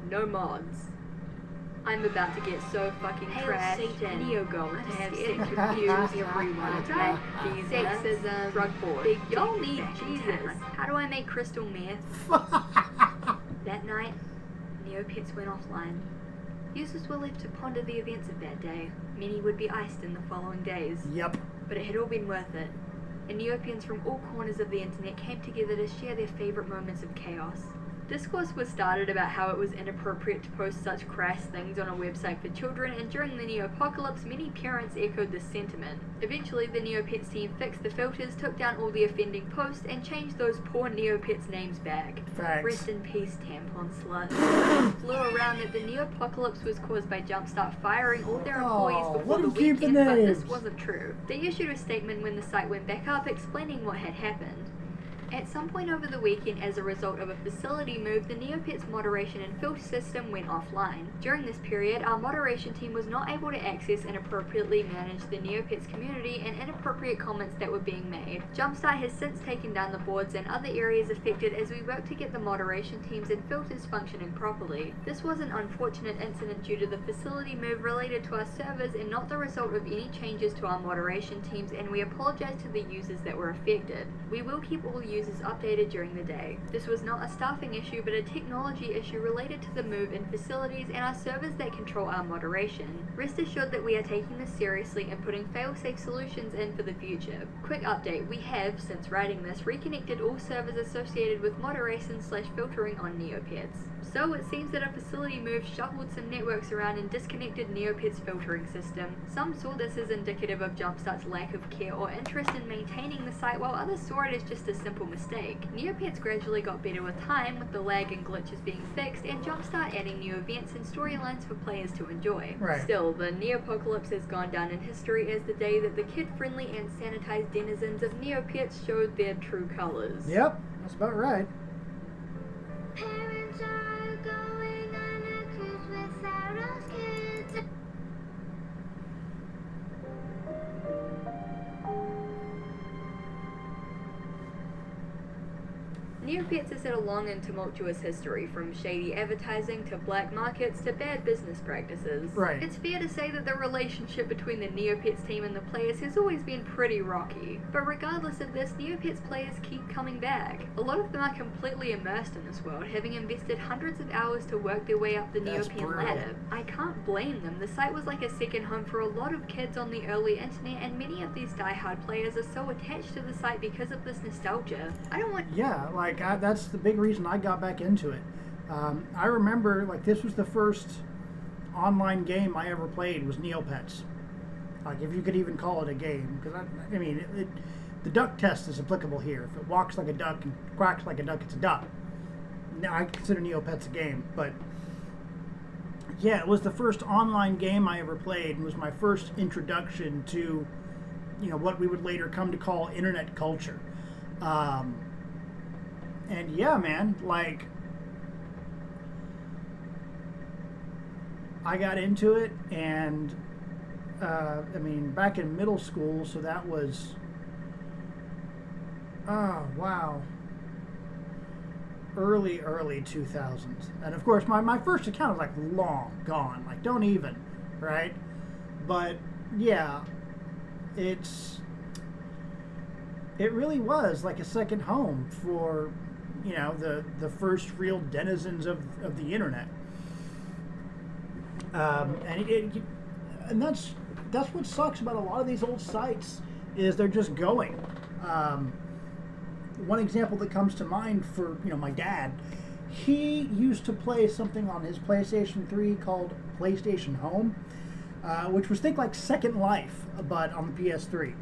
no mods. I'm about to get so fucking Hail trashed. Satan. Neo-gold I have scared, sick confused, everyone. type, Jesus. sexism, drug board. Big Y'all dick need fashion Jesus. talent. How do I make crystal meth? That night, Neopets went offline. Users were left to ponder the events of that day. Many would be iced in the following days. Yep. But it had all been worth it. And Neopians from all corners of the internet came together to share their favorite moments of chaos. Discourse was started about how it was inappropriate to post such crass things on a website for children, and during the Neopocalypse, many parents echoed this sentiment. Eventually, the Neopets team fixed the filters, took down all the offending posts, and changed those poor Neopets' names back. Facts. Rest in peace, tampon slut. Flew around that the Neopocalypse was caused by Jumpstart firing all their employees Oh, before let the them keep the weekend, but this names. wasn't true. They issued a statement when the site went back up explaining what had happened. At some point over the weekend, as a result of a facility move, the Neopets moderation and filter system went offline. During this period, our moderation team was not able to access and appropriately manage the Neopets community and inappropriate comments that were being made. Jumpstart has since taken down the boards and other areas affected as we work to get the moderation teams and filters functioning properly. This was an unfortunate incident due to the facility move related to our servers and not the result of any changes to our moderation teams, and we apologize to the users that were affected. We will keep all users updated during the day. This was not a staffing issue but a technology issue related to the move in facilities and our servers that control our moderation. Rest assured that we are taking this seriously and putting fail-safe solutions in for the future. Quick update, we have, since writing this, reconnected all servers associated with moderation/filtering on Neopets. So it seems that a facility move shuffled some networks around and disconnected Neopets' filtering system. Some saw this as indicative of Jumpstart's lack of care or interest in maintaining the site, while others saw it as just a simple mistake. Neopets gradually got better with time, with the lag and glitches being fixed, and Jumpstart adding new events and storylines for players to enjoy. Right. Still, the Neopocalypse has gone down in history as the day that the kid-friendly and sanitized denizens of Neopets showed their true colors. Yep, that's about right. Parents are going on a cruise without us kids. Neopets has had a long and tumultuous history, from shady advertising to black markets to bad business practices. Right. It's fair to say that the relationship between the Neopets team and the players has always been pretty rocky. But regardless of this, Neopets players keep coming back. A lot of them are completely immersed in this world, having invested hundreds of hours to work their way up the That's Neopian brutal. ladder. I can't blame them. The site was like a second home for a lot of kids on the early internet, and many of these die-hard players are so attached to the site because of this nostalgia. I don't want Yeah, like that's the big reason I got back into it. I remember, like, this was the first online game I ever played was Neopets. Like, if you could even call it a game, because I mean, the duck test is applicable here. If it walks like a duck and quacks like a duck, it's a duck. Now I consider Neopets a game, but yeah, it was the first online game I ever played, and was my first introduction to, you know, what we would later come to call internet culture. And yeah, man, like, I got into it, and I mean, back in middle school, so that was, oh wow, early 2000s. And of course, my first account was like long gone, like don't even, right? But yeah, it really was like a second home for, you know, the first real denizens of the internet. And that's what sucks about a lot of these old sites, is they're just going. One example that comes to mind for, you know, my dad, he used to play something on his PlayStation 3 called PlayStation Home, which was, think like Second Life, but on the PS3.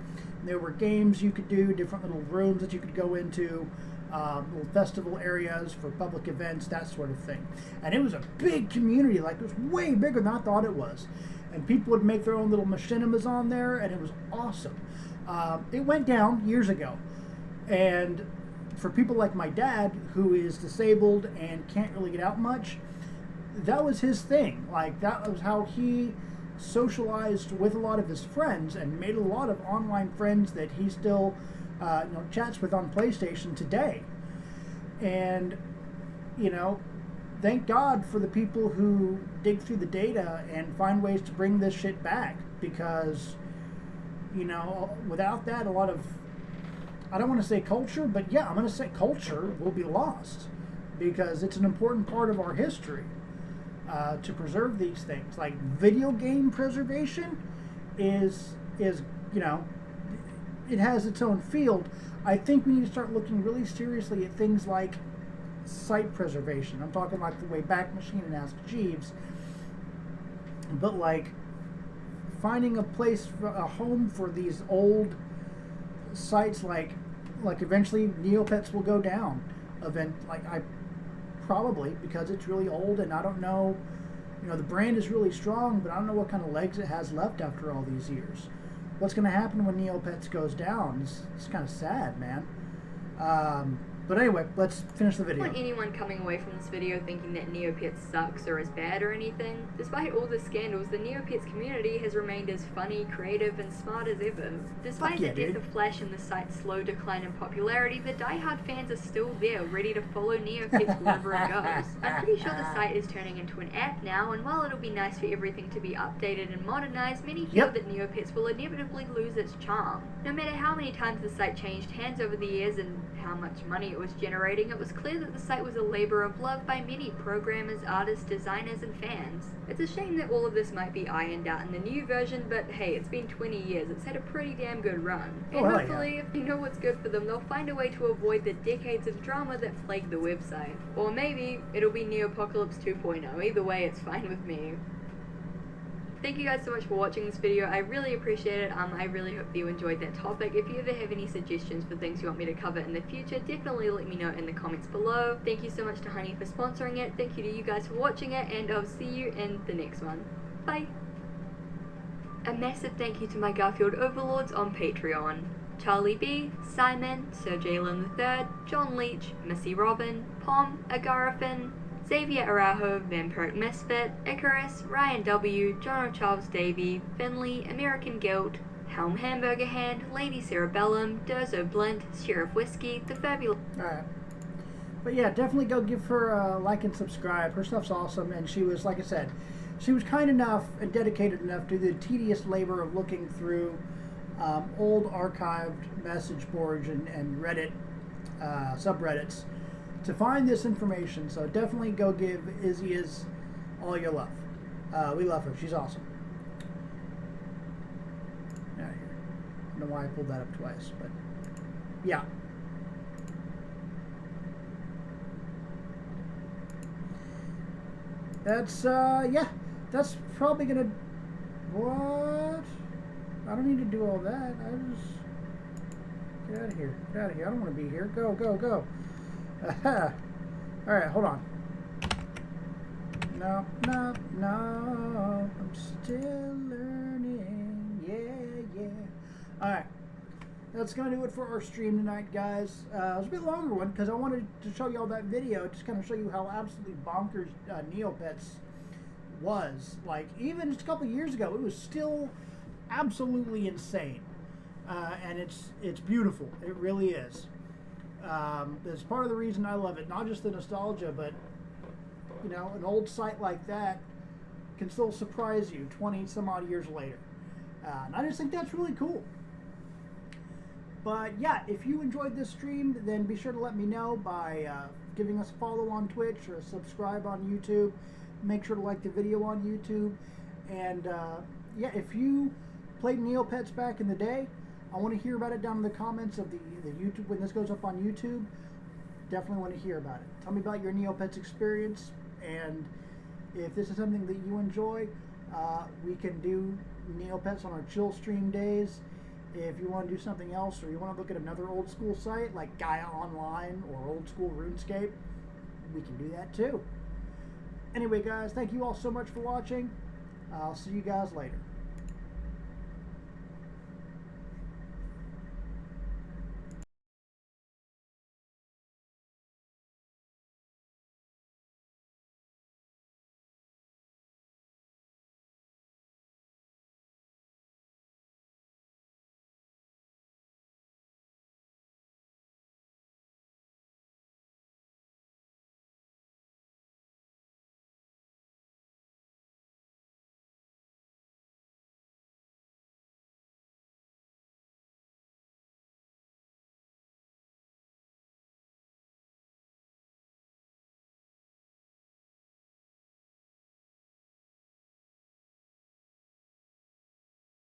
There were games you could do, different little rooms that you could go into, little festival areas for public events, that sort of thing. And it was a big community, like it was way bigger than I thought it was. And people would make their own little machinimas on there, and it was awesome. It went down years ago. And for people like my dad, who is disabled and can't really get out much, that was his thing. Like, that was how he socialized with a lot of his friends and made a lot of online friends that he still chats with on PlayStation today. And, you know, thank God for the people who dig through the data and find ways to bring this shit back, because, you know, without that, a lot of, I don't want to say culture, but yeah, I'm going to say culture will be lost, because it's an important part of our history to preserve these things. Like, video game preservation is you know, it has its own field. I think we need to start looking really seriously at things like site preservation. I'm talking like the Wayback Machine and Ask Jeeves, but like finding a place, a home for these old sites. Like eventually Neopets will go down. Probably, because it's really old, and I don't know, you know, the brand is really strong, but I don't know what kind of legs it has left after all these years. What's going to happen when Neopets goes down? It's kind of sad, man. But anyway, let's finish the I video. don't want anyone coming away from this video thinking that Neopets sucks or is bad or anything. Despite all the scandals, the Neopets community has remained as funny, creative, and smart as ever. Despite the death of Flash and the site's slow decline in popularity, the die-hard fans are still there, ready to follow Neopets wherever it goes. I'm pretty sure the site is turning into an app now, and while it'll be nice for everything to be updated and modernized, many feel that Neopets will inevitably lose its charm. No matter how many times the site changed hands over the years and how much money it was generating, it was clear that the site was a labor of love by many programmers, artists, designers, and fans. It's a shame that all of this might be ironed out in the new version, but hey, it's been 20 years, it's had a pretty damn good run. And hopefully, if you know what's good for them, they'll find a way to avoid the decades of drama that plagued the website. Or maybe it'll be Neopocalypse 2.0, either way it's fine with me. Thank you guys so much for watching this video. I really appreciate it. I really hope that you enjoyed that topic. If you ever have any suggestions for things you want me to cover in the future, definitely let me know in the comments below. Thank you so much to Honey for sponsoring it. Thank you to you guys for watching it, and I'll see you in the next one. Bye! A massive thank you to my Garfield overlords on Patreon. Charlie B, Simon, Sir Jalen III, John Leach, Missy Robin, Pom, Agarafin, Xavier Araujo, Vampiric Misfit, Icarus, Ryan W, John Charles Davey, Finley, American Guilt, Helm Hamburger Hand, Lady Cerebellum, Durzo Blint, Sheriff Whiskey, The Fabulous... Alright. But yeah, definitely go give her a like and subscribe. Her stuff's awesome, and she was, like I said, she was kind enough and dedicated enough to do the tedious labor of looking through old archived message boards and Reddit subreddits to find this information. So definitely go give Izzy all your love. We love her. She's awesome. Out of here. I don't know why I pulled that up twice, but yeah. That's yeah. That's probably gonna. What? I don't need to do all that. I just get out of here. Get out of here. I don't want to be here. Go, go, go. Aha. All right, hold on. No, no, no. I'm still learning. Yeah, yeah. All right. That's going to do it for our stream tonight, guys. It was a bit longer one because I wanted to show you all that video, just kind of show you how absolutely bonkers Neopets was. Like, even just a couple years ago, it was still absolutely insane. And it's beautiful. It really is. It's part of the reason I love it. Not just the nostalgia, but, you know, an old site like that can still surprise you 20 some odd years later. And I just think that's really cool. But yeah, if you enjoyed this stream, then be sure to let me know by giving us a follow on Twitch or subscribe on YouTube. Make sure to like the video on YouTube. And yeah, if you played Neopets back in the day, I want to hear about it down in the comments of the YouTube when this goes up on YouTube. Definitely want to hear about it. Tell me about your Neopets experience, and if this is something that you enjoy, we can do Neopets on our chill stream days. If you want to do something else, or you want to look at another old school site like Gaia Online or old school RuneScape, we can do that too. Anyway, guys, thank you all so much for watching. I'll see you guys later.